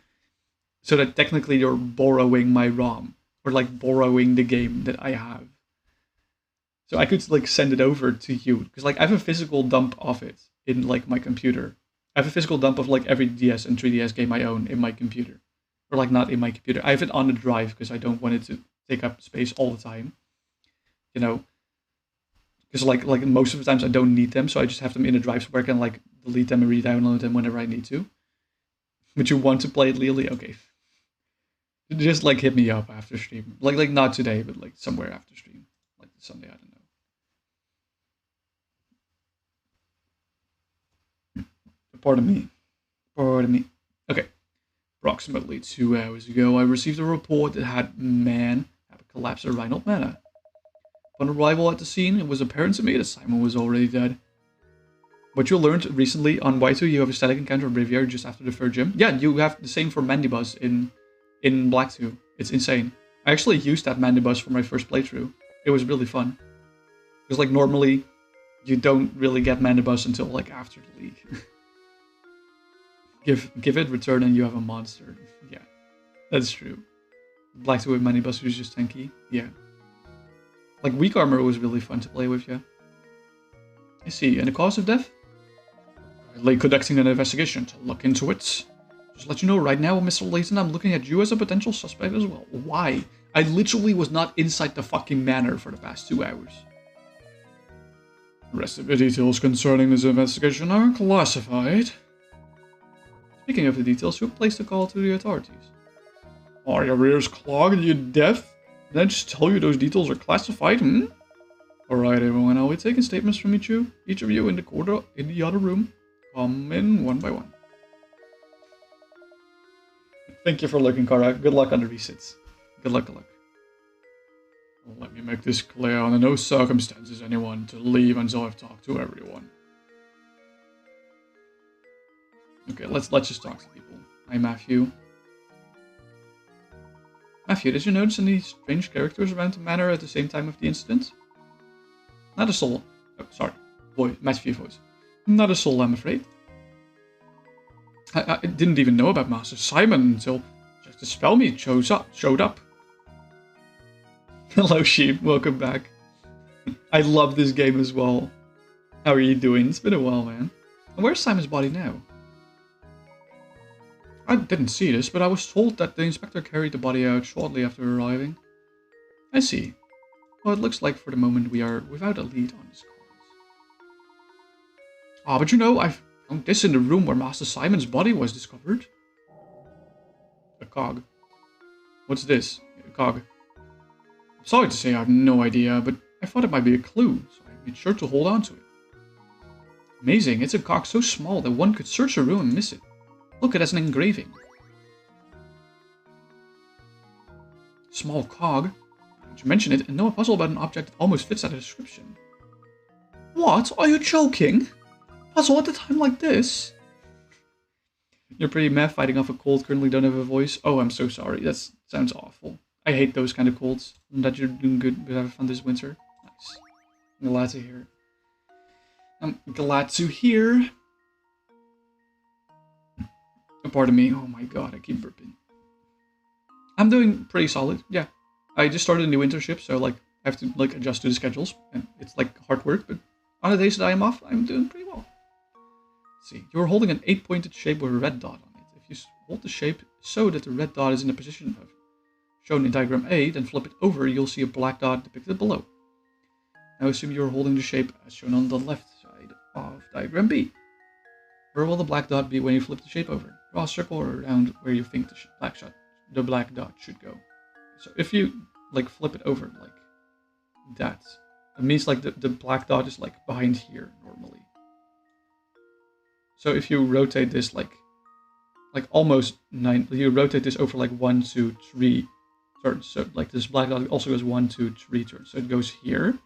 so that technically you're borrowing my ROM. Or like borrowing the game that I have. So I could like send it over to you. Because like I have a physical dump of it in like my computer. I have a physical dump of like every DS and 3DS game I own in my computer. Or like not in my computer. I have it on the drive because I don't want it to take up space all the time. You know? Because like most of the times I don't need them, so I just have them in a drive so I can like delete them and re-download them whenever I need to. Would you want to play it legally? Okay. Just like hit me up after stream. Like not today, but like somewhere after stream. Like Sunday, I don't know. Pardon me. Okay. Approximately 2 hours ago, I received a report that had man have a collapse at Reinhold Manor. Upon arrival at the scene, it was apparent to me that Simon was already dead. What you learned recently on Y2, you have a static encounter of Riviera just after the third gym. Yeah, you have the same for Mandibuzz in Black 2. It's insane. I actually used that Mandibuzz for my first playthrough. It was really fun. Because like normally, you don't really get Mandibuzz until like after the league. Give it return and you have a monster. Yeah, that's true. Black 2 with Mandibuzz was just tanky. Yeah. Like, weak armor was really fun to play with, yeah. I see. And the cause of death? Currently conducting an investigation to look into it. Just let you know right now, Mr. Layton, I'm looking at you as a potential suspect as well. Why? I literally was not inside the fucking manor for the past 2 hours. The rest of the details concerning this investigation are classified. Speaking of the details, who placed the call to the authorities? Are your ears clogged, you deaf? Did I just tell you those details are classified, Alright everyone, I'll be taking statements from each of you in the other room. Come in one by one. Thank you for looking, Kara. Good luck on the resets. Good luck. Let me make this clear. Under no circumstances anyone to leave until I've talked to everyone. Okay, let's just talk to people. Hi, Matthew. Matthew, did you notice any strange characters around the manor at the same time of the incident? Not a soul. Oh, sorry. Matthew voice. Not a soul, I'm afraid. I didn't even know about Master Simon until just the Spellmeat showed up. Hello, Sheep. Welcome back. I love this game as well. How are you doing? It's been a while, man. And where's Simon's body now? I didn't see this, but I was told that the inspector carried the body out shortly after arriving. I see. Well, it looks like for the moment we are without a lead on this cause. Ah, but you know, I found this in the room where Master Simon's body was discovered. A cog. What's this? A cog. I'm sorry to say I have no idea, but I thought it might be a clue, so I made sure to hold on to it. Amazing, it's a cog so small that one could search a room and miss it. Look, it has an engraving. Small cog. Now that you mention it, and know a puzzle about an object that almost fits that description. What? Are you joking? Puzzle at a time like this? You're pretty meh, fighting off a cold, currently don't have a voice. Oh, I'm so sorry. That sounds awful. I hate those kind of colds. And that you're doing good, but having fun this winter. Nice. I'm glad to hear. I'm glad to hear. Pardon me. Oh my god, I keep burping. I'm doing pretty solid, yeah. I just started a new internship, so like I have to like adjust to the schedules, and it's like hard work, but on the days that I am off, I'm doing pretty well. Let's see, you're holding an 8-pointed shape with a red dot on it. If you hold the shape so that the red dot is in the position of shown in diagram A, then flip it over, you'll see a black dot depicted below. Now assume you're holding the shape as shown on the left side of diagram B. Where will the black dot be when you flip the shape over? Draw a circle around where you think the black dot should go. So if you like flip it over like that, it means like the black dot is like behind here normally. So if you rotate this like like almost 9. You rotate this over like 1, 2, 3 turns. So like this black dot also goes 1, 2, 3 turns. So it goes here,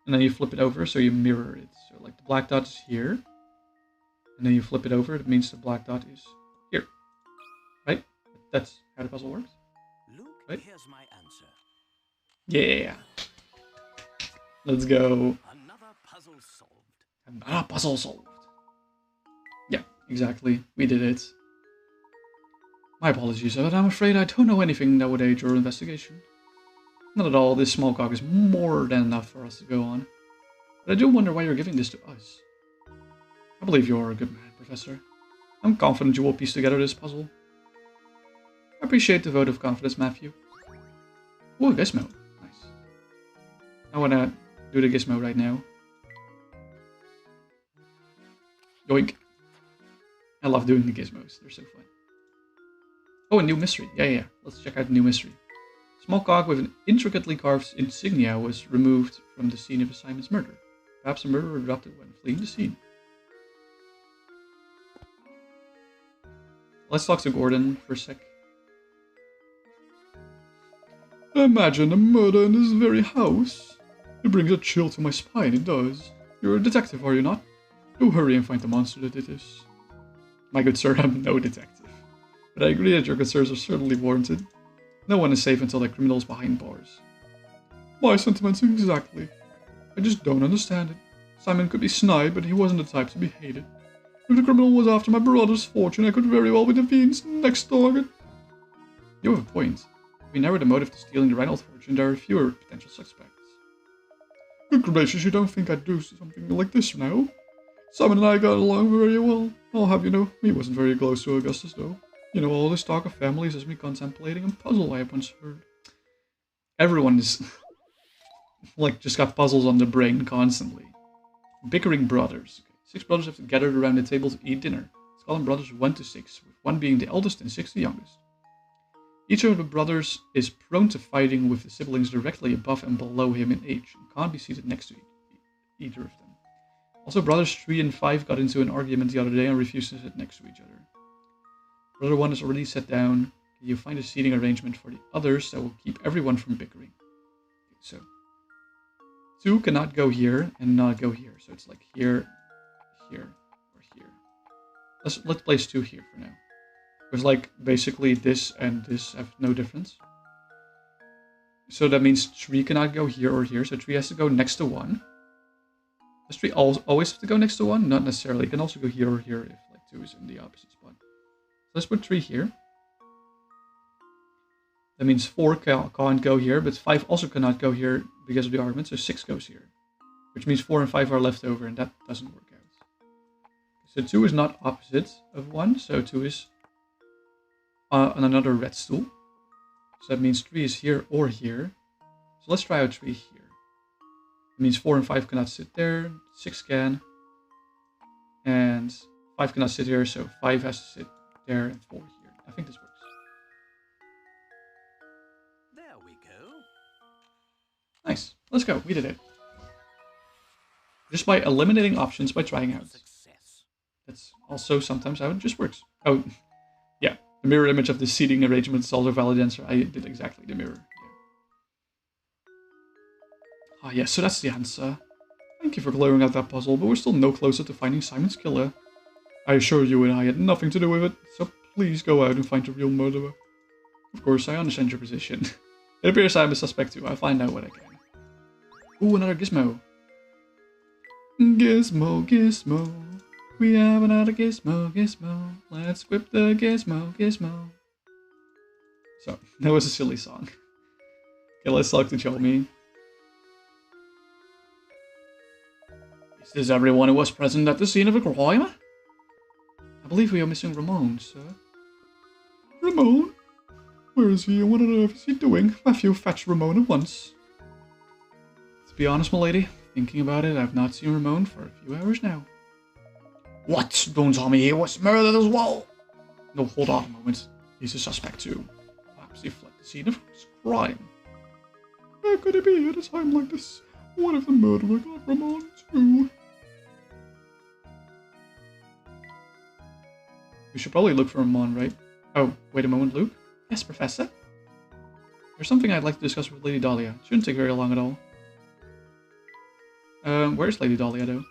and then you flip it over, so you mirror it. So like the black dot is here, and then you flip it over. That means the black dot is here, right? That's how the puzzle works. Luke, right? here's my answer. Yeah. Let's go. Another puzzle solved. Another puzzle solved. Yeah, exactly. We did it. My apologies, but I'm afraid I don't know anything that would aid your investigation. Not at all, this small cog is more than enough for us to go on. But I do wonder why you're giving this to us. I believe you're a good man, Professor. I'm confident you will piece together this puzzle. I appreciate the vote of confidence, Matthew. Ooh, gizmo. Nice. I wanna do the gizmo right now. Yoink. I love doing the gizmos, they're so fun. Oh, a new mystery. Yeah. Let's check out the new mystery. Small cog with an intricately carved insignia was removed from the scene of Simon's murder. Perhaps the murderer dropped it when fleeing the scene. Let's talk to Gordon for a sec. Imagine a murder in this very house. It brings a chill to my spine, it does. You're a detective, are you not? Do hurry and find the monster that did this. My good sir, I'm no detective. But I agree that your concerns are certainly warranted. No one is safe until the criminal is behind bars. My sentiments exactly. I just don't understand it. Simon could be snide, but he wasn't the type to be hated. If the criminal was after my brother's fortune, I could very well be the fiend's next target. You have a point. If we narrow the motive to stealing the Reynolds fortune, there are fewer potential suspects. Good gracious, you don't think I'd do something like this now? Simon and I got along very well. I'll have you know, he wasn't very close to Augustus, though. You know, all this talk of families has me contemplating a puzzle I once heard. Everyone is, like, just got puzzles on the brain constantly. Bickering brothers. 6 brothers have gathered around the table to eat dinner. Let's call them brothers 1 to 6, with 1 being the eldest and 6 the youngest. Each of the brothers is prone to fighting with the siblings directly above and below him in age, and can't be seated next to either of them. Also, brothers 3 and 5 got into an argument the other day and refused to sit next to each other. Brother 1 is already sat down. Can you find a seating arrangement for the others that will keep everyone from bickering? Okay, so 2 cannot go here and not go here. So it's like here, here, or here. Let's place 2 here for now. Because like basically this and this have no difference. So that means 3 cannot go here or here. So 3 has to go next to 1. Does 3 always have to go next to 1? Not necessarily. It can also go here or here if like 2 is in the opposite spot. Let's put 3 here. That means 4 can't go here, but 5 also cannot go here because of the argument, so 6 goes here. Which means 4 and 5 are left over, and that doesn't work out. So 2 is not opposite of 1, so 2 is on another red stool. So that means 3 is here or here. So let's try out 3 here. It means 4 and 5 cannot sit there, 6 can. And 5 cannot sit here, so 5 has to sit there and 4 here. I think this works. There we go. Nice. Let's go. We did it. Just by eliminating options by trying out. Success. That's also sometimes how it just works. Oh, yeah. The mirror image of the seating arrangement is also a valid answer. I did exactly the mirror. Ah, yes, so that's the answer. Thank you for clearing out that puzzle, but we're still no closer to finding Simon's killer. I assure you and I had nothing to do with it, so please go out and find the real murderer. Of course, I understand your position. It appears I'm a suspect too. I'll find out what I can. Ooh, another gizmo. Gizmo, gizmo. We have another gizmo, gizmo. Let's whip the gizmo, gizmo. So, that was a silly song. Okay, let's talk to Jomi. Is this everyone who was present at the scene of a crime? I believe we are missing Ramon, sir. Ramon? Where is he and what on earth is he doing? Matthew, fetch Ramon at once. To be honest, m'lady, thinking about it, I've not seen Ramon for a few hours now. What? Don't tell me he was murdered as well? No, hold on a moment. He's a suspect too. Perhaps he fled the scene of his crime. How could it be at a time like this? What if the murderer got Ramon too? We should probably look for Amon, right? Oh, wait a moment, Luke? Yes, Professor? There's something I'd like to discuss with Lady Dahlia. It shouldn't take very long at all. Where's Lady Dahlia, though?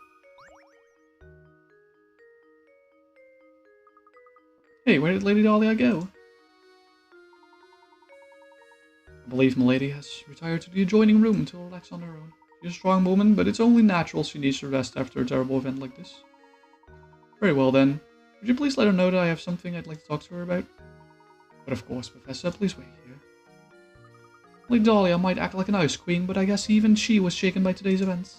Hey, where did Lady Dahlia go? I believe Milady has retired to the adjoining room to relax on her own. She's a strong woman, but it's only natural she needs to rest after a terrible event like this. Very well then. Would you please let her know that I have something I'd like to talk to her about? But of course, Professor, please wait here. Lady Dahlia might act like an ice queen, but I guess even she was shaken by today's events.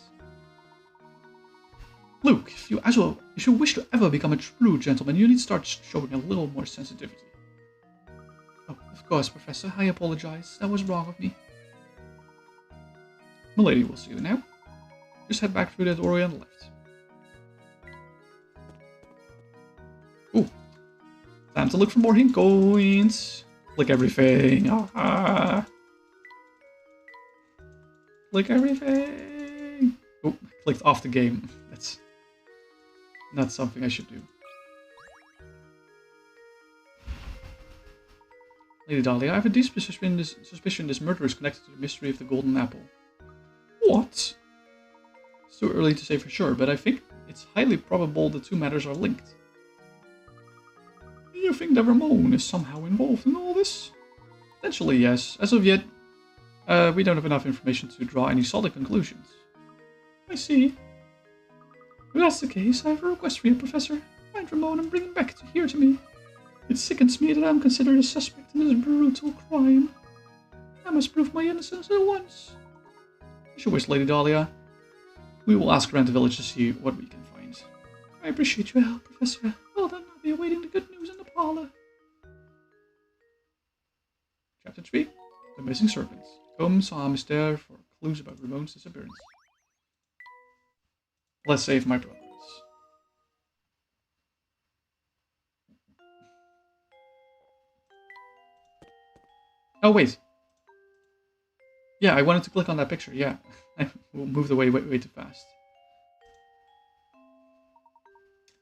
Luke, if you wish to ever become a true gentleman, you need to start showing a little more sensitivity. Oh, of course, Professor, I apologize. That was wrong of me. Milady will see you now. Just head back through that doorway on the left. Ooh. Time to look for more hint coins. Click everything. Ah. Click everything. Oh, clicked off the game. That's not something I should do. Lady Dahlia, I have a deep suspicion this murder is connected to the mystery of the golden apple. What? It's too early to say for sure, but I think it's highly probable the two matters are linked. Do you think that Ramon is somehow involved in all this? Potentially, yes. As of yet, we don't have enough information to draw any solid conclusions. I see. If that's the case, I have a request for you, Professor. Find Ramon and bring him back here to me. It sickens me that I'm considered a suspect in this brutal crime. I must prove my innocence at once. As you wish, Lady Dahlia. We will ask around the village to see what we can find. I appreciate your help, Professor. Well then, I'll be awaiting the good news in the parlor. Chapter 3. The Missing Serpents. Come saw Mystère for clues about Ramon's disappearance. Let's save my progress. Oh, wait. Yeah, I wanted to click on that picture, yeah. I moved away way too fast.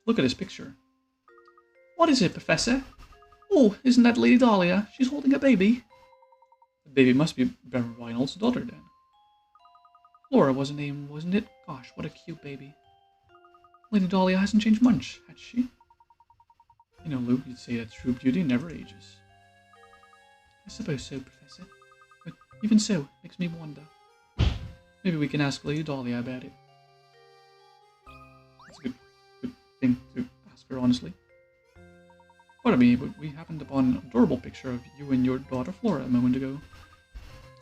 Look at this picture. What is it, Professor? Oh, isn't that Lady Dahlia? She's holding a baby. The baby must be Baron Reinald's daughter, then. Flora was her name, wasn't it? Gosh, what a cute baby. Lady Dahlia hasn't changed much, has she? You know, Luke, you'd say that true beauty never ages. I suppose so, Professor. But even so, it makes me wonder. Maybe we can ask Lady Dahlia about it. That's a good thing to ask her, honestly. Pardon me, but we happened upon an adorable picture of you and your daughter Flora a moment ago.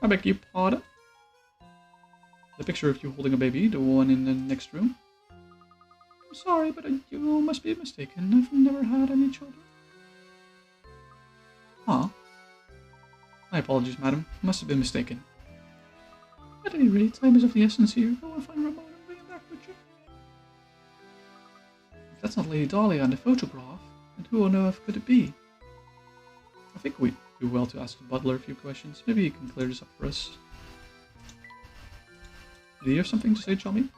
I beg your pardon? The picture of you holding a baby, the one in the next room? I'm sorry, but you must be mistaken. I've never had any children. Huh? My apologies, madam. I must have been mistaken. At any rate, time is of the essence here. Go and find Ramon and bring him back with you. If that's not Lady Dahlia in the photograph, then who on earth could it be? I think we'd do well to ask the butler a few questions. Maybe he can clear this up for us. Do you have something to say, Chummy?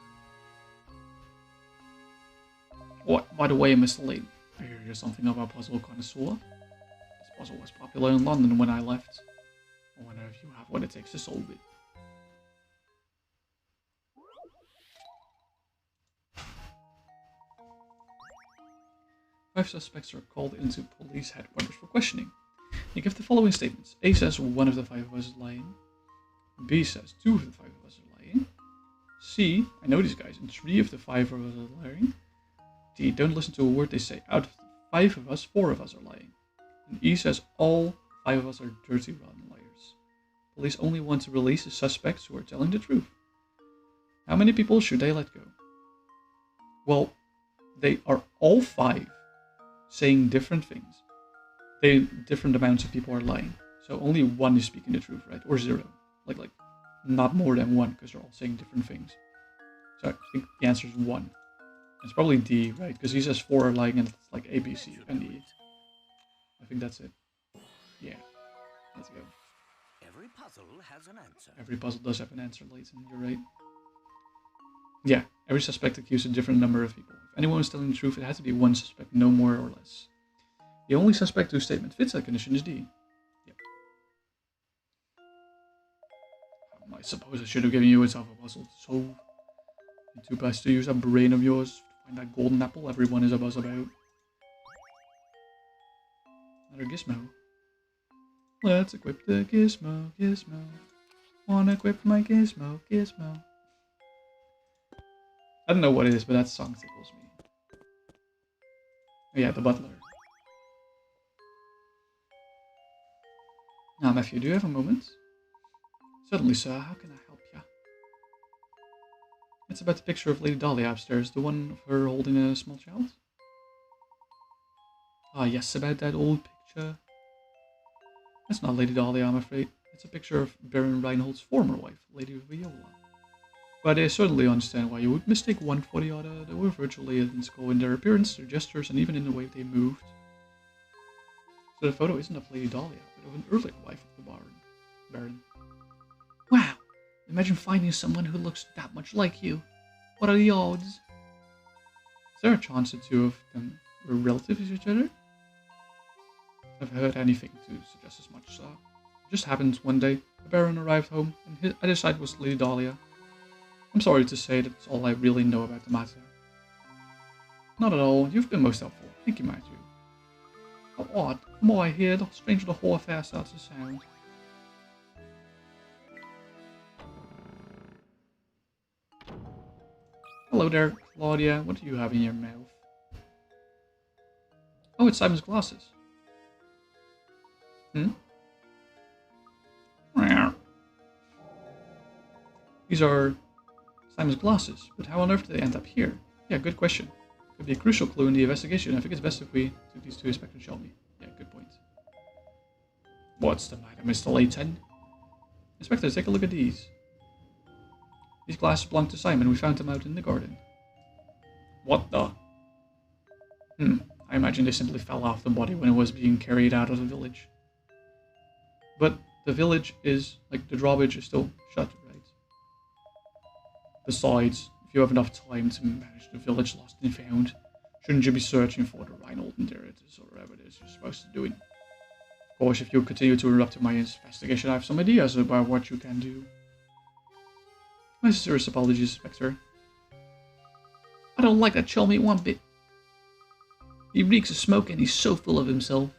What? By the way, Mr. Layton, I hear you're something of a puzzle connoisseur. This puzzle was popular in London when I left. I wonder if you have what it takes to solve it. Five suspects are called into police headquarters for questioning. They give the following statements. A says one of the five of us is lying. B says two of the five of us are lying. C, I know these guys, and three of the five of us are lying. D, don't listen to a word they say. Out of the five of us, four of us are lying. And E says all five of us are dirty, rotten liars. Police only want to release the suspects who are telling the truth. How many people should they let go? Well, they are all five saying different things. Different amounts of people are lying. So only one is speaking the truth, right? Or zero. Like not more than one, because they're all saying different things. So I think the answer is 1. It's probably D, right? Because he says 4 are lying and it's like A, B, C, and E. I think that's it. Yeah. Let's go. Every puzzle has an answer. Every puzzle does have an answer, Layton. You're right. Yeah, every suspect accused a different number of people. If anyone was telling the truth, it had to be one suspect, no more or less. The only suspect whose statement fits that condition is D. Yep. I suppose I should have given you a tougher puzzle to solve. You're too best to use that brain of yours to find that golden apple everyone is a buzz about. Another gizmo. Let's equip the gizmo, gizmo. Wanna equip my gizmo, gizmo. I don't know what it is, but that song tickles me. Oh yeah, the butler. Now, Matthew, do you have a moment? Certainly, sir. How can I help you? It's about the picture of Lady Dahlia upstairs, the one of her holding a small child. Ah, yes, about that old picture. That's not Lady Dahlia, I'm afraid. It's a picture of Baron Reinhold's former wife, Lady Viola. But I certainly understand why you would mistake one for the other. They were virtually identical in their appearance, their gestures, and even in the way they moved. So the photo isn't of Lady Dahlia, but of an earlier wife of the Baron. Wow, imagine finding someone who looks that much like you. What are the odds? Is there a chance the two of them were relatives of each other? I've heard anything to suggest as much, sir. It just happened one day. The Baron arrived home, and his other side was Lady Dahlia. I'm sorry to say that's all I really know about the matter. Not at all. You've been most helpful. Thank you, Matthew. How odd. The more I hear, the stranger the whole affair starts to sound. Hello there, Claudia. What do you have in your mouth? Oh, it's Simon's glasses. These are Simon's glasses, but how on earth did they end up here? Yeah, good question. Could be a crucial clue in the investigation. I think it's best if we took these to Inspector Shelby. Yeah, good point. What's the matter, Mr. Layton? Inspector, take a look at these. These glasses belong to Simon. We found them out in the garden. What the? I imagine they simply fell off the body when it was being carried out of the village. But the village is, like, the drawbridge is still shut, right? Besides, if you have enough time to manage the village lost and found, shouldn't you be searching for the Reinhold inheritors or whatever it is you're supposed to be doing? Of course, if you continue to interrupt my investigation, I have some ideas about what you can do. My sincerest apologies, Inspector. I don't like that Chelmy one bit. He reeks of smoke and he's so full of himself.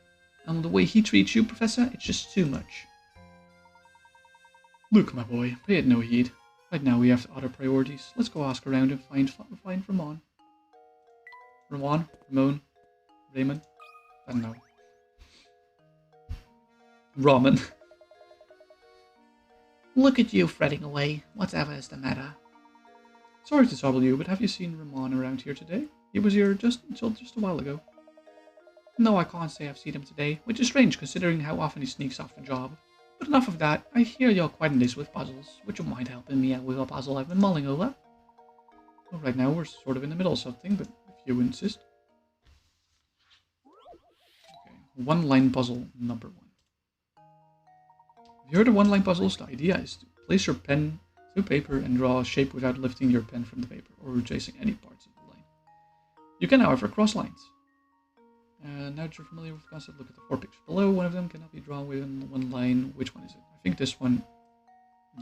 And the way he treats you, Professor, it's just too much. Look, my boy, pay it no heed. Right now we have other priorities. Let's go ask around and find Ramon. Ramon? Raymond? I don't know. Ramen. Look at you fretting away. Whatever is the matter? Sorry to trouble you, but have you seen Ramon around here today? He was here just a while ago. No, I can't say I've seen him today, which is strange considering how often he sneaks off the job. But enough of that. I hear you're quite in this with puzzles. Would you mind helping me out with a puzzle I've been mulling over? Well, right now we're sort of in the middle of something, but if you insist. Okay, one-line puzzle number 1. Have you heard of one-line puzzles? The idea is to place your pen to paper and draw a shape without lifting your pen from the paper or retracing any parts of the line. You can, however, cross lines. Now that you're familiar with the concept, look at the 4 pictures below. One of them cannot be drawn within one line. Which one is it? I think this one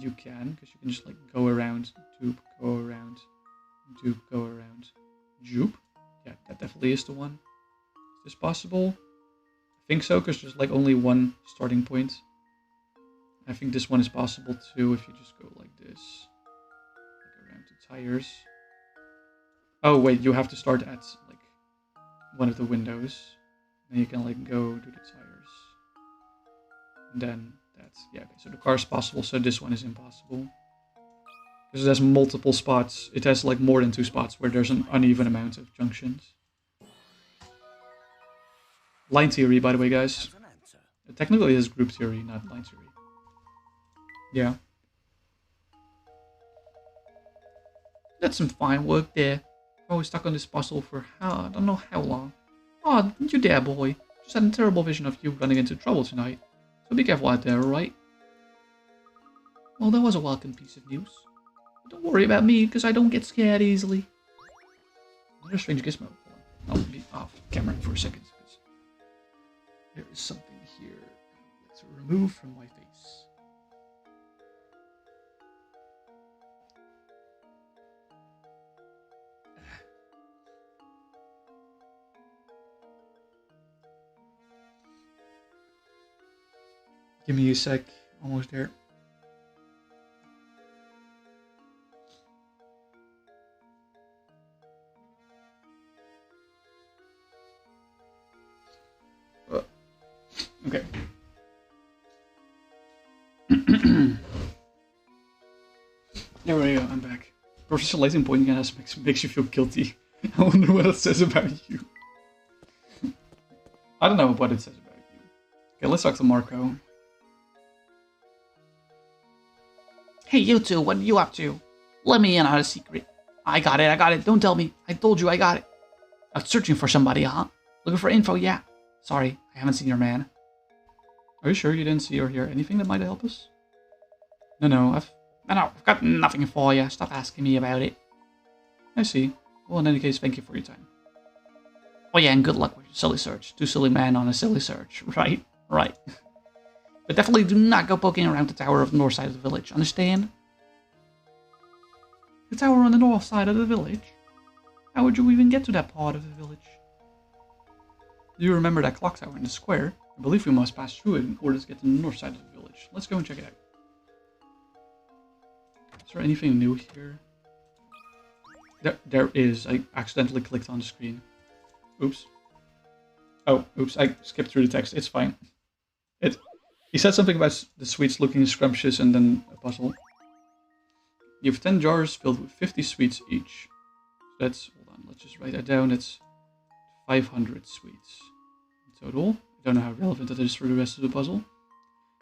you can, because you can just like go around, dupe, go around, dupe, go around, dupe. Yeah, that definitely is the one. Is this possible? I think so, because there's like only one starting point. I think this one is possible too if you just go like this. Like around the tires. Oh wait, you have to start at like one of the windows. Then you can like go to the tires. And then that's, yeah, okay, so the car is possible, so this one is impossible. Because it has multiple spots. It has like more than 2 spots where there's an uneven amount of junctions. Line theory, by the way, guys. Technically it is group theory, not line theory. Yeah. That's some fine work there. I was stuck on this puzzle for I don't know how long. Oh, you there, boy. Just had a terrible vision of you running into trouble tonight. So be careful out there, alright? Well, that was a welcome piece of news. But don't worry about me, because I don't get scared easily. Another strange gizmo. I'll be off camera for a second. There is something here to remove from my face. Give me a sec. Almost there. Okay. There we go, I'm back. Professor Layton pointing at us makes you feel guilty. I wonder what it says about you. I don't know what it says about you. Okay, let's talk to Marco. Hey, you two, what are you up to? Let me in on a secret. I got it. Don't tell me. I told you I got it. I was searching for somebody, huh? Looking for info, yeah. Sorry, I haven't seen your man. Are you sure you didn't see or hear anything that might help us? No, I've got nothing for you. Stop asking me about it. I see. Well, in any case, thank you for your time. Oh yeah, and good luck with your silly search. Two silly men on a silly search. Right. But definitely do not go poking around the tower of the north side of the village, understand? The tower on the north side of the village? How would you even get to that part of the village? Do you remember that clock tower in the square? I believe we must pass through it in order to get to the north side of the village. Let's go and check it out. Is there anything new here? There is. I accidentally clicked on the screen. Oops. Oh, oops. I skipped through the text. It's fine. He said something about the sweets looking scrumptious and then a puzzle. You have 10 jars filled with 50 sweets each. So that's, hold on, let's just write that down. That's 500 sweets in total. I don't know how relevant that is for the rest of the puzzle.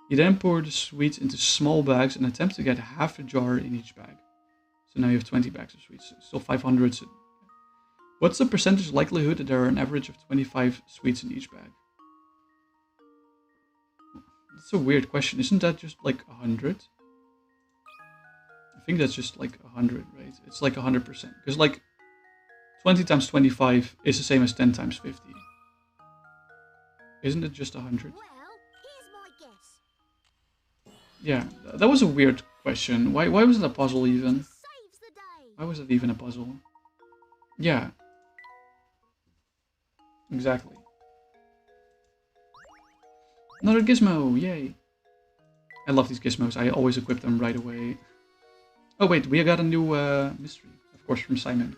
You then pour the sweets into small bags and attempt to get half a jar in each bag. So now you have 20 bags of sweets. Still 500. What's the percentage likelihood that there are an average of 25 sweets in each bag? That's a weird question. Isn't that just like 100? I think that's just like 100, right? It's like 100%. Because like 20 times 25 is the same as 10 times 50. Isn't it just 100? Well, here's my guess. Yeah, that was a weird question. Why was it a puzzle even? Saves the day. Why was it even a puzzle? Yeah. Exactly. Another gizmo, yay. I love these gizmos, I always equip them right away. Oh wait, we got a new mystery, of course from Simon.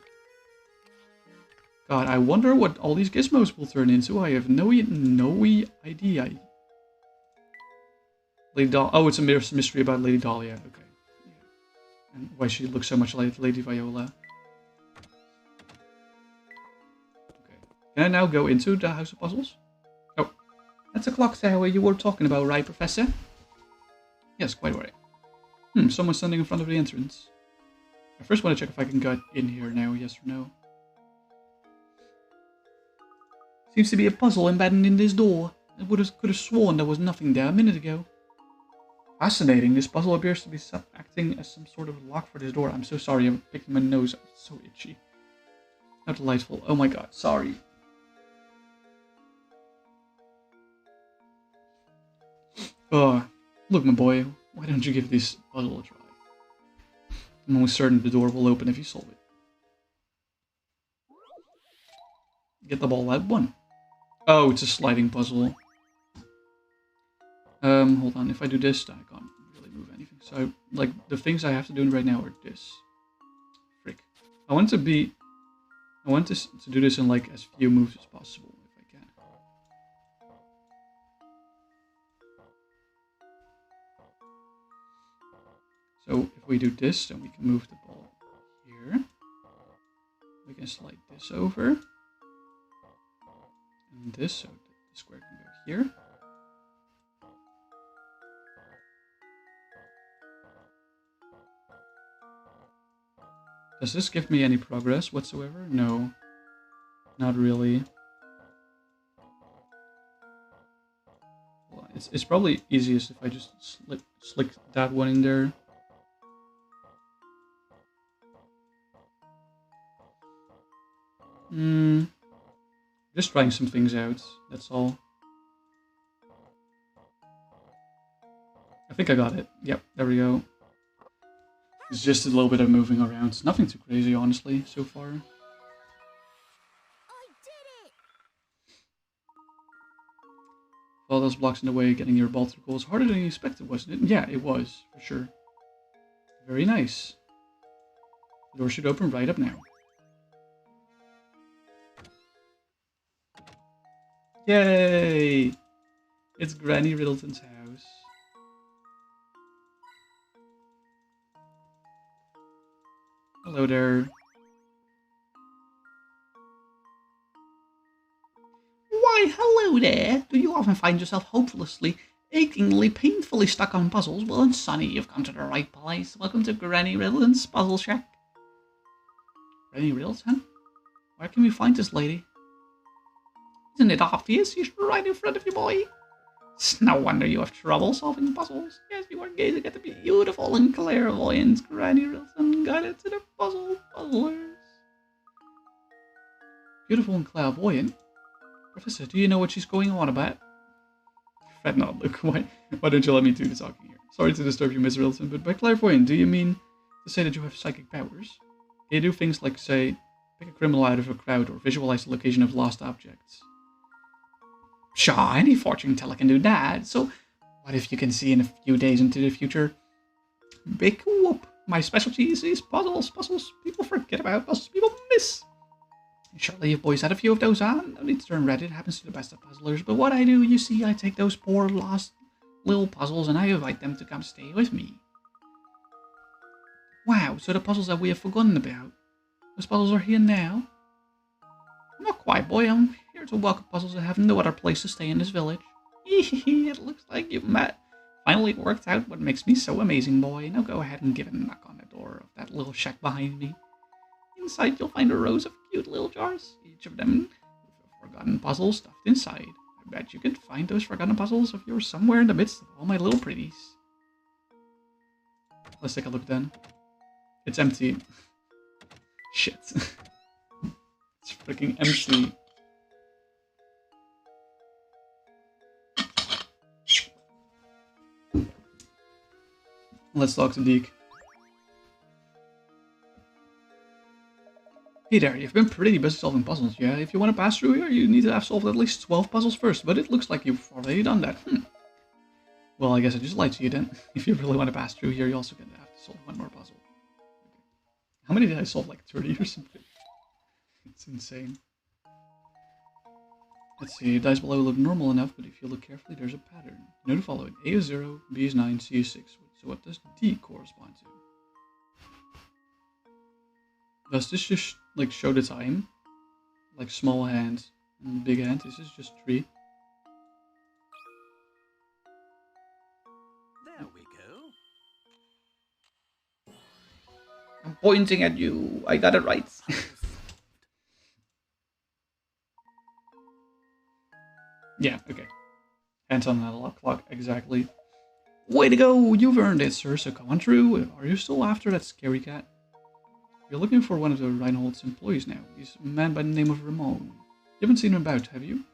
God, I wonder what all these gizmos will turn into. I have no idea. Lady Dahlia. Oh, it's a mystery about Lady Dahlia. Okay. Yeah. And why she looks so much like Lady Viola. Okay. Can I now go into the House of Puzzles? Oh. That's the clock tower you were talking about, right, Professor? Yes, quite right. Someone's standing in front of the entrance. I first want to check if I can get in here now, yes or no. Seems to be a puzzle embedded in this door. I could have sworn there was nothing there a minute ago. Fascinating. This puzzle appears to be acting as some sort of lock for this door. I'm so sorry. I'm picking my nose. It's so itchy. How delightful. Oh my god. Sorry. Oh, look, my boy. Why don't you give this puzzle a try? I'm almost certain the door will open if you solve it. Get the ball out. 1. Oh, it's a sliding puzzle. Hold on. If I do this, then I can't really move anything. So, like, the things I have to do right now are this. Frick. I want to do this in, like, as few moves as possible, if I can. So, if we do this, then we can move the ball here. We can slide this over. And this, so the square can go here. Does this give me any progress whatsoever? No. Not really. Well, it's probably easiest if I just slick that one in there. Just trying some things out, that's all. think I got it. Yep, there we go. It's just a little bit of moving around. Nothing too crazy, honestly, so far. I did it! All those blocks in the way, getting your ball through goal was harder than you expected, wasn't it? Yeah, it was, for sure. Very nice. The door should open right up now. Yay! It's Granny Riddleton's house. Hello there. Why, hello there. Do you often find yourself hopelessly, achingly, painfully stuck on puzzles? Well, then, Sonny, you've come to the right place. Welcome to Granny Riddleton's Puzzle Shack. Granny Riddleton? Where can we find this lady? Isn't it obvious? She's right in front of you, boy. It's no wonder you have trouble solving puzzles. Yes, you are gazing at the beautiful and clairvoyant Granny Riddleton, guided to the puzzlers. Beautiful and clairvoyant? Professor, do you know what she's going on about? Fret not, Luke. Why don't you let me do the talking here? Sorry to disturb you, Miss Riddleton, but by clairvoyant, do you mean to say that you have psychic powers? Can you do things like, say, pick a criminal out of a crowd or visualize the location of lost objects? Sure, any fortune teller can do that. So, what if you can see in a few days into the future? Big whoop. My specialty is puzzles. Puzzles people forget about. Puzzles people miss. Surely you boys had a few of those, huh? No need to turn red. It happens to the best of puzzlers. But what I do, you see, I take those poor lost little puzzles and I invite them to come stay with me. Wow, so the puzzles that we have forgotten about. Those puzzles are here now? Not quite, boy. I'm here to welcome puzzles that have no other place to stay in this village. It looks like you've finally worked out what makes me so amazing, boy. Now go ahead and give it a knock on the door of that little shack behind me. Inside you'll find a rows of cute little jars, each of them with a forgotten puzzle stuffed inside. I bet you could find those forgotten puzzles of yours somewhere in the midst of all my little pretties. Let's take a look then. It's empty. Shit. It's freaking empty. Let's talk to Deke. Hey there, you've been pretty busy solving puzzles, yeah? If you want to pass through here, you need to have solved at least 12 puzzles first, but it looks like you've already done that. Well, I guess I just lied to you then. If you really want to pass through here, you also gonna have to solve one more puzzle. Okay. How many did I solve? Like 30 or something? It's insane. Let's see, dice below look normal enough, but if you look carefully, there's a pattern. You know the following. A is 0, B is 9, C is 6. So what does D correspond to? Does this just, like, show the time? Like, small hand and big hand? This is just 3. There we go. I'm pointing at you. I got it right. Yeah, okay. Hands on the clock, exactly. Way to go! You've earned it, sir, so come on through. Are you still after that scary cat? You're looking for one of the Reinhold's employees now. He's a man by the name of Ramon. You haven't seen him about, have you?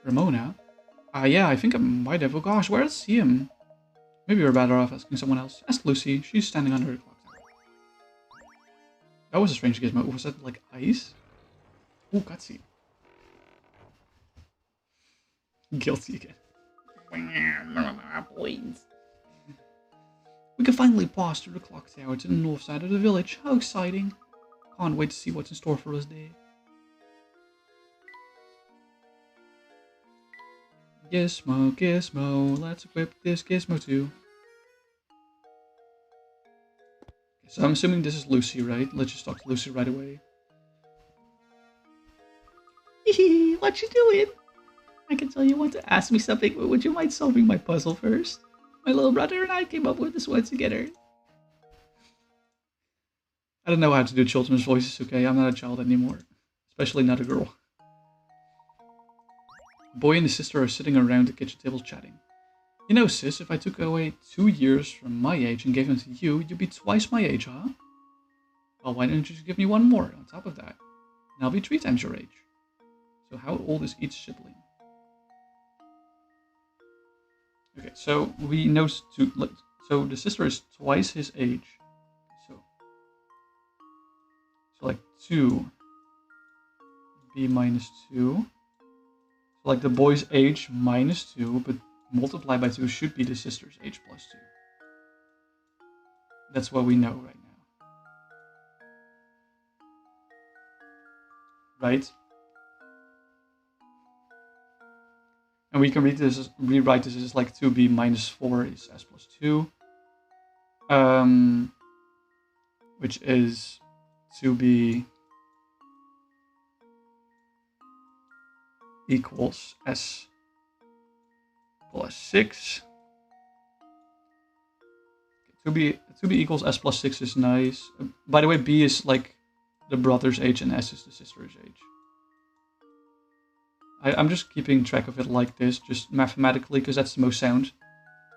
Ramon, huh? Yeah, I think I might have. Oh gosh, where is him? Maybe you're better off asking someone else. Ask Lucy. She's standing under the clock tower. That was a strange gizmo. Was that, like, ice? Ooh, cutscene. Guilty again. We can finally pass through the clock tower to the north side of the village. How exciting. Can't wait to see what's in store for us there. Gizmo, Gizmo, let's equip this Gizmo too. Okay, so I'm assuming this is Lucy, right? Let's just talk to Lucy right away. What you doing? I can tell you want to ask me something, but would you mind solving my puzzle first? My little brother and I came up with this one together. I don't know how to do children's voices, okay? I'm not a child anymore. Especially not a girl. The boy and his sister are sitting around the kitchen table chatting. You know, sis, if I took away 2 years from my age and gave them to you, you'd be twice my age, huh? Well, why don't you just give me one more on top of that? And I'll be 3 times your age. So how old is each sibling? Okay, so we know so the sister is twice his age. So like 2b minus 2. So like the boy's age minus 2, but multiplied by 2 should be the sister's age plus 2. That's what we know right now. Right? And we can rewrite this as like 2b minus 4 is s plus 2. Which is 2b equals s plus 6. 2b equals s plus 6 is nice. By the way, b is like the brother's age and s is the sister's age. I'm just keeping track of it like this, just mathematically, because that's the most sound.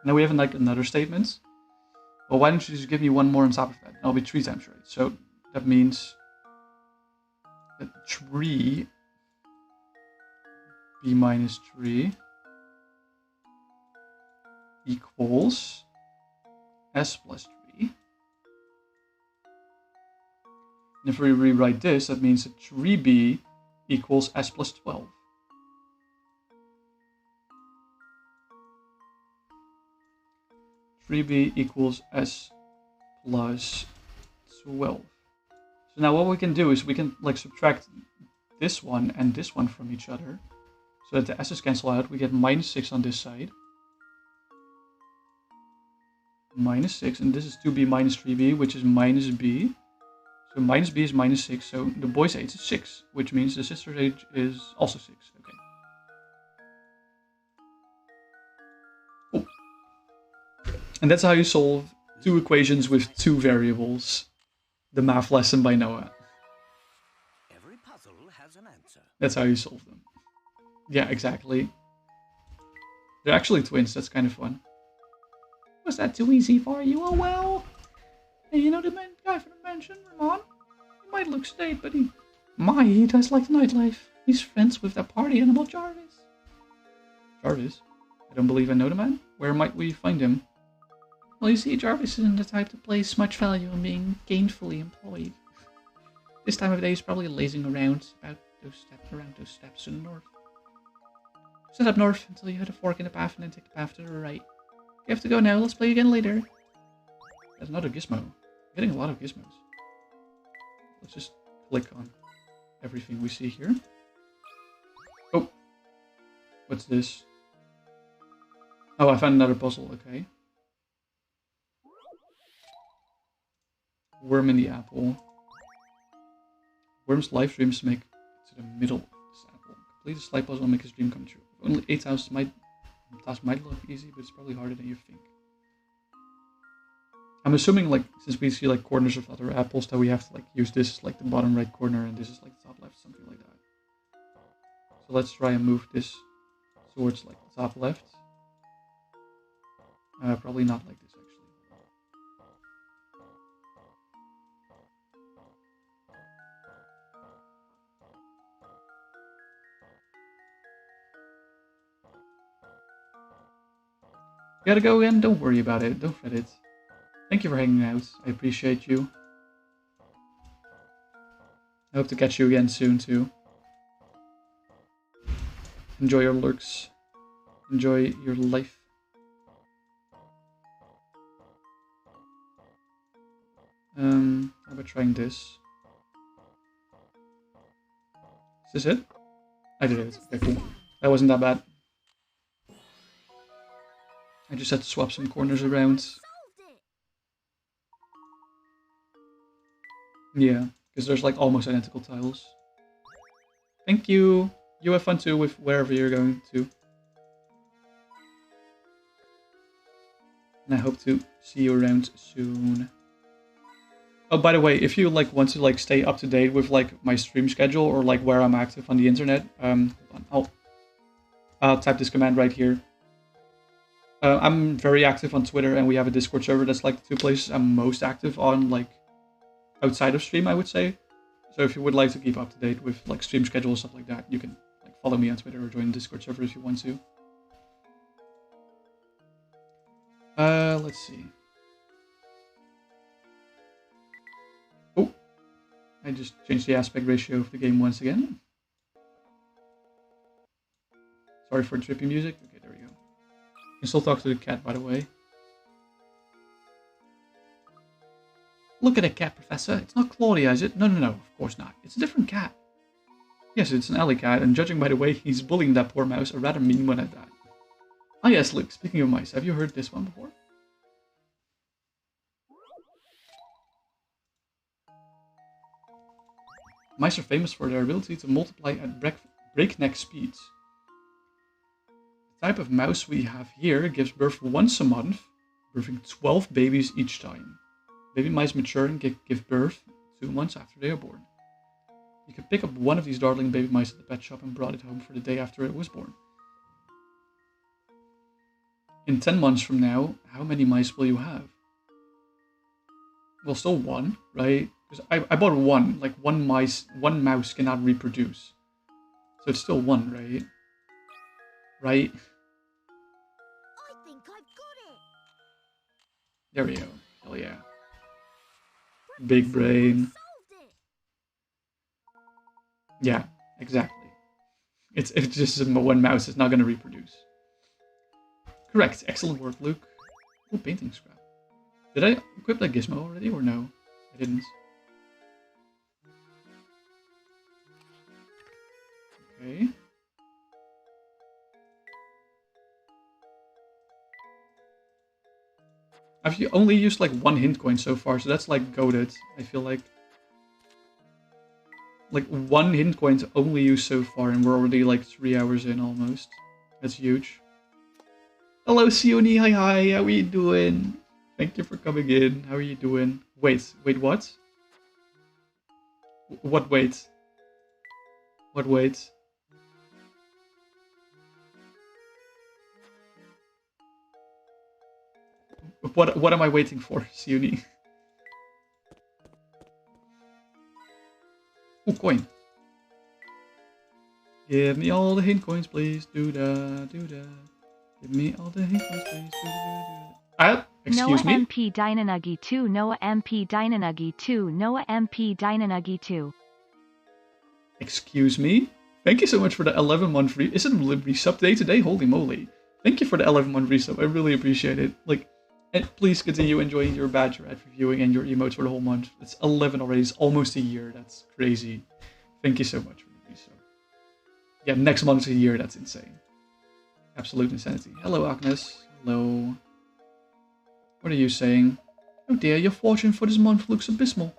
Now we have like another statement. Well, why don't you just give me one more on top of that? I'll be 3 times right. So that means that 3b minus 3 equals s plus 3. And if we rewrite this, that means that 3b equals s plus 12. 3b equals s plus 12. So now what we can do is we can like subtract this one and this one from each other, so that the s's cancel out. We get minus 6 on this side. Minus 6, and this is 2b minus 3b, which is minus b. So minus b is minus 6, so the boy's age is 6, which means the sister's age is also 6. Okay. And that's how you solve 2 equations with 2 variables. The math lesson by Noah. Every puzzle has an answer. That's how you solve them. Yeah, exactly. They're actually twins, that's kind of fun. Was that too easy for you? Oh well. Hey, you know the main guy from the mansion, Ramon? He might look state, but he does like the nightlife. He's friends with the party animal Jarvis. Jarvis? I don't believe I know the man. Where might we find him? Well, you see, Jarvis isn't the type to place much value on being gainfully employed. This time of day he's probably lazing around around those steps to the north. Sit up north until you hit a fork in the path and then take the path to the right. You have to go now, let's play again later. That's another gizmo. I'm getting a lot of gizmos. Let's just click on everything we see here. Oh! What's this? Oh, I found another puzzle, okay. Worm in the apple. Worm's life dreams to make it to the middle of this apple. Complete the slide puzzle and make his dream come true. Only 8 tasks might look easy, but it's probably harder than you think. I'm assuming, like, since we see like corners of other apples, that we have to like use this as like the bottom right corner and this is like the top left, something like that. So let's try and move this towards like the top left. Probably not like this actually. You gotta go again? Don't worry about it. Don't fret it. Thank you for hanging out. I appreciate you. I hope to catch you again soon too. Enjoy your lurks. Enjoy your life. How about trying this? Is this it? I did it. Okay, cool. That wasn't that bad. I just had to swap some corners around. Yeah, because there's like almost identical tiles. Thank you. You have fun too with wherever you're going to. And I hope to see you around soon. Oh, by the way, if you like want to like stay up to date with like my stream schedule or like where I'm active on the internet, hold on. I'll type this command right here. I'm very active on Twitter, and we have a Discord server. That's like the 2 places I'm most active on, like outside of stream, I would say. So if you would like to keep up to date with like stream schedule and stuff like that, you can like follow me on Twitter or join the Discord server if you want to. Let's see. Oh, I just changed the aspect ratio of the game once again. Sorry for trippy music. Okay, there we go. You can still talk to the cat, by the way. Look at the cat, Professor. It's not Claudia, is it? No, of course not. It's a different cat. Yes, it's an alley cat, and judging by the way he's bullying that poor mouse, a rather mean one at that. Ah yes, Luke, speaking of mice, have you heard this one before? Mice are famous for their ability to multiply at breakneck speeds. The type of mouse we have here gives birth once a month, birthing 12 babies each time. Baby mice mature and give birth 2 months after they are born. You can pick up one of these darling baby mice at the pet shop and brought it home for the day after it was born. In 10 months from now, how many mice will you have? Well, still 1, right? Because I bought 1. Like, one mouse cannot reproduce. So it's still 1, right? Right? I think I've got it. There we go. Hell yeah. Big brain. Solved it. Yeah, exactly. It's just 1 mouse is not going to reproduce. Correct. Excellent work, Luke. Oh, painting scrap. Did I equip that gizmo already or no? I didn't. Okay. I've only used like 1 hint coin so far, so that's like goated, I feel like. Like 1 hint coin to only use so far, and we're already like 3 hours in almost. That's huge. Hello, Sione. Hi, how are you doing? Thank you for coming in. How are you doing? Wait, what? What wait? What wait? What am I waiting for, Sione? Oh, coin. Give me all the hint coins, please. Do-da, do-da. Give me all the hint coins, please. Do-da. Excuse me? Noah MP Dynanuggy 2 Noah MP Dynanuggy 2 Noah MP Dynanuggy 2. Excuse me? Thank you so much for the 11-month free. Is it resub day today? Holy moly. Thank you for the 11-month resub. I really appreciate it. Like, and please continue enjoying your badger ad reviewing and your emotes for the whole month. It's 11 already. It's almost a year. That's crazy. Thank you so much for the resub. Yeah, next month's a year. That's insane. Absolute insanity. Hello, Agnes. Hello. What are you saying? Oh dear, your fortune for this month looks abysmal.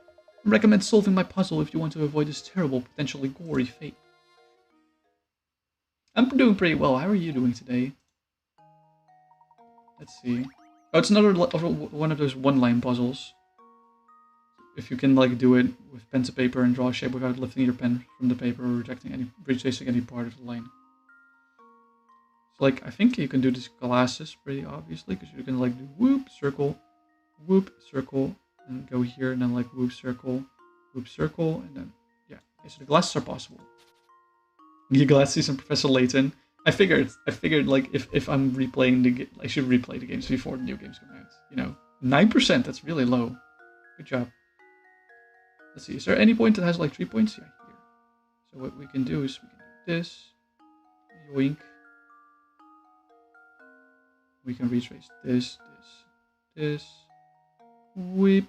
I recommend solving my puzzle if you want to avoid this terrible, potentially gory fate. I'm doing pretty well. How are you doing today? Let's see. Oh, it's another one of those one-line puzzles. If you can like do it with pen to paper and draw a shape without lifting your pen from the paper or retracing any part of the line. So like, I think you can do these glasses pretty obviously, because you can like do whoop, circle, and go here, and then like whoop, circle, and then, yeah. Okay, so the glasses are possible. You glasses and Professor Layton. I figured like, if I'm replaying the game, I should replay the games before the new games come out. You know, 9%, that's really low. Good job. Let's see, is there any point that has like 3 points? Yeah, here. So what we can do is we can do this. Yoink. We can retrace this. Whip.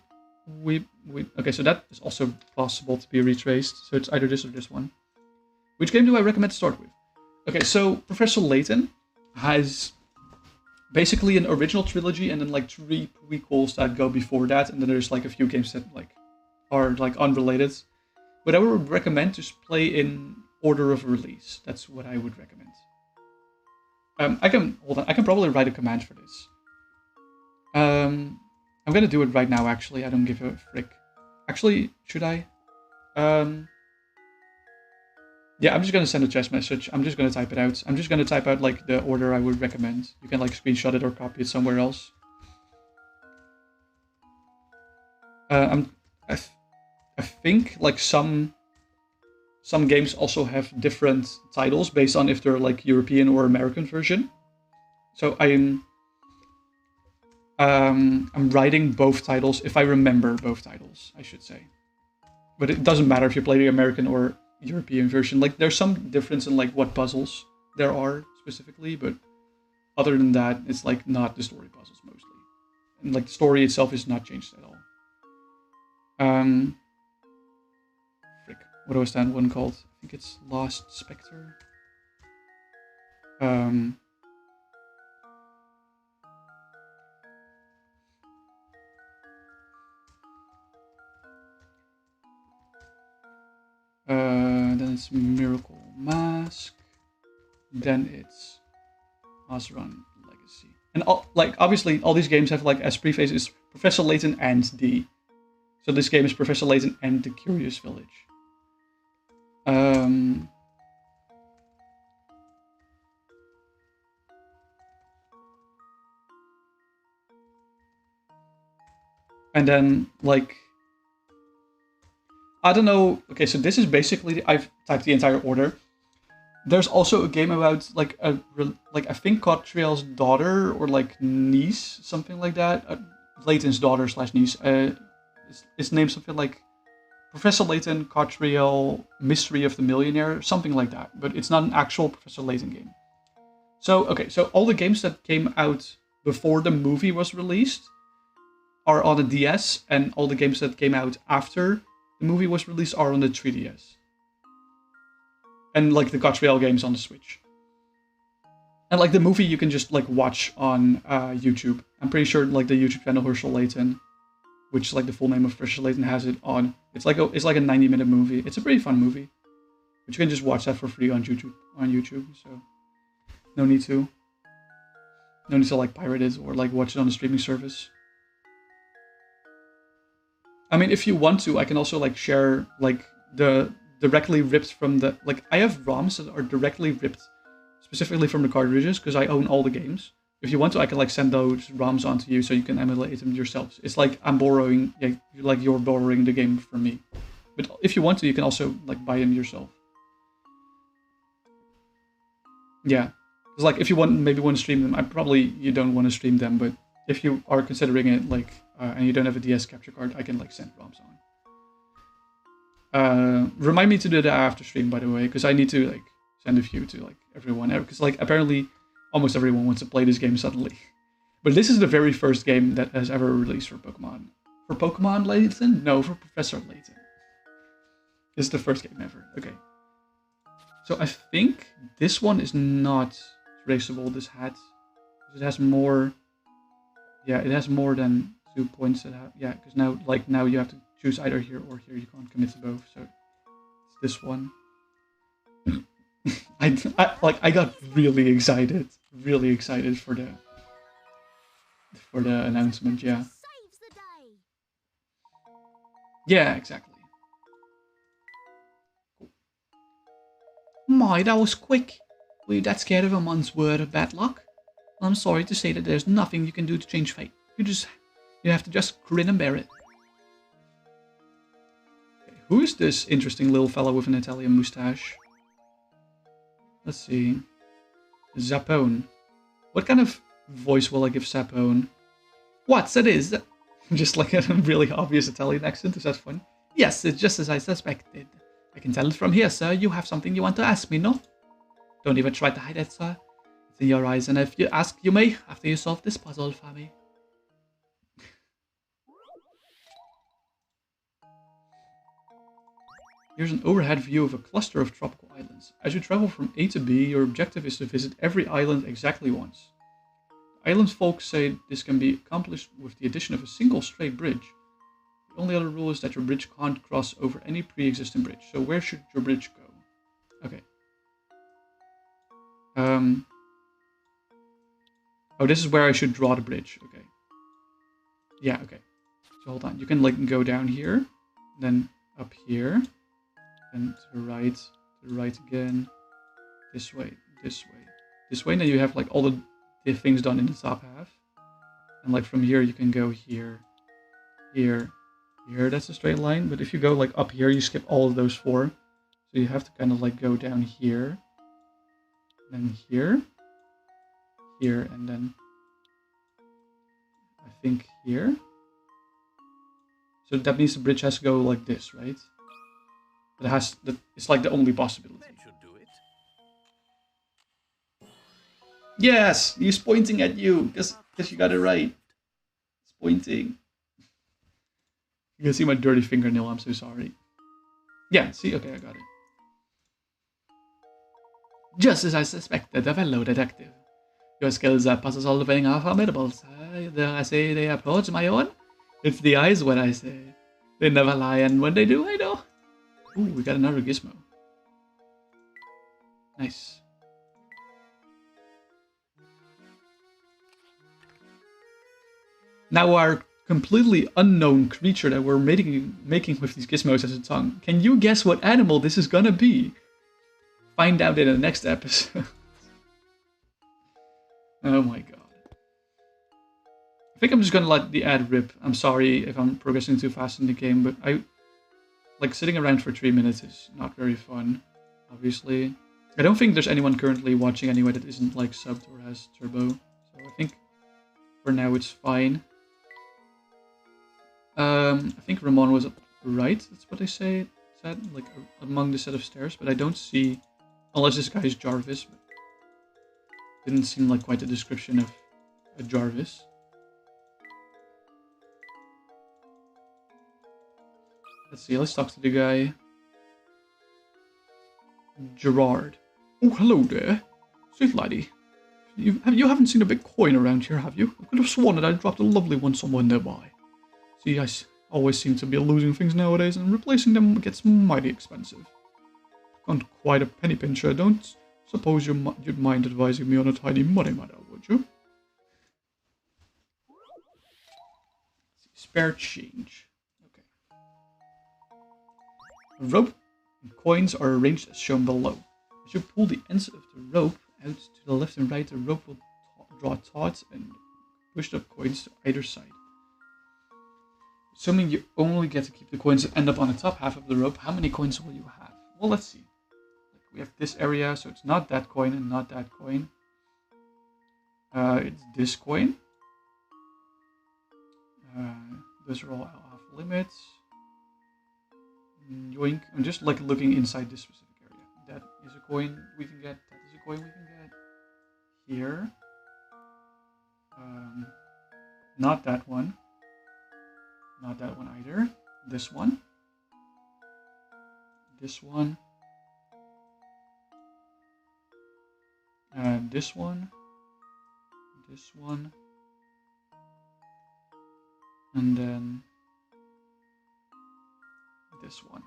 Okay, so that is also possible to be retraced. So it's either this or this one. Which game do I recommend to start with? Okay, so Professor Layton has basically an original trilogy and then like 3 prequels that go before that, and then there's like a few games that like are like unrelated. But I would recommend to play in order of release. That's what I would recommend. I can probably write a command for this. I'm gonna do it right now. Actually, I don't give a frick. Actually, should I? Yeah, I'm just gonna send a chest message. I'm just gonna type it out. I'm just gonna type out like the order I would recommend. You can like screenshot it or copy it somewhere else. I think like some games also have different titles based on if they're like European or American version. So I'm writing both titles, if I remember both titles, I should say. But it doesn't matter if you play the American or European version. Like, there's some difference in like what puzzles there are specifically, but other than that, it's like not the story puzzles mostly. And like the story itself is not changed at all. Frick, what was that one called? I think it's Lost Spectre. Then it's Miracle Mask. Then it's Osrun Legacy. And like obviously all these games have like as prephases Professor Layton and D. So this game is Professor Layton and the Curious Village. And then like I don't know. Okay, so this is basically I've typed the entire order. There's also a game about like I think Cottriell's daughter or like niece, something like that. Layton's daughter / niece. It's named something like Professor Layton, Cottriell, Mystery of the Millionaire, something like that. But it's not an actual Professor Layton game. So okay, so all the games that came out before the movie was released are on the DS, and all the games that came out after the movie was released are on the 3DS. And like the Cottriell games on the Switch. And like the movie you can just like watch on YouTube. I'm pretty sure like the YouTube channel Herschel Layton, which is like the full name of Herschel Layton, has it on. It's like a 90-minute movie. It's a pretty fun movie. But you can just watch that for free on YouTube. So no need to like pirate it or like watch it on a streaming service. I mean, if you want to, I can also like share like the directly ripped from the like I have ROMs that are directly ripped specifically from the cartridges because I own all the games. If you want to, I can like send those ROMs onto you so you can emulate them yourselves. It's like I'm borrowing, like you're borrowing the game from me. But if you want to, you can also like buy them yourself. Yeah, it's like if you maybe want to stream them, you don't want to stream them, but if you are considering it like and you don't have a DS capture card, I can like send ROMs on. Remind me to do that after stream, by the way, because I need to like send a few to like everyone, because like apparently almost everyone wants to play this game suddenly. But this is the very first game that has ever released for Pokemon. For Pokemon Layton? No, for Professor Layton. This is the first game ever. Okay. So I think this one is not traceable, this hat. It has more... Yeah, it has more than 2 points that have... Yeah, because now you have to choose either here or here. You can't commit to both, so it's this one. I got really excited for the announcement. Yeah. Yeah, exactly. My, that was quick. Were you that scared of a month's word of bad luck? I'm sorry to say that there's nothing you can do to change fate. You have to just grin and bear it. Okay, who is this interesting little fellow with an Italian mustache? Let's see. Zappone. What kind of voice will I give Zappone? What, it is? Just like a really obvious Italian accent, is that fun? Yes, it's just as I suspected. I can tell it from here, sir. You have something you want to ask me, no? Don't even try to hide it, sir. It's in your eyes, and if you ask, you may, after you solve this puzzle for me. Here's an overhead view of a cluster of tropical islands. As you travel from A to B, your objective is to visit every island exactly once. The island's folks say this can be accomplished with the addition of a single straight bridge. The only other rule is that your bridge can't cross over any pre-existing bridge. So where should your bridge go? Okay. Oh, this is where I should draw the bridge. Okay. Yeah, okay. So hold on. You can like go down here, then up here, and to the right again, this way, this way, and then you have like all the things done in the top half. And like from here, you can go here, here, here. That's a straight line. But if you go like up here, you skip all of those 4. So you have to kind of like go down here, then here, and then I think here. So that means the bridge has to go like this, right? It's like the only possibility. That should do it. Yes, he's pointing at you because you got it right. It's pointing. You can see my dirty fingernail. I'm so sorry. Yeah, see, okay, I got it. Just as I suspected, a fellow detective. Your skills at puzzle solving are formidable. Dare I say they approach my own? It's the eyes what I say. They never lie, and when they do, I know. Ooh, we got another gizmo. Nice. Now our completely unknown creature that we're making with these gizmos as a tongue. Can you guess what animal this is gonna be? Find out in the next episode. Oh my god. I think I'm just gonna let the ad rip. I'm sorry if I'm progressing too fast in the game, but like sitting around for 3 minutes is not very fun, obviously. I don't think there's anyone currently watching anyway that isn't like subbed or has turbo. So I think for now it's fine. I think Ramon was right, that's what they said, like among the set of stairs, but I don't see, unless this guy is Jarvis, but didn't seem like quite a description of a Jarvis. Let's see, let's talk to the guy. Gerard. Oh, hello there. Sweet laddie. You haven't seen a big coin around here, have you? I could have sworn that I dropped a lovely one somewhere nearby. See, I always seem to be losing things nowadays, and replacing them gets mighty expensive. Not quite a penny pincher, don't suppose you'd mind advising me on a tidy money matter, would you? Spare change. Okay. A rope and coins are arranged as shown below. As you pull the ends of the rope out to the left and right, the rope will draw taut and push the coins to either side. Assuming you only get to keep the coins that end up on the top half of the rope, how many coins will you have? Well, let's see. We have this area, so it's not that coin and not that coin. It's this coin. Those are all off limits. Yoink. I'm just like looking inside this specific area. That is a coin we can get. That is a coin we can get. Here. Not that one. Not that one either. This one. This one. This one. This one. And then this one.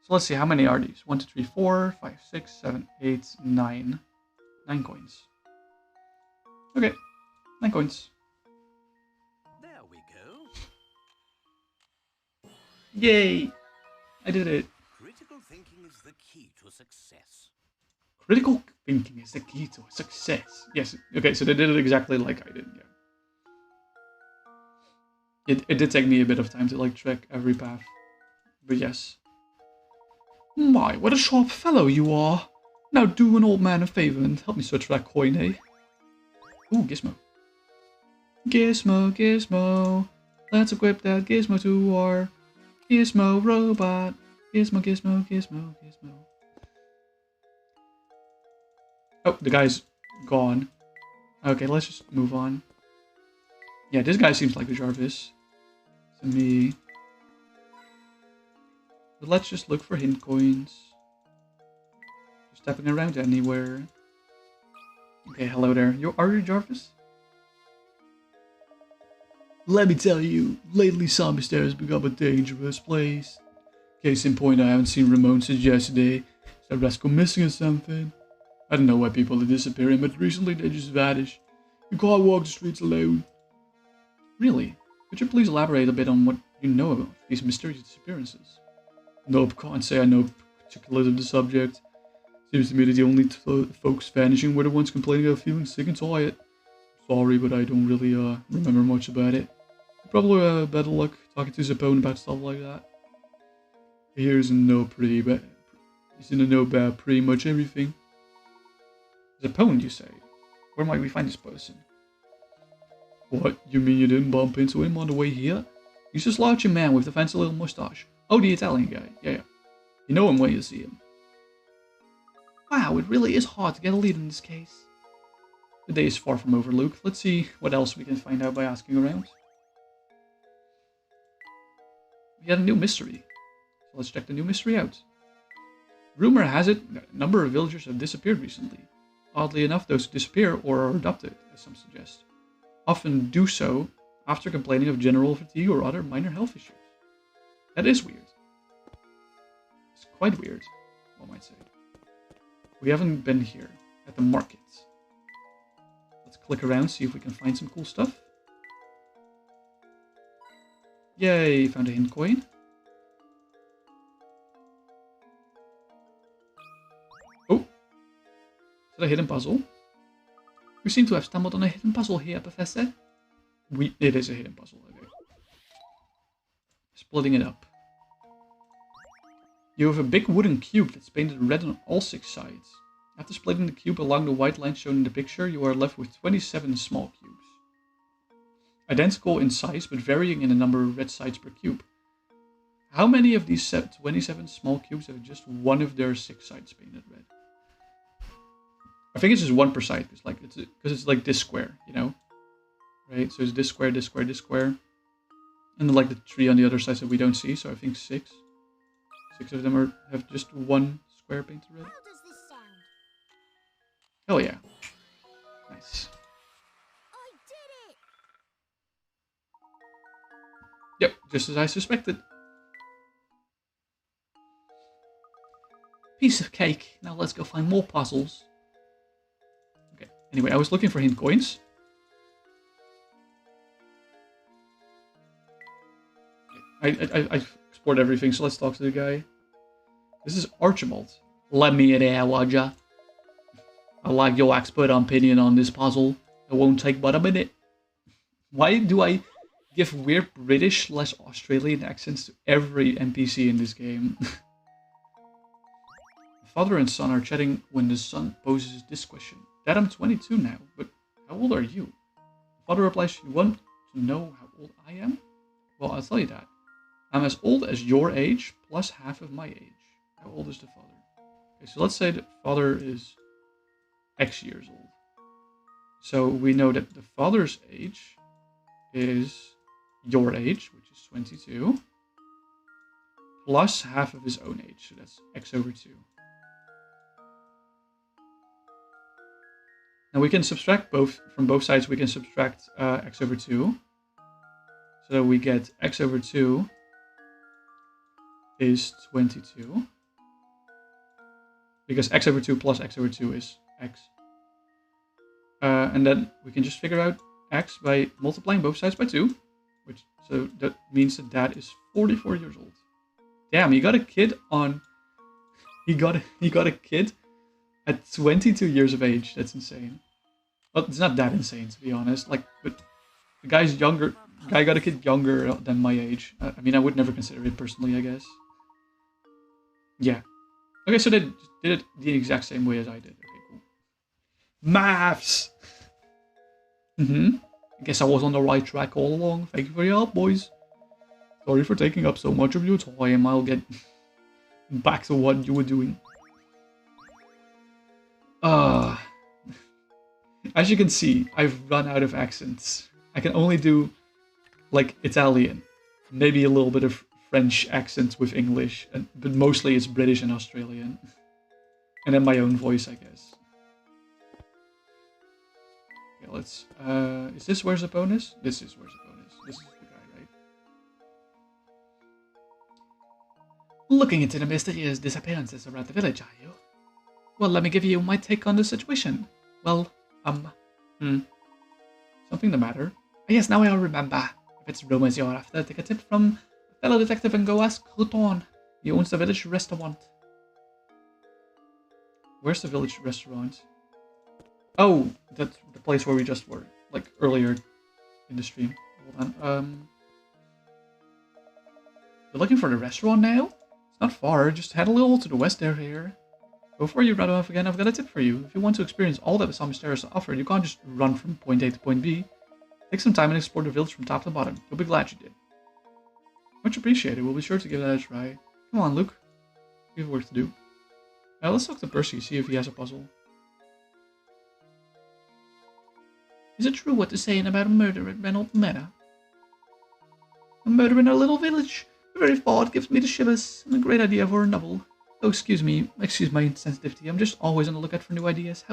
So let's see, how many are these? 1, 2, 3, 4, 5, 6, 7, 8, 9. 9 coins. Okay, 9 coins. There we go. Yay! I did it. Critical thinking is the key to success. Critical thinking is the key to success. Yes, okay, so they did it exactly like I did, yeah. It did take me a bit of time to like track every path. But yes. My, what a sharp fellow you are. Now do an old man a favor and help me search for that coin, eh? Ooh, Gizmo. Gizmo, Gizmo. Let's equip that Gizmo to our Gizmo robot. Gizmo, Gizmo, Gizmo, Gizmo. Oh, the guy's gone. Okay, let's just move on. Yeah, this guy seems like a Jarvis to me. But let's just look for hint coins. Just stepping around anywhere. Okay, hello there. Are you Jarvis? Let me tell you, lately Zombie Star has become a dangerous place. Case in point, I haven't seen Ramon since yesterday. Is that rascal missing or something? I don't know why people are disappearing, but recently they just vanish. You can't walk the streets alone. Really? Could you please elaborate a bit on what you know about these mysterious disappearances? Nope, can't say I know particulars of the subject. Seems to me that the only folks vanishing were the ones complaining of feeling sick and tired. Sorry, but I don't really remember much about it. Probably better luck talking to Zapone about stuff like that. Here's no pretty bad. He's in the know about pretty much everything. Zapone, you say? Where might we find this person? What, you mean you didn't bump into him on the way here? He's a slouching man with a fancy little mustache. Oh, the Italian guy. Yeah. You know him when you see him. Wow, it really is hard to get a lead in this case. The day is far from over, Luke. Let's see what else we can find out by asking around. We had a new mystery. So let's check the new mystery out. Rumor has it that a number of villagers have disappeared recently. Oddly enough, those who disappear or are adopted, as some suggest, often do so after complaining of general fatigue or other minor health issues. That is weird. It's quite weird, one might say. We haven't been here at the market. Let's click around, see if we can find some cool stuff. Yay, found a hint coin. Oh, is that a hidden puzzle? We seem to have stumbled on a hidden puzzle here, Professor. It is a hidden puzzle, okay. Splitting it up. You have a big wooden cube that's painted red on all 6 sides. After splitting the cube along the white line shown in the picture, you are left with 27 small cubes. Identical in size, but varying in the number of red sides per cube. How many of these 27 small cubes have just one of their 6 sides painted red? I think it's just one per side, because it's like this square, you know? Right, so it's this square, this square, this square. And then like the 3 on the other side that we don't see, so I think 6. 6 of them have just one square painted red. How does this sound? Hell yeah. Nice. I did it! Yep, just as I suspected. Piece of cake. Now let's go find more puzzles. Okay, anyway, I was looking for hint coins. I explored everything, so let's talk to the guy. This is Archibald. Let me in there, would ya? I'd like your expert opinion on this puzzle. It won't take but a minute. Why do I give weird British/Australian accents to every NPC in this game? Father and son are chatting when the son poses this question. Dad, I'm 22 now, but how old are you? Father replies, you want to know how old I am? Well, I'll tell you that. I'm as old as your age, plus half of my age. How old is the father? Okay, so let's say the father is X years old. So we know that the father's age is your age, which is 22, plus half of his own age, so that's X over 2. Now we can subtract from both sides, we can subtract X over 2. So we get X over 2 is 22. Because X over 2 plus X over 2 is X. And then we can just figure out X by multiplying both sides by 2. So that means that Dad is 44 years old. Damn, he got a kid on... He got a kid at 22 years of age. That's insane. Well, it's not that insane, to be honest. Like, but the guy's younger... Guy got a kid younger than my age. I mean, I would never consider it personally, I guess. Yeah. Okay, so they did it the exact same way as I did. Okay, cool. Maths! I guess I was on the right track all along. Thank you for your help, boys. Sorry for taking up so much of your time. I'll get back to what you were doing. As you can see, I've run out of accents. I can only do like Italian, maybe a little bit of French accent with English, but mostly it's British and Australian. And then my own voice, I guess. Okay, let's... is this where's the bonus? This is where's the bonus. This is the guy, right? Looking into the mysterious disappearances around the village, are you? Well, let me give you my take on the situation. Well, Something the matter? Yes, now I remember. If it's rumors you're after, take a tip from a fellow detective and go ask Crouton. He owns the village restaurant. Where's the village restaurant? Oh, that's the place where we just were, like earlier in the stream. Hold on. You're looking for the restaurant now? It's not far, just head a little to the west there here. Before you run off again, I've got a tip for you. If you want to experience all that Assam Mysteria has to offer, you can't just run from point A to point B. Take some time and explore the village from top to bottom. You'll be glad you did. Much appreciated. We'll be sure to give that a try. Come on, Luke. We have work to do. Now let's talk to Percy, see if he has a puzzle. Is it true what they're saying about a murder at Reynolds Manor? A murder in our little village? The very thought gives me the shivers, and a great idea for a novel. Oh, excuse my insensitivity. I'm just always on the lookout for new ideas.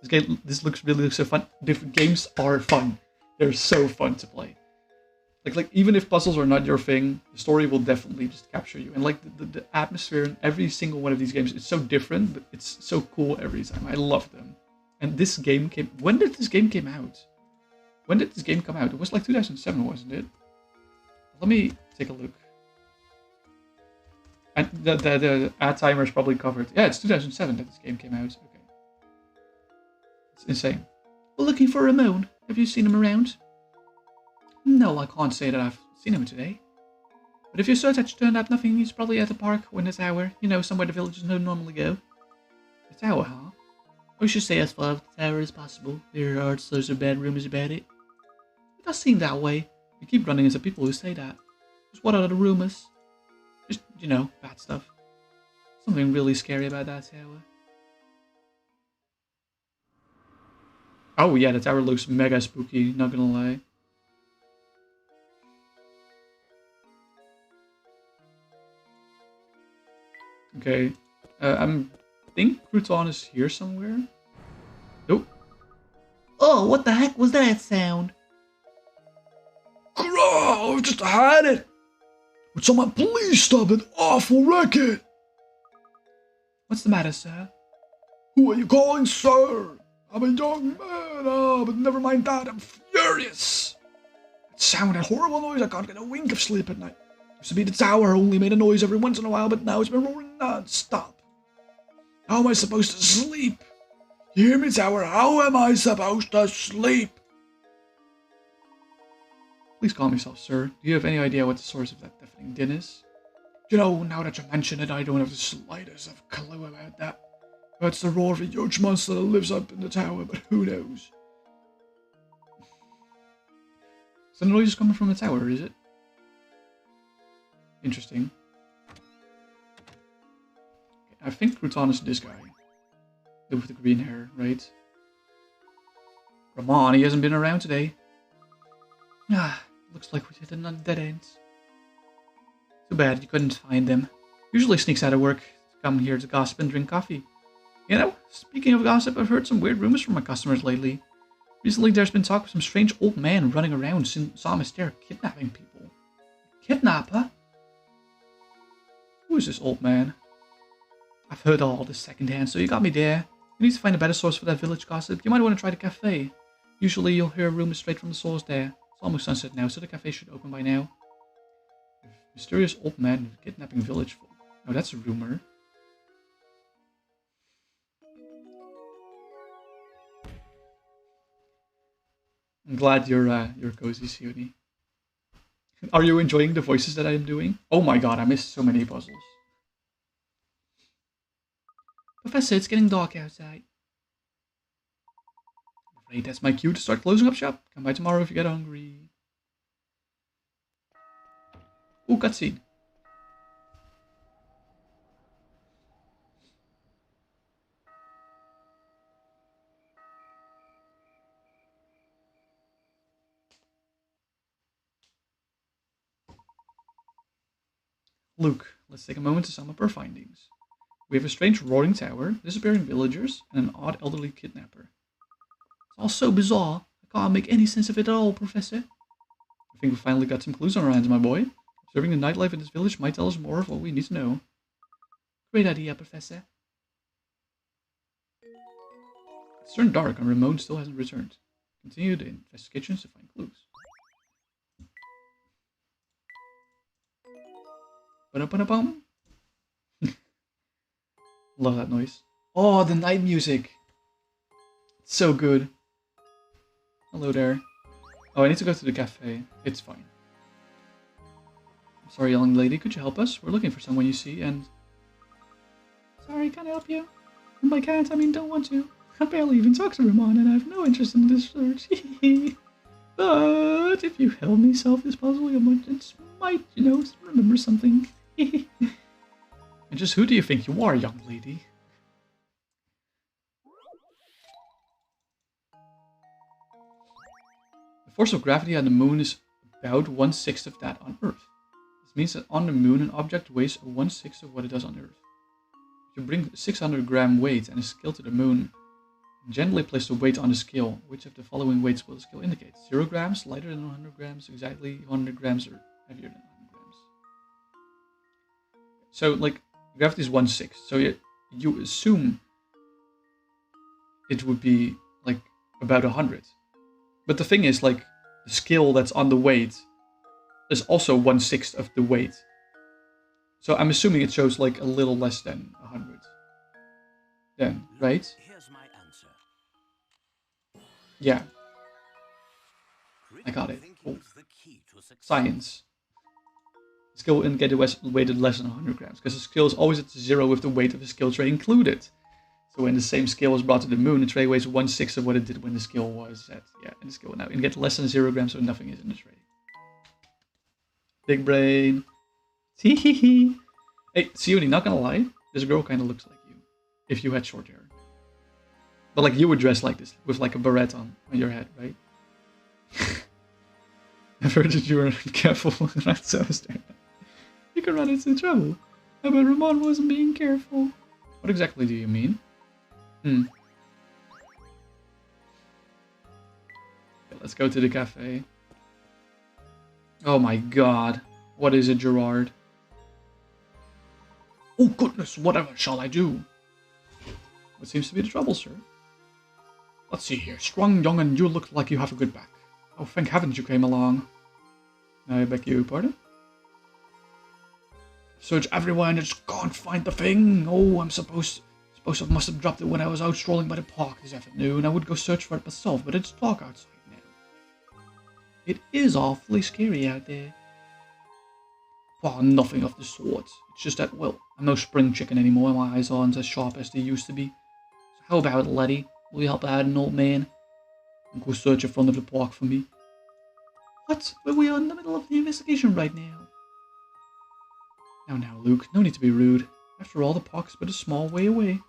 This really looks so fun. Different games are fun. They're so fun to play. Like even if puzzles are not your thing, the story will definitely just capture you. And like the atmosphere in every single one of these games is so different, but it's so cool every time. I love them. And this game came... When did this game come out? When did this game come out? It was like 2007, wasn't it? Let me take a look. And the ad timer is probably covered. Yeah, it's 2007 that this game came out. Okay. It's insane. We're looking for Ramon. Have you seen him around? No, I can't say that I've seen him today. But if your search had turned up nothing, he's probably at the park or in the tower. You know, somewhere the villagers don't normally go. The tower, huh? We should stay as far from the tower as possible. There are loads of bad rumors about it. It does seem that way. You keep running into people who say that. Just what are the rumors? Just, you know, bad stuff. Something really scary about that tower. Oh yeah, the tower looks mega spooky, not gonna lie. Okay, I think Crouton is here somewhere. Nope. Oh, what the heck was that sound? Hurrah! I've just had it! Would someone please stop that awful racket? What's the matter, sir? Who are you calling, sir? I'm a young man, but never mind that, I'm furious. It sounded a horrible noise, I can't get a wink of sleep at night. Used to be the tower only made a noise every once in a while, but now it's been roaring non-stop. How am I supposed to sleep? You hear me, tower? How am I supposed to sleep? Please calm yourself, sir. Do you have any idea what the source of that deafening din is? You know, now that you mention it, I don't have the slightest of clue about that. That's the roar of a huge monster that lives up in the tower, but who knows? So the noise is coming from the tower, is it? Interesting. Okay, I think Crouton is this guy. With the green hair, right? Ramon, he hasn't been around today. Ah, looks like we hit another dead end. Too bad you couldn't find him. Usually sneaks out of work to come here to gossip and drink coffee. You know, speaking of gossip, I've heard some weird rumors from my customers lately. Recently there's been talk of some strange old man running around Saw Mystere kidnapping people. Kidnapper? Who is this old man? I've heard all this secondhand, so you got me there. You need to find a better source for that village gossip. You might want to try the cafe. Usually you'll hear rumors straight from the source there. It's almost sunset now, so the cafe should open by now. Mysterious old man kidnapping village folk. Oh, that's a rumor. I'm glad you're cozy, Sione. Are you enjoying the voices that I am doing? Oh my god, I missed so many puzzles. Professor, it's getting dark outside. I'm afraid that's my cue to start closing up shop. Come by tomorrow if you get hungry. Ooh, cutscene. Luke, let's take a moment to sum up our findings. We have a strange roaring tower, disappearing villagers, and an odd elderly kidnapper. It's all so bizarre. I can't make any sense of it at all, Professor. I think we finally got some clues on our hands, my boy. Observing the nightlife in this village might tell us more of what we need to know. Great idea, Professor. It's turned dark and Ramon still hasn't returned. Continue the investigations to find clues. Ba-da-ba-da-bum. Love that noise. Oh, the night music. It's so good. Hello there. Oh, I need to go to the cafe. It's fine. I'm sorry, young lady. Could you help us? We're looking for someone you see and... Sorry, can't help you. And by can't, I mean don't want to. I barely even talk to Ramon, and I have no interest in this search. But if you help me solve this puzzle, you might, remember something. And just who do you think you are, young lady? The force of gravity on the moon is about 1/6 of that on Earth. This means that on the moon, an object weighs 1/6 of what it does on Earth. If you bring a 600-gram weight and a scale to the moon, and gently place the weight on the scale, which of the following weights will the scale indicate? 0 grams, lighter than 100 grams, exactly 100 grams, or heavier than 100 grams. So, like, gravity is 1/6. So you assume it would be, like, about 100. But the thing is, like, the scale that's on the weight is also 1/6 of the weight. So I'm assuming it shows, like, a little less than 100. Then, right? Here's my answer. Yeah. I got it. Cool. Science. The skill will indicate it weighted less than 100 grams, because the scale is always at 0 with the weight of the scale tray included. So when the same scale was brought to the moon, the tray weighs 1/6 of what it did when the scale was at, and the scale will now indicate less than 0 grams, so nothing is in the tray. Big brain. Hee. Hey, Sione, not gonna lie, this girl kind of looks like you, if you had short hair. But like you would dress like this, with like a beret on your head, right? I've heard that you were careful around Southern. You could run into trouble. I bet Ramon wasn't being careful. What exactly do you mean? Okay, let's go to the cafe. Oh my god. What is it, Gerard? Oh goodness, whatever shall I do? What seems to be the trouble, sir? Let's see here. Strong, young, and you look like you have a good back. Oh, thank heavens you came along. I beg your pardon? Search everywhere and I just can't find the thing. Oh, I must have dropped it when I was out strolling by the park this afternoon. I would go search for it myself, but it's dark outside now. It is awfully scary out there. Well, nothing of the sort. It's just that, well, I'm no spring chicken anymore and my eyes aren't as sharp as they used to be. So how about it, Letty? Will you help out an old man? And go search in front of the park for me. What? But we are in the middle of the investigation right now. Now, Luke, no need to be rude. After all, the park's but a small way away.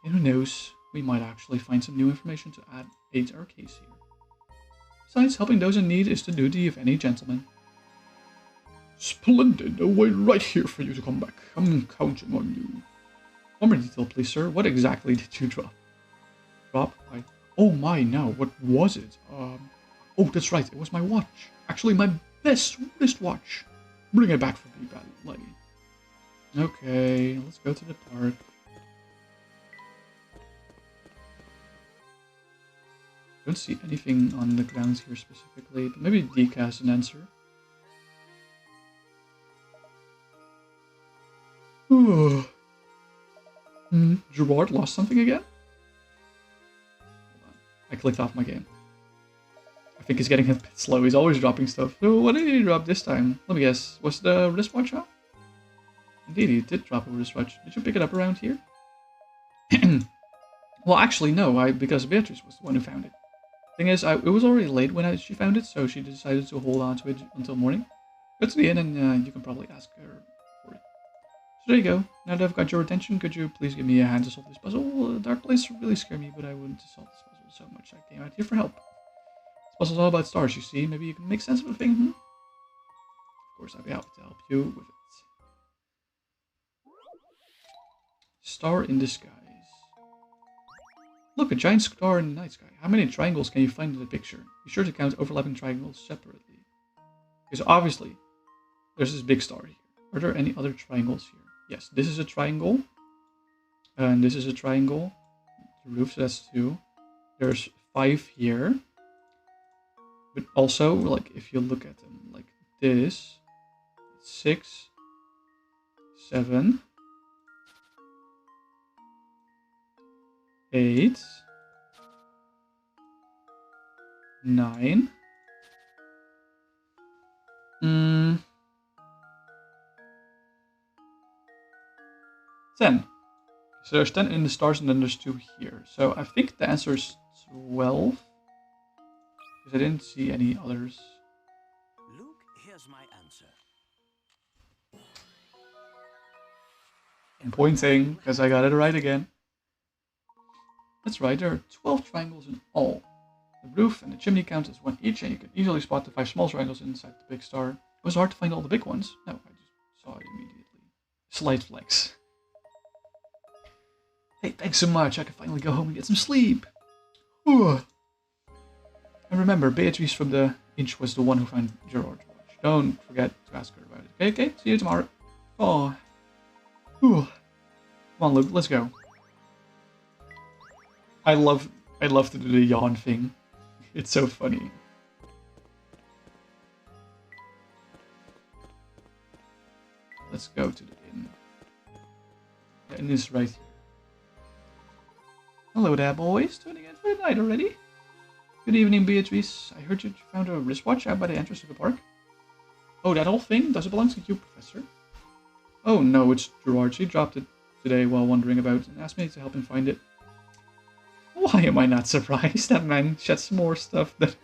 And who knows, we might actually find some new information to aid our case here. Besides, helping those in need is the duty of any gentleman. Splendid. I'll wait right here for you to come back. I'm counting on you. One more detail, please, sir. What exactly did you drop? Oh my, now, what was it? Oh, that's right, it was my watch. Actually, my best wristwatch. Bring it back for me, bad lady. Okay, let's go to the park. Don't see anything on the grounds here specifically, but maybe Deke has an answer. Gerard lost something again? Hold on. I clicked off my game. I think he's getting a bit slow. He's always dropping stuff. So what did he drop this time? Let me guess. Was the wristwatch out? Indeed, he did drop a wristwatch. Did you pick it up around here? Well, actually, no. Because Beatrice was the one who found it. Thing is, it was already late when she found it, so she decided to hold on to it until morning. Go to the inn and you can probably ask her for it. So there you go. Now that I've got your attention, could you please give me a hand to solve this puzzle? The dark place really scared me, but I wouldn't solve this puzzle so much. I came out here for help. This puzzle's all about stars, you see. Maybe you can make sense of the thing, Of course, I'd be happy to help you with it. Star in the skies. Look, a giant star in the night sky. How many triangles can you find in the picture? Be sure to count overlapping triangles separately. Because obviously, there's this big star here. Are there any other triangles here? Yes, this is a triangle. And this is a triangle. The roof, so that's 2. There's 5 here. But also, like, if you look at them like this, 6, 7, 8, 9, 10. So there's 10 in the stars and then there's 2 here. So I think the answer is 12. Because I didn't see any others. Luke, here's my answer. I'm pointing because I got it right again. That's right, there are 12 triangles in all. The roof and the chimney count as 1 each, and you can easily spot the 5 small triangles inside the big star. It was hard to find all the big ones. No, I just saw it immediately. Slight flex. Hey, thanks so much. I can finally go home and get some sleep. Ugh. And remember, Beatrice from the Inch was the one who found Gerard's watch. Don't forget to ask her about it. Okay, okay. See you tomorrow. Oh. Ugh. Come on, Luke. Let's go. I love to do the yawn thing. It's so funny. Let's go to the inn. The inn is right here. Hello there, boys. Tuning in for the night already? Good evening, Beatrice. I heard you found a wristwatch out by the entrance to the park. Oh, that whole thing? Does it belong to you, Professor? Oh no, it's Gerard. He dropped it today while wandering about and asked me to help him find it. Why am I not surprised? That man sheds more stuff than a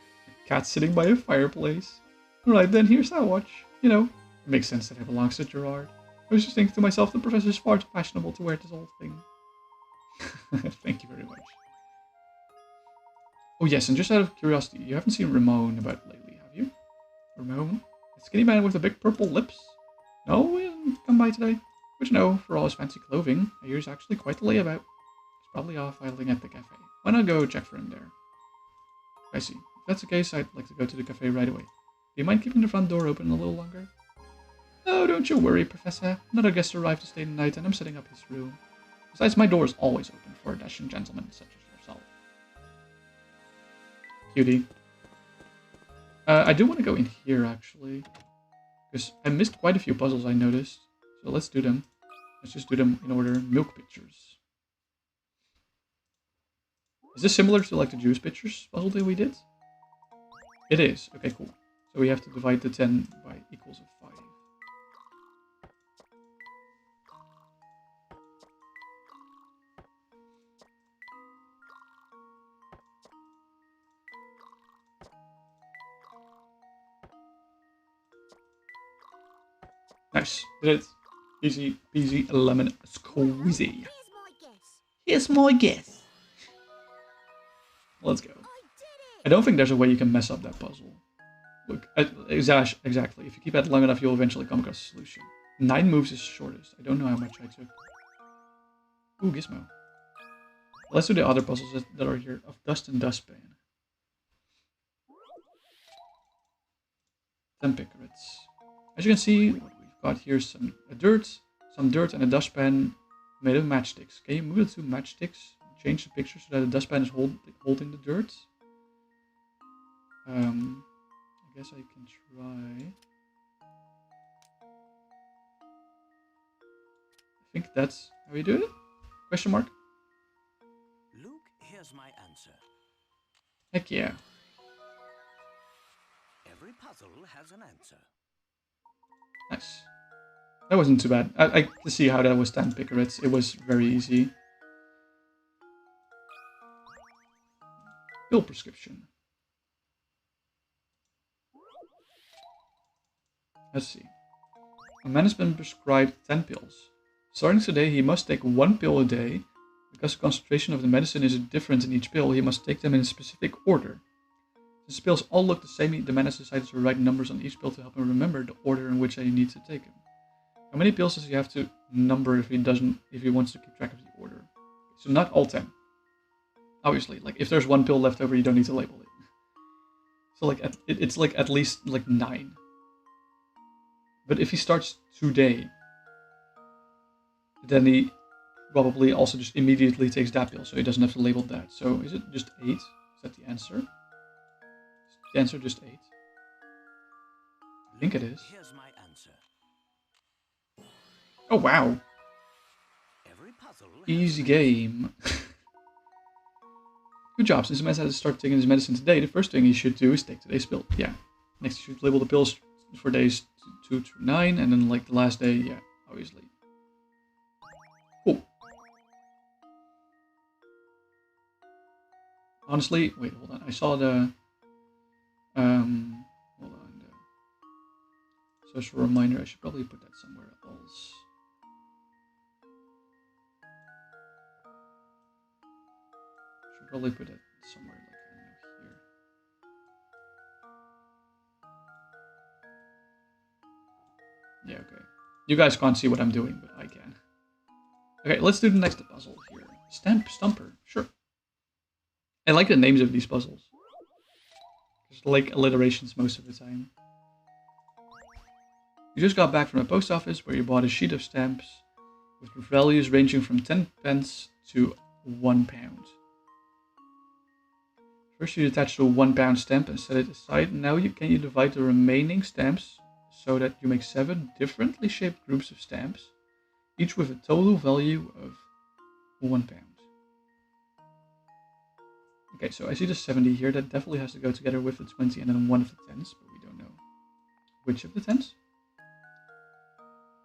cat sitting by a fireplace. Alright then, here's that watch. You know, it makes sense that it belongs to Gerard. I was just thinking to myself, the professor's far too fashionable to wear this old thing. Thank you very much. Oh yes, and just out of curiosity, you haven't seen Ramon about lately, have you? Ramon? The skinny man with the big purple lips? No, he didn't come by today. Which no, for all his fancy clothing, I hear he's actually quite the layabout. He's probably off idling at the cafe. Why not go check for him there? I see. If that's the case, I'd like to go to the cafe right away. Do you mind keeping the front door open a little longer? No, don't you worry, Professor. Another guest arrived to stay the night, and I'm setting up his room. Besides, my door is always open for a dashing gentleman such as yourself. Cutie. I do want to go in here, actually. Because I missed quite a few puzzles, I noticed. So let's do them. Let's just do them in order. Milk pictures. Is this similar to like the juice pictures puzzle that we did? It is. Okay, cool. So we have to divide the 10 by equals of 5. Nice. Did it. Easy peasy lemon squeezy. Here's my guess. Let's go. I don't think there's a way you can mess up that puzzle. Look, exactly. If you keep at it long enough, you'll eventually come across a solution. 9 moves is shortest. I don't know how much I took. Ooh, Gizmo. Let's do the other puzzles that are here. Of dust and dustpan. 10 picarets. As you can see, what we've got here is some dirt and a dustpan made of matchsticks. Can you move the 2 matchsticks? Change the picture so that the dustpan is holding the dirt. I guess I can try. I think that's how you do it? Question mark? Luke, here's my answer. Heck yeah. Every puzzle has an answer. Nice. That wasn't too bad. I to see how that was 10 picarets. It was very easy. Pill prescription. Let's see. A man has been prescribed 10 pills. Starting today, he must take 1 pill a day. Because the concentration of the medicine is different in each pill, he must take them in a specific order. Since the pills all look the same, the man has decided to write numbers on each pill to help him remember the order in which he needs to take them. How many pills does he have to number if he wants to keep track of the order? So not all 10. Obviously, like if there's 1 pill left over, you don't need to label it. So like it's like at least like 9. But if he starts today, then he probably also just immediately takes that pill, so he doesn't have to label that. So is it just 8? Is that the answer? Is the answer just 8? I think it is. Here's my answer. Oh wow. Every puzzle Easy game. Good job. Since the man has to start taking his medicine today, the first thing he should do is take today's pill. Yeah. Next, you should label the pills for days 2 through 9, and then like the last day, yeah, obviously. Cool. Honestly, wait, hold on. I saw the hold on, the social reminder. I should probably put that somewhere else. Should probably put it somewhere like I don't know here. Yeah, okay. You guys can't see what I'm doing, but I can. Okay, let's do the next puzzle here. Stumper, sure. I like the names of these puzzles. Just like alliterations most of the time. You just got back from the post office where you bought a sheet of stamps with values ranging from 10 pence to £1. First you attach the £1 stamp and set it aside. Now you divide the remaining stamps so that you make 7 differently shaped groups of stamps, each with a total value of £1. Okay, so I see the 70 here. That definitely has to go together with the 20 and then one of the 10s, but we don't know which of the 10s.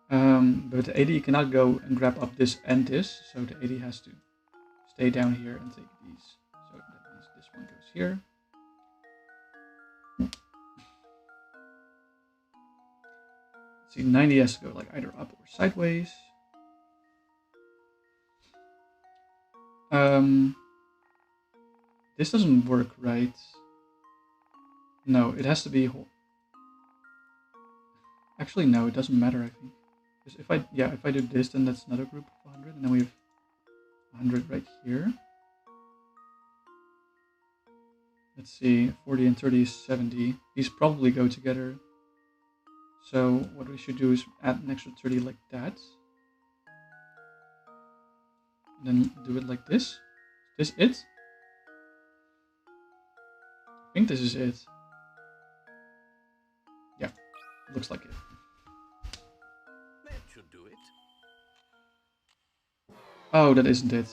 But the 80 cannot go and grab up this and this, so the 80 has to stay down here and take these. So that means this one goes here. See, 90 has to go like either up or sideways. This doesn't work, right? No, it has to be whole. Actually, no, it doesn't matter, I think. Because if I do this, then that's another group of 100, and then we have 100 right here. Let's see, 40 and 30 is 70. These probably go together. So what we should do is add an extra 30 like that. And then do it like this. Is this it? I think this is it. Yeah, looks like it. That should do it. Oh, that isn't it.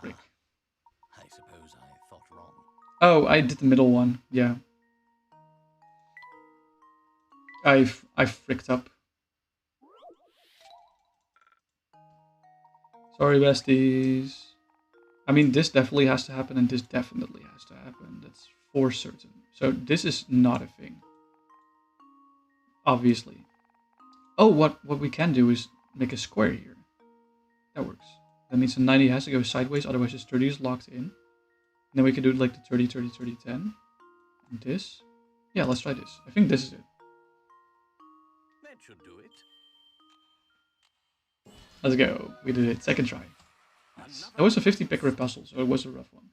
Frick. I suppose I thought wrong. Oh, I did the middle one. Yeah. I fricked up. Sorry, besties. I mean, this definitely has to happen, and this definitely has to happen. That's for certain. So this is not a thing. Obviously. Oh, what we can do is make a square here. That works. That means the 90 has to go sideways, otherwise this 30 is locked in. And then we can do like the 30, 30, 30, 10. And this. Yeah, let's try this. I think this is it. That should do it. Let's go. We did it. Second try. Nice. That was a 50 picker puzzle, so it was a rough one.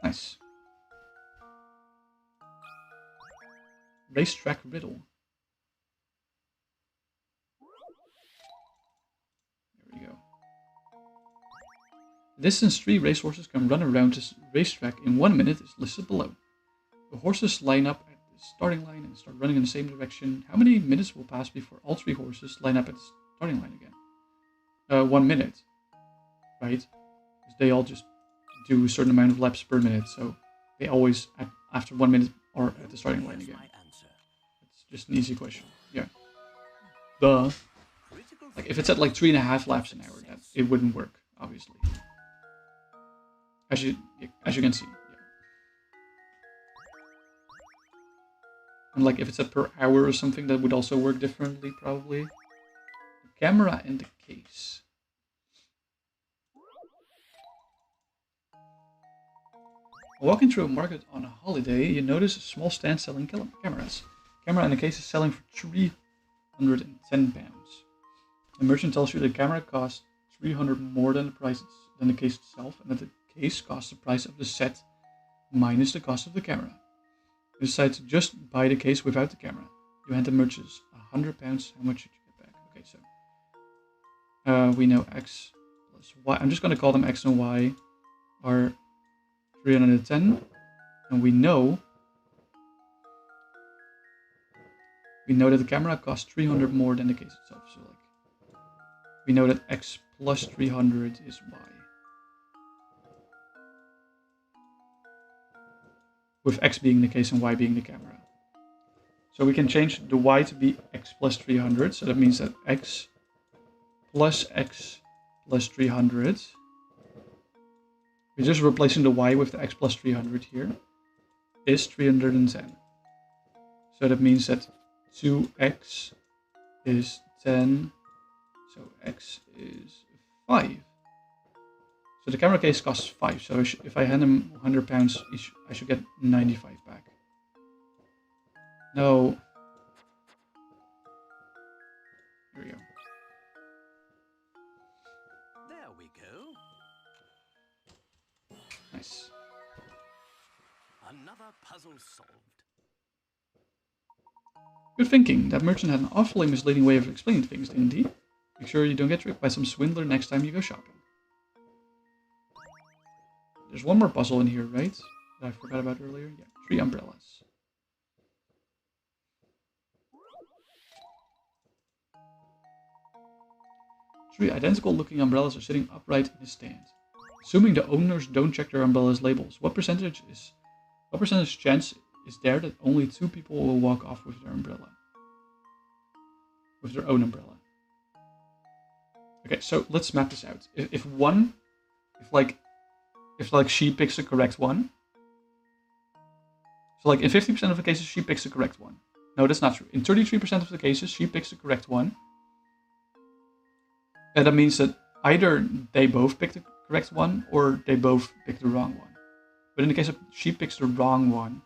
Nice. Racetrack riddle. There we go. The distance 3 racehorses can run around this racetrack in 1 minute is listed below. The horses line up at the starting line and start running in the same direction. How many minutes will pass before all 3 horses line up at the starting line again? 1 minute, right? Because they all just do a certain amount of laps per minute, so they always, after 1 minute, are at the starting line again. It's just an easy question. Yeah. Duh. Like, if it's at like 3.5 laps an hour, it wouldn't work, obviously. As you can see. Yeah. And like, if it's at per hour or something, that would also work differently, probably. The camera and the case. While walking through a market on a holiday, you notice a small stand selling cameras. The camera in the case is selling for £310. The merchant tells you the camera costs $300 more than the case itself, and that the case costs the price of the set minus the cost of the camera. You decide to just buy the case without the camera. You hand the merchant £100. How much should you get back? Okay, so we know X plus Y. I'm just going to call them X and Y are 310, and we know that the camera costs 300 more than the case itself. So like, we know that X plus 300 is Y. With X being the case and Y being the camera. So we can change the Y to be X plus 300. So that means that X plus 300 We're just replacing the y with the x plus 300 here. Is 310. So that means that 2x is 10. So x is 5. So the camera case costs 5. So if I hand him £100 each, I should get 95 back. No. Here we go. There we go. Nice. Another puzzle solved. Good thinking. That merchant had an awfully misleading way of explaining things, didn't he? Make sure you don't get tricked by some swindler next time you go shopping. There's one more puzzle in here, right? That I forgot about earlier. Yeah, 3 umbrellas. Three identical looking umbrellas are sitting upright in a stand. Assuming the owners don't check their umbrellas' labels, what percentage chance is there that only 2 people will walk off with their umbrella? With their own umbrella. Okay, so let's map this out. If she picks the correct one. So like in 50% of the cases she picks the correct one. No, that's not true. In 33% of the cases she picks the correct one. And that means that either they both pick the correct one or they both pick the wrong one. But in the case of she picks the wrong one,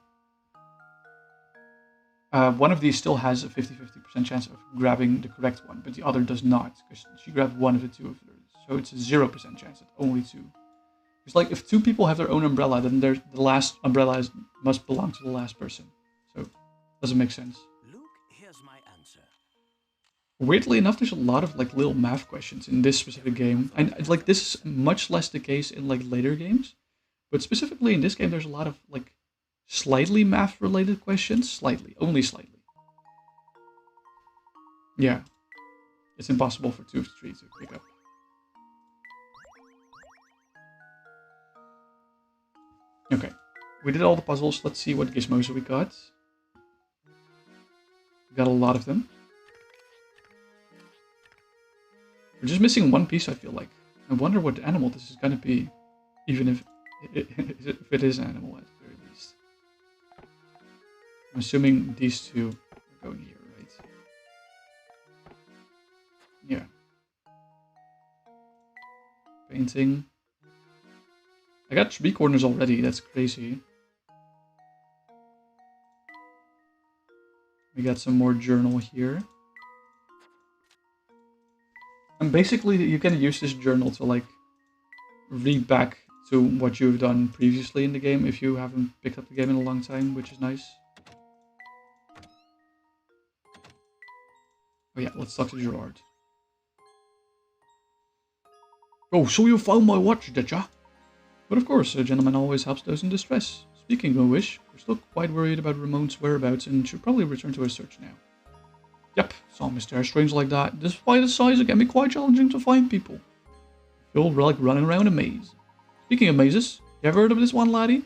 one of these still has a 50-50% chance of grabbing the correct one, but the other does not, because she grabbed one of the 2 of those. So it's a 0% chance that only 2. It's like if 2 people have their own umbrella, then the last umbrella must belong to the last person. So doesn't make sense. Luke, here's my answer. Weirdly enough, there's a lot of like little math questions in this specific game. And like this is much less the case in like later games, but specifically in this game, there's a lot of like slightly math-related questions. Slightly. Only slightly. Yeah. It's impossible for 2 of 3 to pick up. Okay. We did all the puzzles. Let's see what gizmos we got. We got a lot of them. We're just missing one piece, I feel like. I wonder what animal this is gonna be. Even if it is an animal at the very least. I'm assuming these 2 are going here, right? Yeah. Painting. I got 3 corners already, that's crazy. We got some more journal here. And basically you can use this journal to like read back to what you've done previously in the game if you haven't picked up the game in a long time, which is nice. Oh yeah, let's talk to Gerard. Oh, so you found my watch, did ya? But of course, a gentleman always helps those in distress. Speaking of which, we're still quite worried about Ramon's whereabouts and should probably return to our search now. Yep, some mysterious strange like that. Despite its size, it can be quite challenging to find people. Feel like running around a maze. Speaking of mazes, you ever heard of this one, laddie?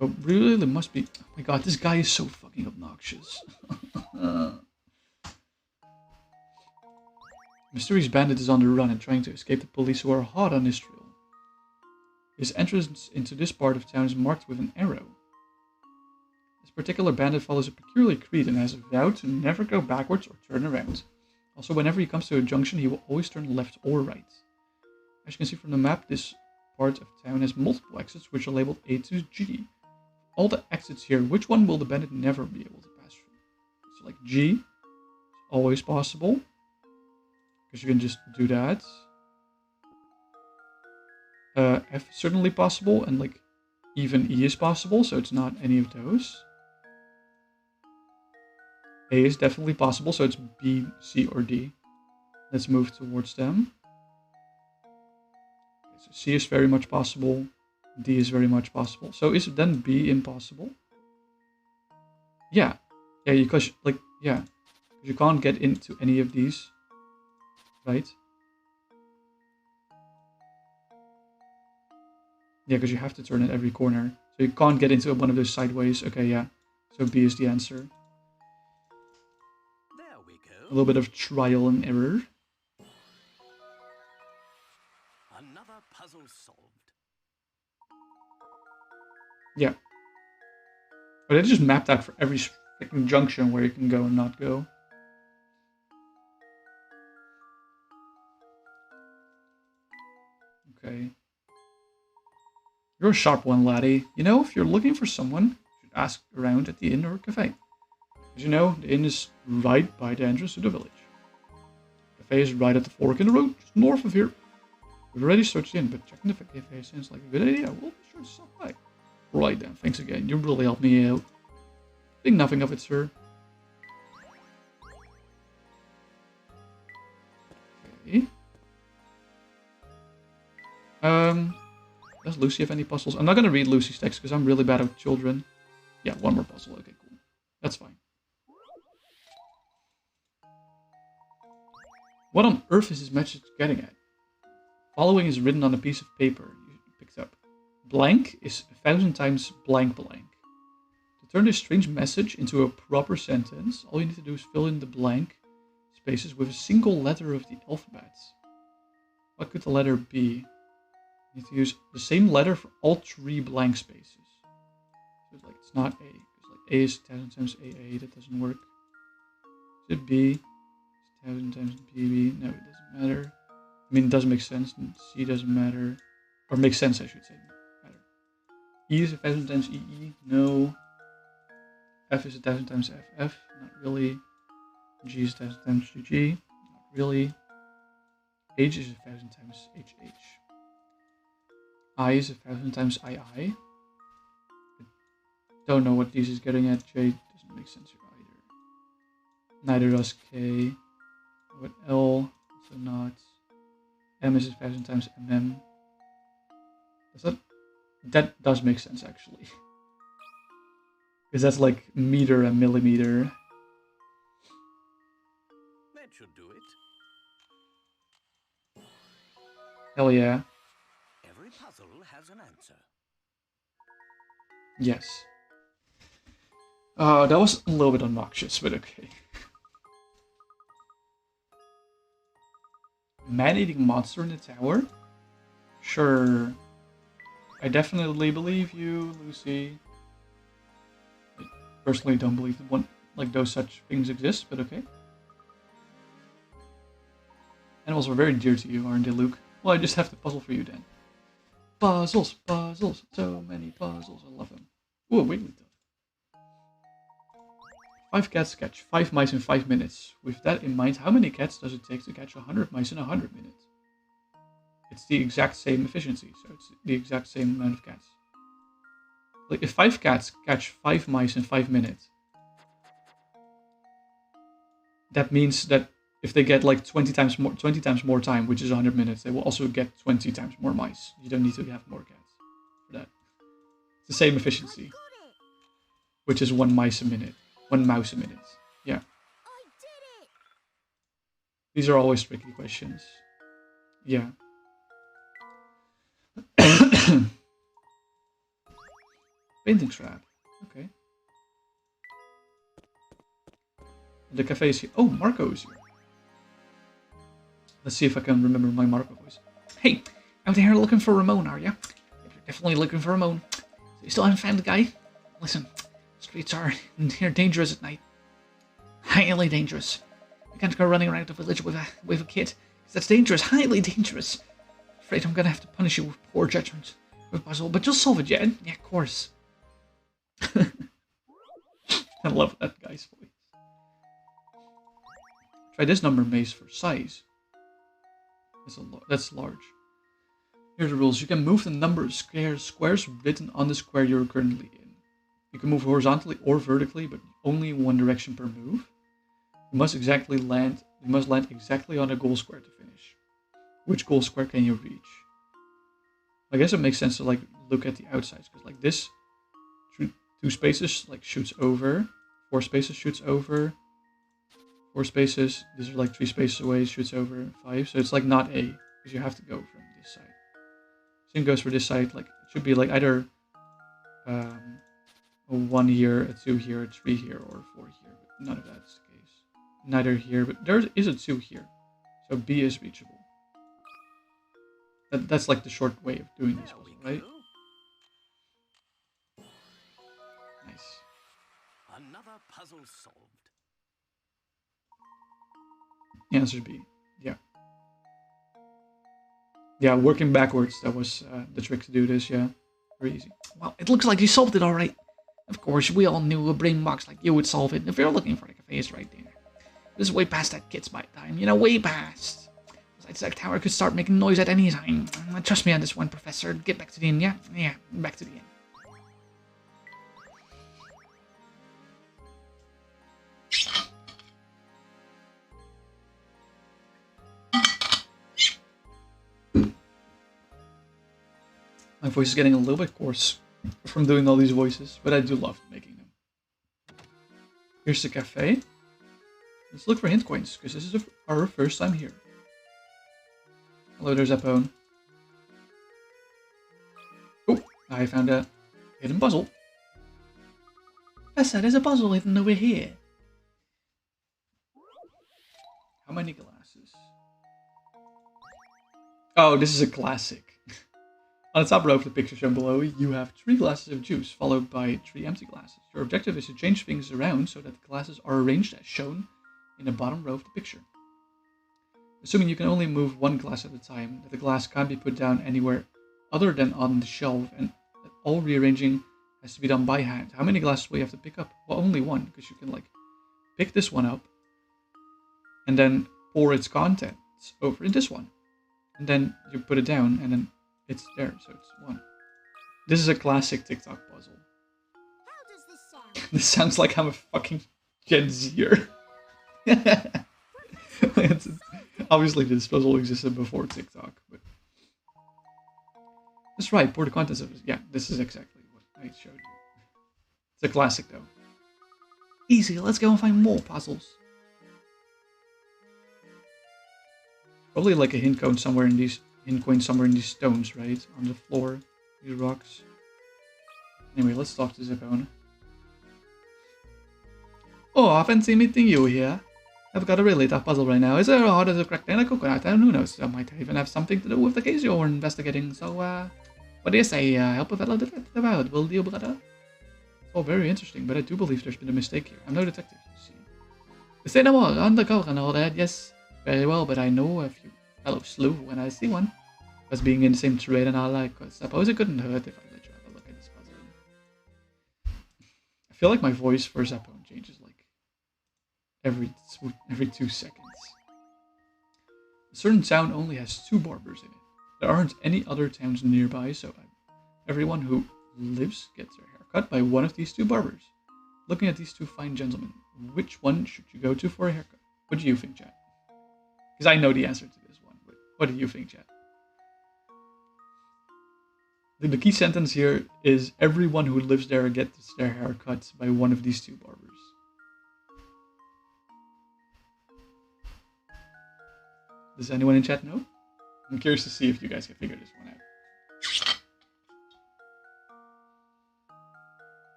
Oh, really? There must be... Oh my god, this guy is so fucking obnoxious. Mysterious bandit is on the run and trying to escape the police who are hot on his trail. His entrance into this part of town is marked with an arrow. This particular bandit follows a peculiar creed and has vowed to never go backwards or turn around. Also, whenever he comes to a junction, he will always turn left or right. As you can see from the map, this part of town has multiple exits which are labeled A to G. All the exits here, which one will the bandit never be able to pass through? So like G, is always possible, because you can just do that. F is certainly possible, and like even E is possible, so it's not any of those. A is definitely possible, so it's B, C, or D. Let's move towards them. Okay, so C is very much possible. D is very much possible. So is then B impossible? Yeah. Yeah, because like yeah. You can't get into any of these. Right? Yeah, because you have to turn at every corner. So you can't get into one of those sideways. Okay, yeah. So B is the answer. There we go. A little bit of trial and error. Another puzzle solved. Yeah. But it just mapped out for every freaking junction where you can go and not go. Okay. You're a sharp one, laddie. You know, if you're looking for someone, you should ask around at the inn or cafe. As you know, the inn is right by the entrance to the village. The cafe is right at the fork in the road, just north of here. We've already searched the inn, but checking the cafe sounds like a good idea. We'll be sure to stop by. Right then, thanks again. You really helped me out. Think nothing of it, sir. Okay. Does Lucy have any puzzles? I'm not gonna read Lucy's text because I'm really bad at children. Yeah, one more puzzle. Okay, cool. That's fine. What on earth is this message getting at? Following is written on a piece of paper you picked up. Blank is 1,000 times blank blank. To turn this strange message into a proper sentence, all you need to do is fill in the blank spaces with a single letter of the alphabet. What could the letter be? You need to use the same letter for all 3 blank spaces. So it's not A. Because like A is 1,000 times AA, that doesn't work. Is it B? It's 1,000 times BB. No, it doesn't matter. I mean, it doesn't make sense. C doesn't matter. Or makes sense, I should say. Matter. E is 1,000 times EE. No. F is 1,000 times FF. Not really. G is 1,000 times GG. Not really. H is 1,000 times HH. I is 1,000 times II. I don't know what this is getting at. J doesn't make sense here either. Neither does K. What L? Also not. M is 1,000 times MM. That does make sense actually. Because that's like meter and millimeter. That should do it. Hell yeah. Every puzzle has an answer. Yes. That was a little bit obnoxious, but okay. Man-eating monster in the tower? Sure. I definitely believe you, Lucy. I personally don't believe that those such things exist, but okay. Animals are very dear to you, aren't they, Luke? Well, I just have the puzzle for you then. Puzzles, puzzles, so many puzzles. I love them. Ooh, wiggly tough. 5 cats catch 5 mice in 5 minutes. With that in mind, how many cats does it take to catch 100 mice in 100 minutes? It's the exact same efficiency, so it's the exact same amount of cats. Like, if 5 cats catch 5 mice in 5 minutes, that means that if they get like 20 times more time, which is 100 minutes, they will also get 20 times more mice. You don't need to have more cats for that. It's the same efficiency, which is 1 mouse a minute. Yeah. These are always tricky questions. Yeah. Painting scrap. Okay. The cafe is here. Oh, Marco is here. Let's see if I can remember my Marco voice. Hey, out there looking for Ramon, are you? You're definitely looking for Ramon. So you still haven't found the guy? Listen, streets are here dangerous at night. Highly dangerous. You can't go running around the village with a kid. That's dangerous, highly dangerous. Afraid I'm gonna have to punish you with poor judgment. With puzzle, but you'll solve it, yeah? Yeah, of course. I love that guy's voice. Try this number maze for size. That's large. Here are the rules. You can move the number of squares written on the square you're currently in. You can move horizontally or vertically, but only in one direction per move. You must land exactly on a goal square to finish. Which goal square can you reach? I guess it makes sense to like look at the outsides, because like this 2 spaces like shoots over, 4 spaces shoots over, 4 spaces, these are like 3 spaces away, shoots over 5, so it's like not A, because you have to go from this side. Same goes for this side, like it should be like either a 1 here, a 2 here, a 3 here, or a 4 here, but none of that is the case. Neither here, but there is a 2 here, so B is reachable. That's like the short way of doing this puzzle, right? puzzle solved. The answer is B. Yeah. Yeah, working backwards, that was the trick to do this, yeah. Very easy. Well, it looks like you solved it alright. Of course, we all knew a brain box like you would solve it. If you're looking for the cafe, it's right there. This is way past that kid's bite time, you know, way past. Besides, that tower could start making noise at any time. Trust me on this one, Professor. Get back to the inn, yeah? Yeah, back to the inn. My voice is getting a little bit coarse from doing all these voices, but I do love making them. Here's the cafe. Let's look for hint coins, because this is our first time here. Hello there, Zappone. Oh, I found a hidden puzzle. Professor, there's a puzzle hidden over here. How many glasses? Oh, this is a classic. On the top row of the picture shown below, you have 3 glasses of juice, followed by 3 empty glasses. Your objective is to change things around so that the glasses are arranged as shown in the bottom row of the picture. Assuming you can only move 1 glass at a time, that the glass can't be put down anywhere other than on the shelf, and that all rearranging has to be done by hand. How many glasses will you have to pick up? Well, only 1, because you can, like, pick this one up, and then pour its contents over in this one. And then you put it down, and then it's there, so it's 1. This is a classic TikTok puzzle. How does this sound? This sounds like I'm a fucking Gen Zer. Obviously, this puzzle existed before TikTok, but that's right. Pour the contents of it. Yeah, this is exactly what I showed you. It's a classic, though. Easy, let's go and find more puzzles. Probably like a hint coin somewhere in these stones, right? On the floor, these rocks. Anyway, let's talk to Zappone. Oh, I fancy meeting you here. I've got a really tough puzzle right now. Is it hard as a cracked in a coconut? And who knows, it might even have something to do with the case you're investigating. So, what do you say? Help a fellow detective out, will you, brother? Oh, very interesting, but I do believe there's been a mistake here. I'm no detective, you see. Say no more, undercover and all that, yes. Very well, but I know a few fellow sleuth when I see one. Us being in the same terrain and all that, I suppose it couldn't hurt if I let you have a look at this puzzle. I feel like my voice for Zappone changes like every 2 seconds. A certain town only has 2 barbers in it. There aren't any other towns nearby, so everyone who lives gets their hair cut by one of these 2 barbers. Looking at these 2 fine gentlemen, which one should you go to for a haircut? What do you think, chat? Because I know the answer to this one, but what do you think, chat? The key sentence here is everyone who lives there gets their hair cut by one of these 2 barbers. Does anyone in chat know? I'm curious to see if you guys can figure this one out.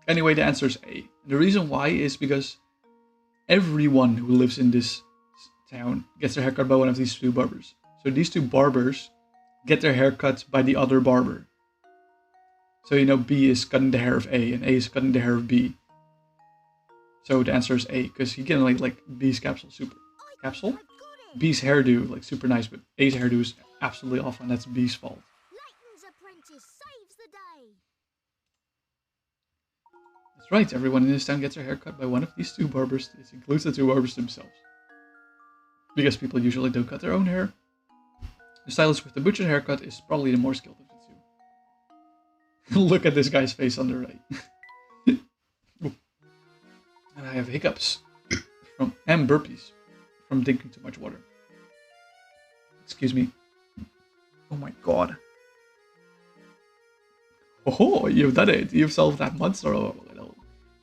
Anyway, the answer is A. And the reason why is because everyone who lives in this town gets their haircut by one of these 2 barbers. So these 2 barbers get their haircut by the other barber. So you know B is cutting the hair of A and A is cutting the hair of B. So the answer is A, because he can like B's capsule. B's hairdo like super nice, but A's hairdo is absolutely awful, and that's B's fault. Layton's apprentice saves the day. That's right, everyone in this town gets their hair cut by one of these 2 barbers. This includes the 2 barbers themselves. Because people usually don't cut their own hair. The stylist with the butcher haircut is probably the more skilled of the 2. Look at this guy's face on the right. And I have hiccups and burpees from drinking too much water. Excuse me. Oh my god. Oh, you've done it. You've solved that monster.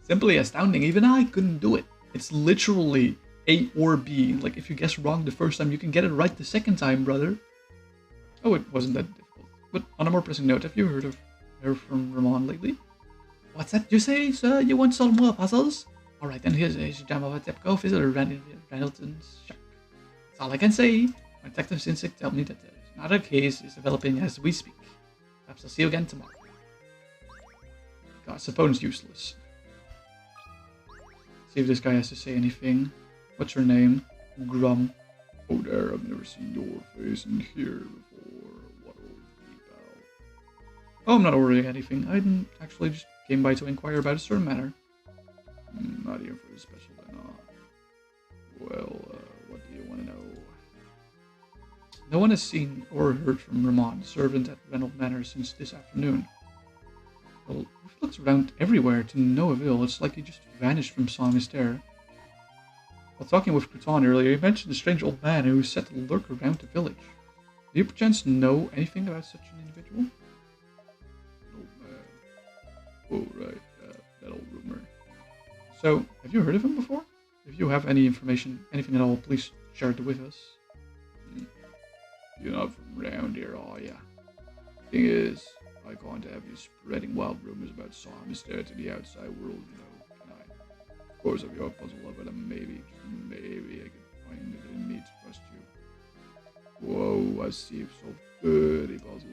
Simply astounding. Even I couldn't do it. It's literally A or B. Like, if you guess wrong the first time, you can get it right the second time, brother. Oh, it wasn't that difficult. But on a more pressing note, have you heard from Ramon lately? What's that you say, sir? You want some more puzzles? Alright, then here's a demo of a tip. Go visit Reynoldson's shack. That's all I can say. My detective's instinct tell me that another case is developing as we speak. Perhaps I'll see you again tomorrow. God, supposed's useless. See if this guy has to say anything. What's your name? Grum. Oh there, I've never seen your face in here before. What old pal? Oh, I'm not ordering anything. I actually just came by to inquire about a certain matter. Not here for the special then, Well, what do you want to know? No one has seen or heard from Ramon, servant at Reynolds Manor, since this afternoon. Well, we've looked around everywhere to no avail. It's like he just vanished from Saint Mystère. While talking with Crouton earlier, he mentioned a strange old man who was said to lurk around the village. Do you perchance know anything about such an individual? An old man. Oh, right, that old rumor. So, have you heard of him before? If you have any information, anything at all, please share it with us. You're not from around here, are ya? Thing is, I can't have you spreading wild rumors about Saint Mystère to the outside world, you know, can I? Of course, if you're puzzled over them, maybe I could find it in me to trust you. Whoa, I see you've solved 30 puzzles.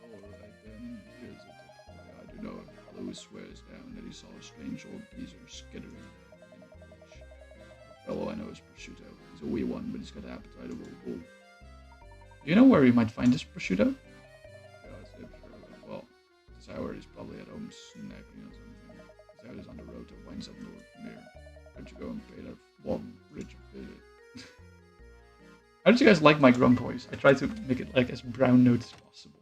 Alright then, here's a tip for you. I do know a fellow who swears down that he saw a strange old geezer skittering there in the village. The fellow I know is Prosciutto. He's a wee one, but he's got the appetite of a wolf. Do you know where we might find this prosciutto? Yeah, I say for sure. Well, this hour he's probably at home snacking on something. His house is on the road that winds up north from here. Why don't you go and pay that one rich visit? How did you guys like my Grump voice? I tried to make it like as brown note as possible.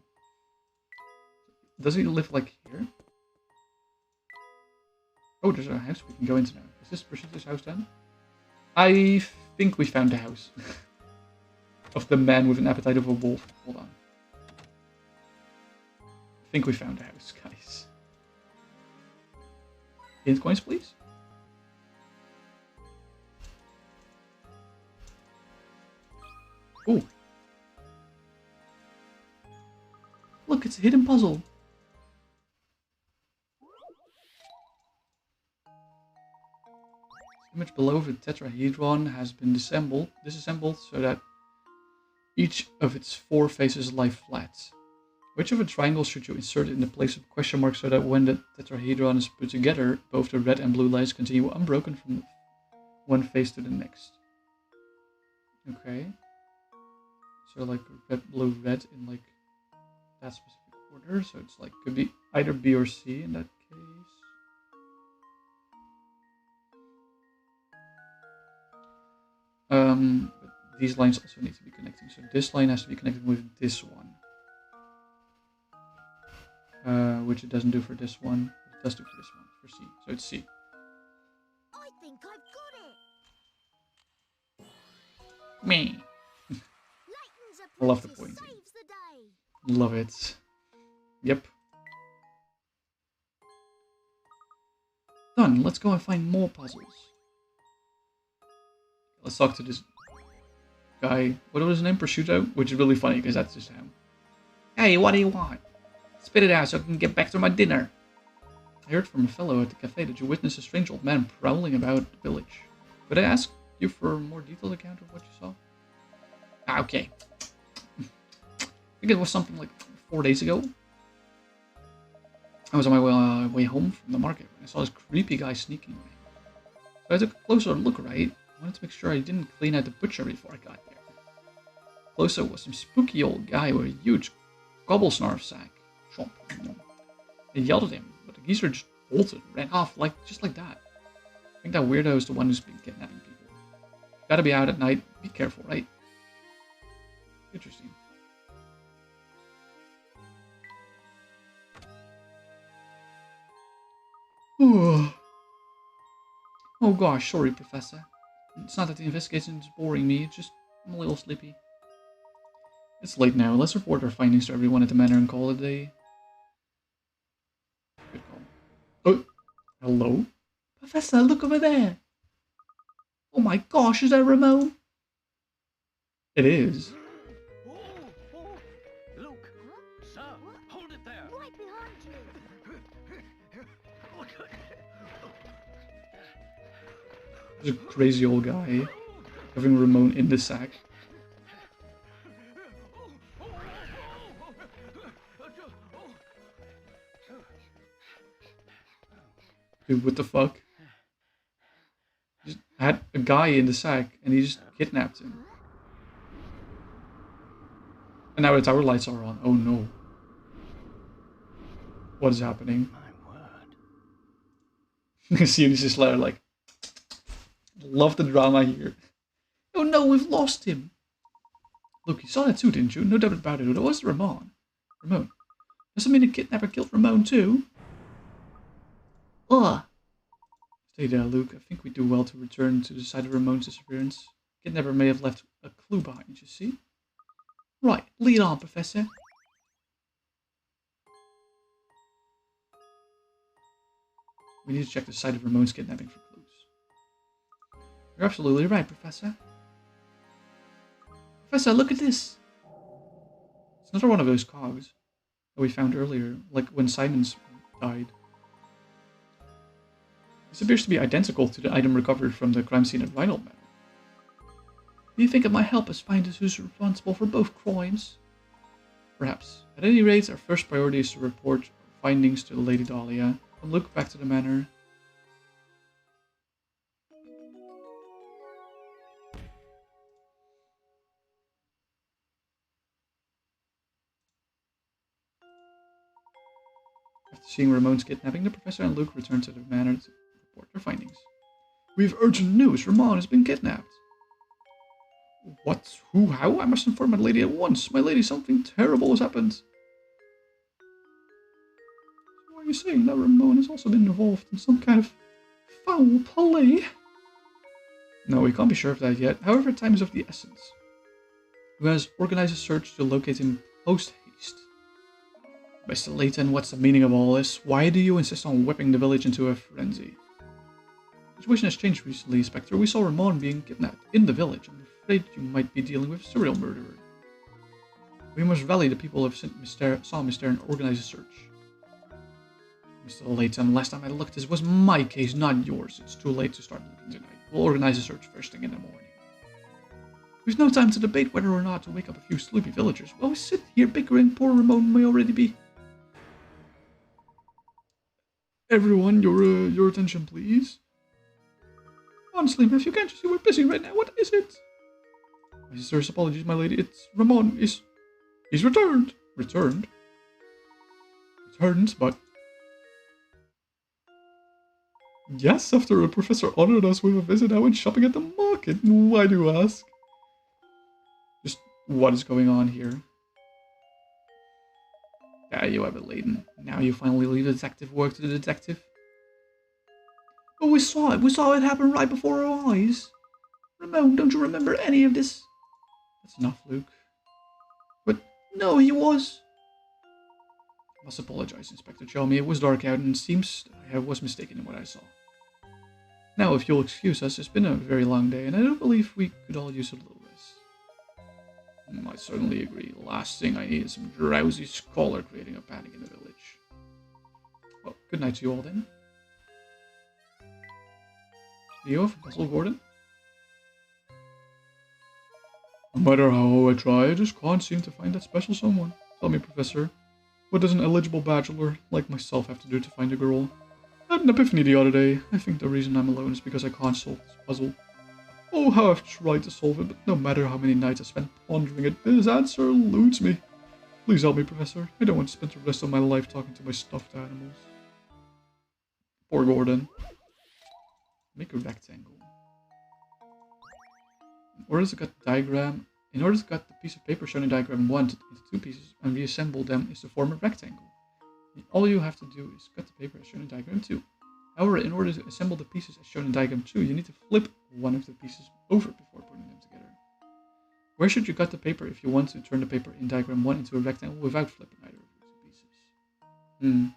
Does he live like here? Oh, there's a house we can go into now. Is this Prosciutto's house then? I think we found the house. Of the man with an appetite of a wolf. Hold on. I think we found the house, guys. Hint coins, please. Oh. Look, it's a hidden puzzle. The image below the tetrahedron has been disassembled so that each of its 4 faces lie flat. Which of the triangles should you insert in the place of question mark so that when the tetrahedron is put together, both the red and blue lines continue unbroken from one face to the next? Okay. So like red, blue, red in like that specific order. So it's like could be either B or C in that case. But these lines also need to be connecting. So this line has to be connected with this one. Which it doesn't do for this one. It does do for this one, for C. So it's C. I think I've got it. Me. Layton's I love the apprentice pointing. saves the day. Love it. Yep. Done. Let's go and find more puzzles. Let's talk to this guy. What was his name? Prosciutto? Which is really funny because that's just him. Hey, what do you want? Spit it out so I can get back to my dinner. I heard from a fellow at the cafe that you witnessed a strange old man prowling about the village. Could I ask you for a more detailed account of what you saw? Okay. I think it was something like 4 days ago. I was on my way home from the market when I saw this creepy guy sneaking away. So I took a closer look, right? I wanted to make sure I didn't clean out the butcher before I got there. Closer was some spooky old guy with a huge gobble snarf sack. Chomp. I yelled at him, but the geezer just bolted, ran off just like that. I think that weirdo is the one who's been kidnapping people. Gotta be out at night. Be careful, right? Interesting. Oh gosh, sorry, Professor. It's not that the investigation is boring me, it's just I'm a little sleepy. It's late now. Let's report our findings to everyone at the manor and call it a day. Good call. Oh, hello? Professor, look over there! Oh my gosh, is that Ramon? It is. Luke! Sir, hold it there! Right behind you. There's a crazy old guy having Ramon in the sack. Dude, what the fuck? Just had a guy in the sack and he just kidnapped him. And now the tower lights are on. Oh no. What is happening? My word. You can see this is like, love the drama here. Oh no, we've lost him. Look, you saw that too, didn't you? No doubt about it. It was Ramon. Ramon. Doesn't mean the kidnapper killed Ramon too. Ugh. Stay there, Luke. I think we do well to return to the site of Ramon's disappearance. Kidnapper may have left a clue behind, you see? Right, lead on, Professor. We need to check the site of Ramon's kidnapping for clues. You're absolutely right, Professor. Professor, look at this! It's another one of those cogs that we found earlier, like when Simon's died. This appears to be identical to the item recovered from the crime scene at Reinhold Manor. Do you think it might help us find who's responsible for both crimes? Perhaps. At any rate, our first priority is to report our findings to Lady Dahlia, and look back to the manor. After seeing Ramon's kidnapping, the Professor and Luke return to the manor to report their findings. We have urgent news. Ramon has been kidnapped. What? Who? How? I must inform my lady at once. My lady, something terrible has happened. So are you saying that Ramon has also been involved in some kind of foul play? No, we can't be sure of that yet. However, time is of the essence. Who has organized a search to locate him post-haste? Mr. Layton, what's the meaning of all this? Why do you insist on whipping the village into a frenzy? The situation has changed recently, Spectre. We saw Ramon being kidnapped in the village. I'm afraid you might be dealing with a serial murderer. We must rally the people of saw Mr. and organize a search. Mr. Layton, last time I looked, this was my case, not yours. It's too late to start looking tonight. We'll organize a search first thing in the morning. We've no time to debate whether or not to wake up a few sleepy villagers. While we sit here bickering, poor Ramon may already be... Everyone, your attention, please. Honestly, Matthew, can't you see we're busy right now? What is it? My sister's apologies, my lady. It's Ramon. He's returned. Returned? Returned, but... Yes, after a professor honored us with a visit, I went shopping at the market. Why do you ask? Just what is going on here? There you have it, Layton. Now you finally leave the detective work to the detective. But we saw it. We saw it happen right before our eyes. Ramon, don't you remember any of this? That's enough, Luke. But no, he was. I must apologize, Inspector Chelmy. It was dark out and it seems I was mistaken in what I saw. Now, if you'll excuse us, it's been a very long day and I don't believe we could all use a little rest. I certainly agree. The last thing I need is some drowsy scholar creating a panic in the village. Well, good night to you all then. Do you have a puzzle, Gordon? No matter how I try, I just can't seem to find that special someone. Tell me, Professor, what does an eligible bachelor like myself have to do to find a girl? I had an epiphany the other day. I think the reason I'm alone is because I can't solve this puzzle. Oh, how I've tried to solve it, but no matter how many nights I spent pondering it, this answer eludes me. Please help me, Professor. I don't want to spend the rest of my life talking to my stuffed animals. Poor Gordon. Make a rectangle. In order to cut the piece of paper shown in diagram 1 into two pieces and reassemble them is to form a rectangle. All you have to do is cut the paper as shown in diagram 2. However, in order to assemble the pieces as shown in diagram 2, you need to flip one of the pieces over before putting them together. Where should you cut the paper if you want to turn the paper in diagram 1 into a rectangle without flipping either of the two pieces?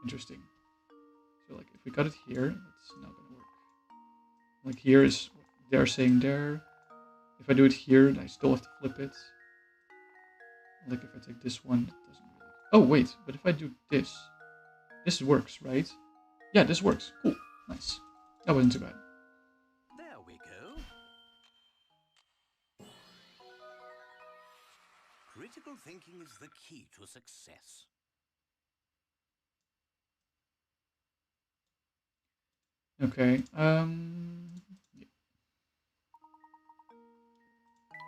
Interesting. So like if we cut it here, it's not going to work. Like here is what they're saying there. If I do it here, I still have to flip it. Like if I take this one, it doesn't really... Oh wait, but if I do this works, right? Yeah, this works. Cool. Nice. That wasn't too bad. Critical thinking is the key to success. Okay,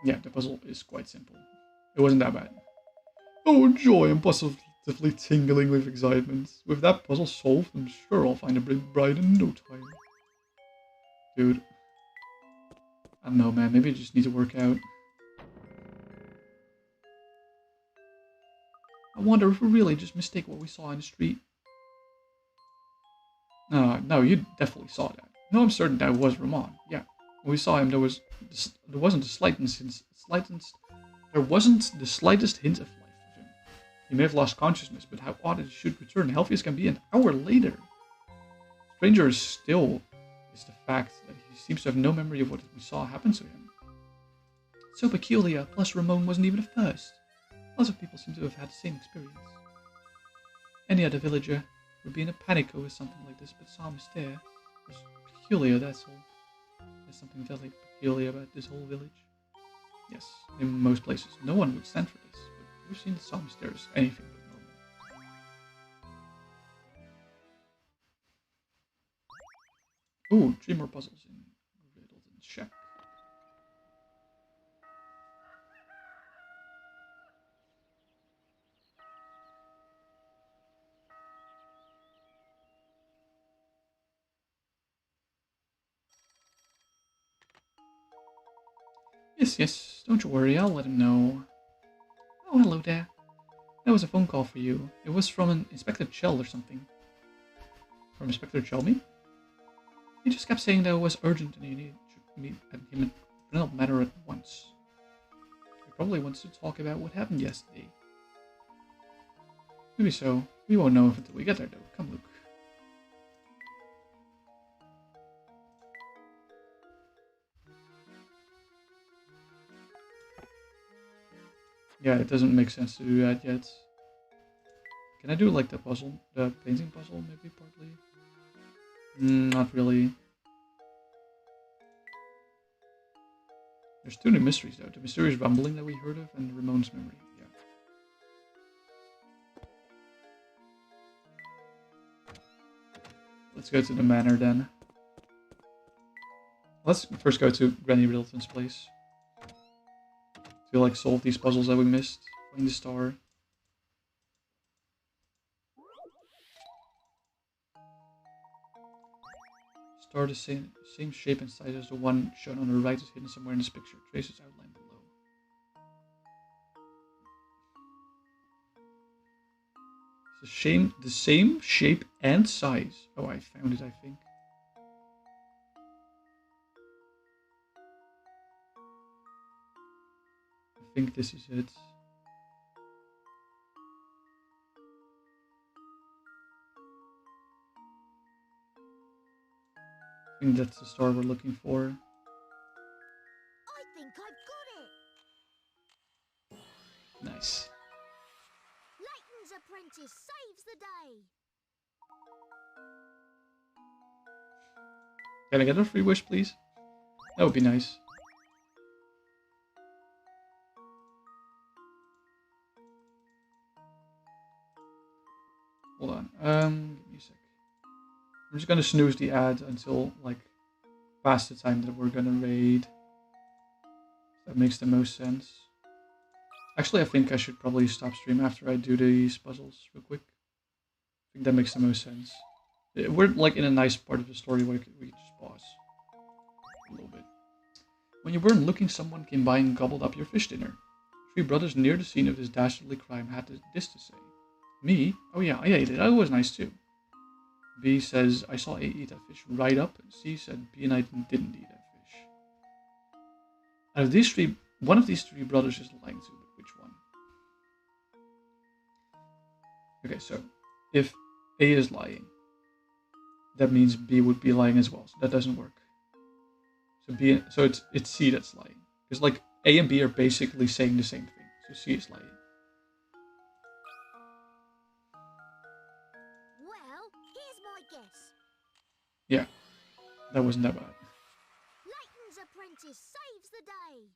yeah, the puzzle is quite simple. It wasn't that bad. Oh joy, I'm positively tingling with excitement. With that puzzle solved, I'm sure I'll find a bride in no time. Dude. I don't know, man. Maybe I just need to work out. I wonder if we really just mistake what we saw in the street. No, you definitely saw that. No, I'm certain that was Ramon. Yeah, when we saw him, there wasn't the slightest hint of life of him. He may have lost consciousness, but how odd it should return healthy as can be an hour later. Stranger still is the fact that he seems to have no memory of what we saw happen to him. So peculiar, plus Ramon wasn't even a first. Lots of people seem to have had the same experience. Any other villager would be in a panic over something like this, but Sam Mystere was peculiar, that's all. There's something very peculiar about this whole village. Yes, in most places, no one would stand for this, but we've seen Sam Mystere as anything but normal. Ooh, 3 more puzzles in Riddleton's shack. Yes, don't you worry, I'll let him know. Oh, hello there. That was a phone call for you. It was from an Inspector Chell or something. From Inspector Chelmy? He just kept saying that it was urgent and you needed to meet him in a criminal matter at once. He probably wants to talk about what happened yesterday. Maybe so. We won't know until we get there, though. Come, Luke. Yeah, it doesn't make sense to do that yet. Can I do like the puzzle, the painting puzzle, maybe partly? Not really. There's 2 new mysteries though. The mysterious rumbling that we heard of and Ramon's memory. Yeah. Let's go to the manor then. Let's first go to Granny Riddleton's place. To like solve these puzzles that we missed. Find the star. Star the same shape and size as the one shown on the right is hidden somewhere in this picture. Trace its outline below. It's the same shape and size. Oh, I found it, I think. I think this is it. I think that's the star we're looking for. I think I've got it! Nice. Layton's apprentice saves the day! Can I get a free wish, please? That would be nice. Hold on. Give me a sec. I'm just gonna snooze the ad until like past the time that we're gonna raid. That makes the most sense. Actually, I think I should probably stop stream after I do these puzzles real quick. I think that makes the most sense. We're like in a nice part of the story where we can just pause a little bit. When you weren't looking, someone came by and gobbled up your fish dinner. 3 brothers near the scene of this dastardly crime had this to say. Me? Oh yeah, I ate it. That was nice too. B says, I saw A eat that fish right up. And C said, B and I didn't eat that fish. Out of these 3, one of these 3 brothers is lying to, but which one? Okay, so if A is lying, that means B would be lying as well. So that doesn't work. So it's C that's lying. Because like A and B are basically saying the same thing. So C is lying. Well, here's my guess. Yeah, that wasn't that bad. Layton's apprentice saves the day!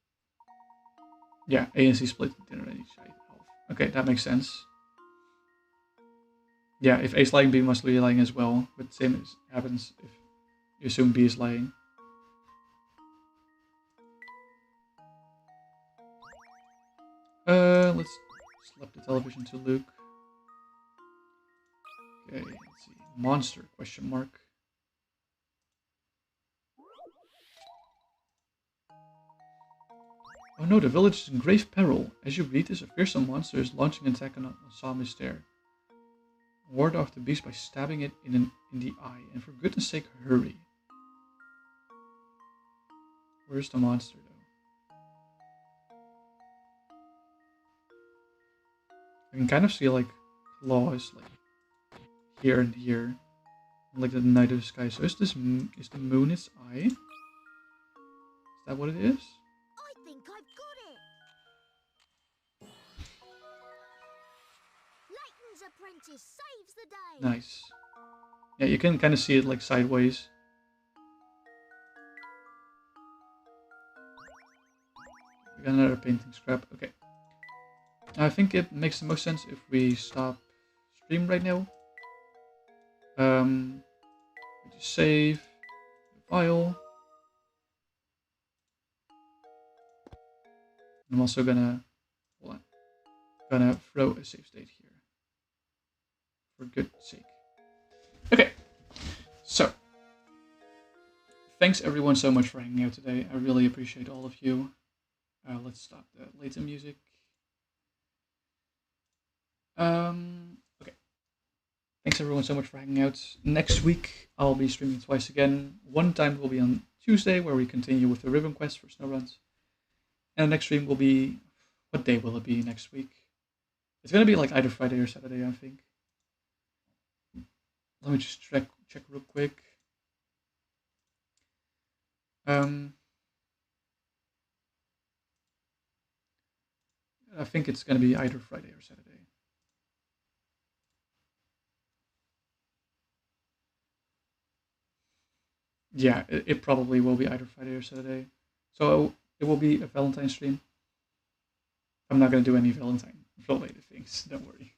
Yeah, A and C split dinner anyway. height elf. Okay, that makes sense. Yeah, if A is lying, B must be lying as well. But same as happens if you assume B is lying. Let's slap the television to Luke. Okay, let's see. Monster, question mark. Oh no, the village is in grave peril. As you read this, a fearsome monster is launching an attack on Osama Stair. Ward off the beast by stabbing it in the eye, and for goodness sake, hurry. Where's the monster, though? I can kind of see, like, claws, like, here and here. Like the night of the sky. So is the moon its eye? Is that what it is? I think I've got it! Layton's apprentice saves the day! Nice. Yeah, you can kind of see it like sideways. We got another painting scrap. Okay. I think it makes the most sense if we stop stream right now. We just save the file. I'm also gonna throw a save state here for good sake. Okay, so thanks everyone so much for hanging out today. I really appreciate all of you. Let's stop the Layton music. Okay. Thanks everyone so much for hanging out. Next week I'll be streaming twice again. One time will be on Tuesday where we continue with the ribbon quest for SnowRuns. And the next stream will be, what day will it be next week? It's gonna be like either Friday or Saturday, I think. Let me just check real quick. I think it's gonna be either Friday or Saturday. Yeah, it probably will be either Friday or Saturday. So it will be a Valentine stream. I'm not gonna do any Valentine related things, don't worry.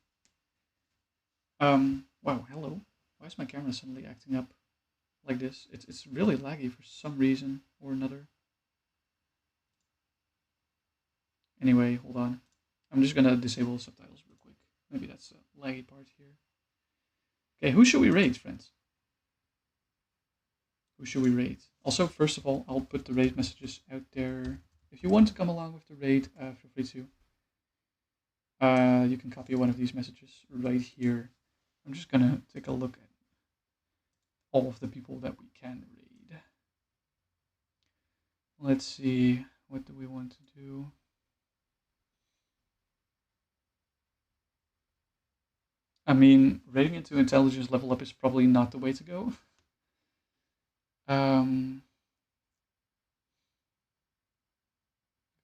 Wow, hello. Why is my camera suddenly acting up like this? It's really laggy for some reason or another. Anyway, hold on. I'm just gonna disable subtitles real quick. Maybe that's the laggy part here. Okay, who should we raid, friends? Who should we raid? Also, first of all, I'll put the raid messages out there. If you want to come along with the raid, feel free to. You can copy one of these messages right here. I'm just gonna take a look at all of the people that we can raid. Let's see, what do we want to do? I mean, raiding into intelligence level up is probably not the way to go. We can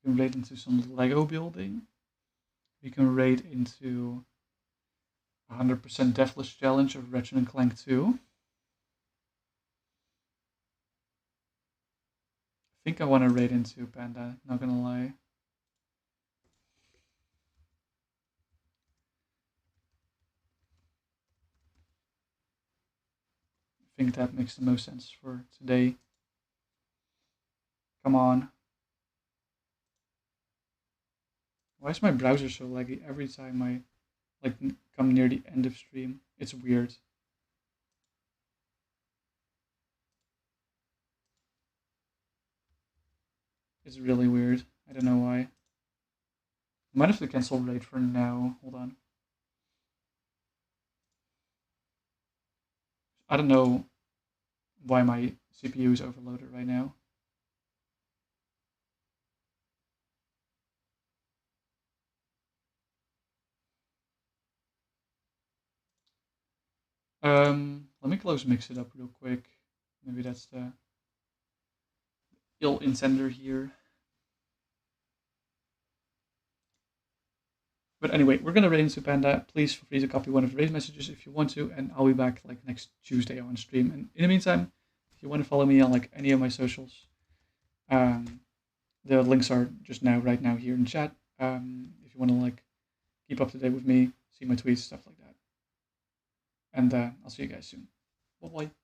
raid into some Lego building. We can raid into 100% Deathless Challenge of Ratchet and Clank 2. I think I want to raid into Panda, not gonna lie. I think that makes the most sense for today. Come on. Why is my browser so laggy every time I come near the end of stream? It's weird. It's really weird. I don't know why. I might have to cancel raid for now. Hold on. I don't know why my CPU is overloaded right now. Let me close mix it up real quick. Maybe that's the ill intender here. But anyway, we're gonna raid into Panda. Please feel free to copy one of the raid messages if you want to, and I'll be back like next Tuesday on stream. And in the meantime, if you want to follow me on like any of my socials, the links are just right now here in chat. If if you want to like keep up to date with me, see my tweets, stuff like that. And I'll see you guys soon. Bye bye.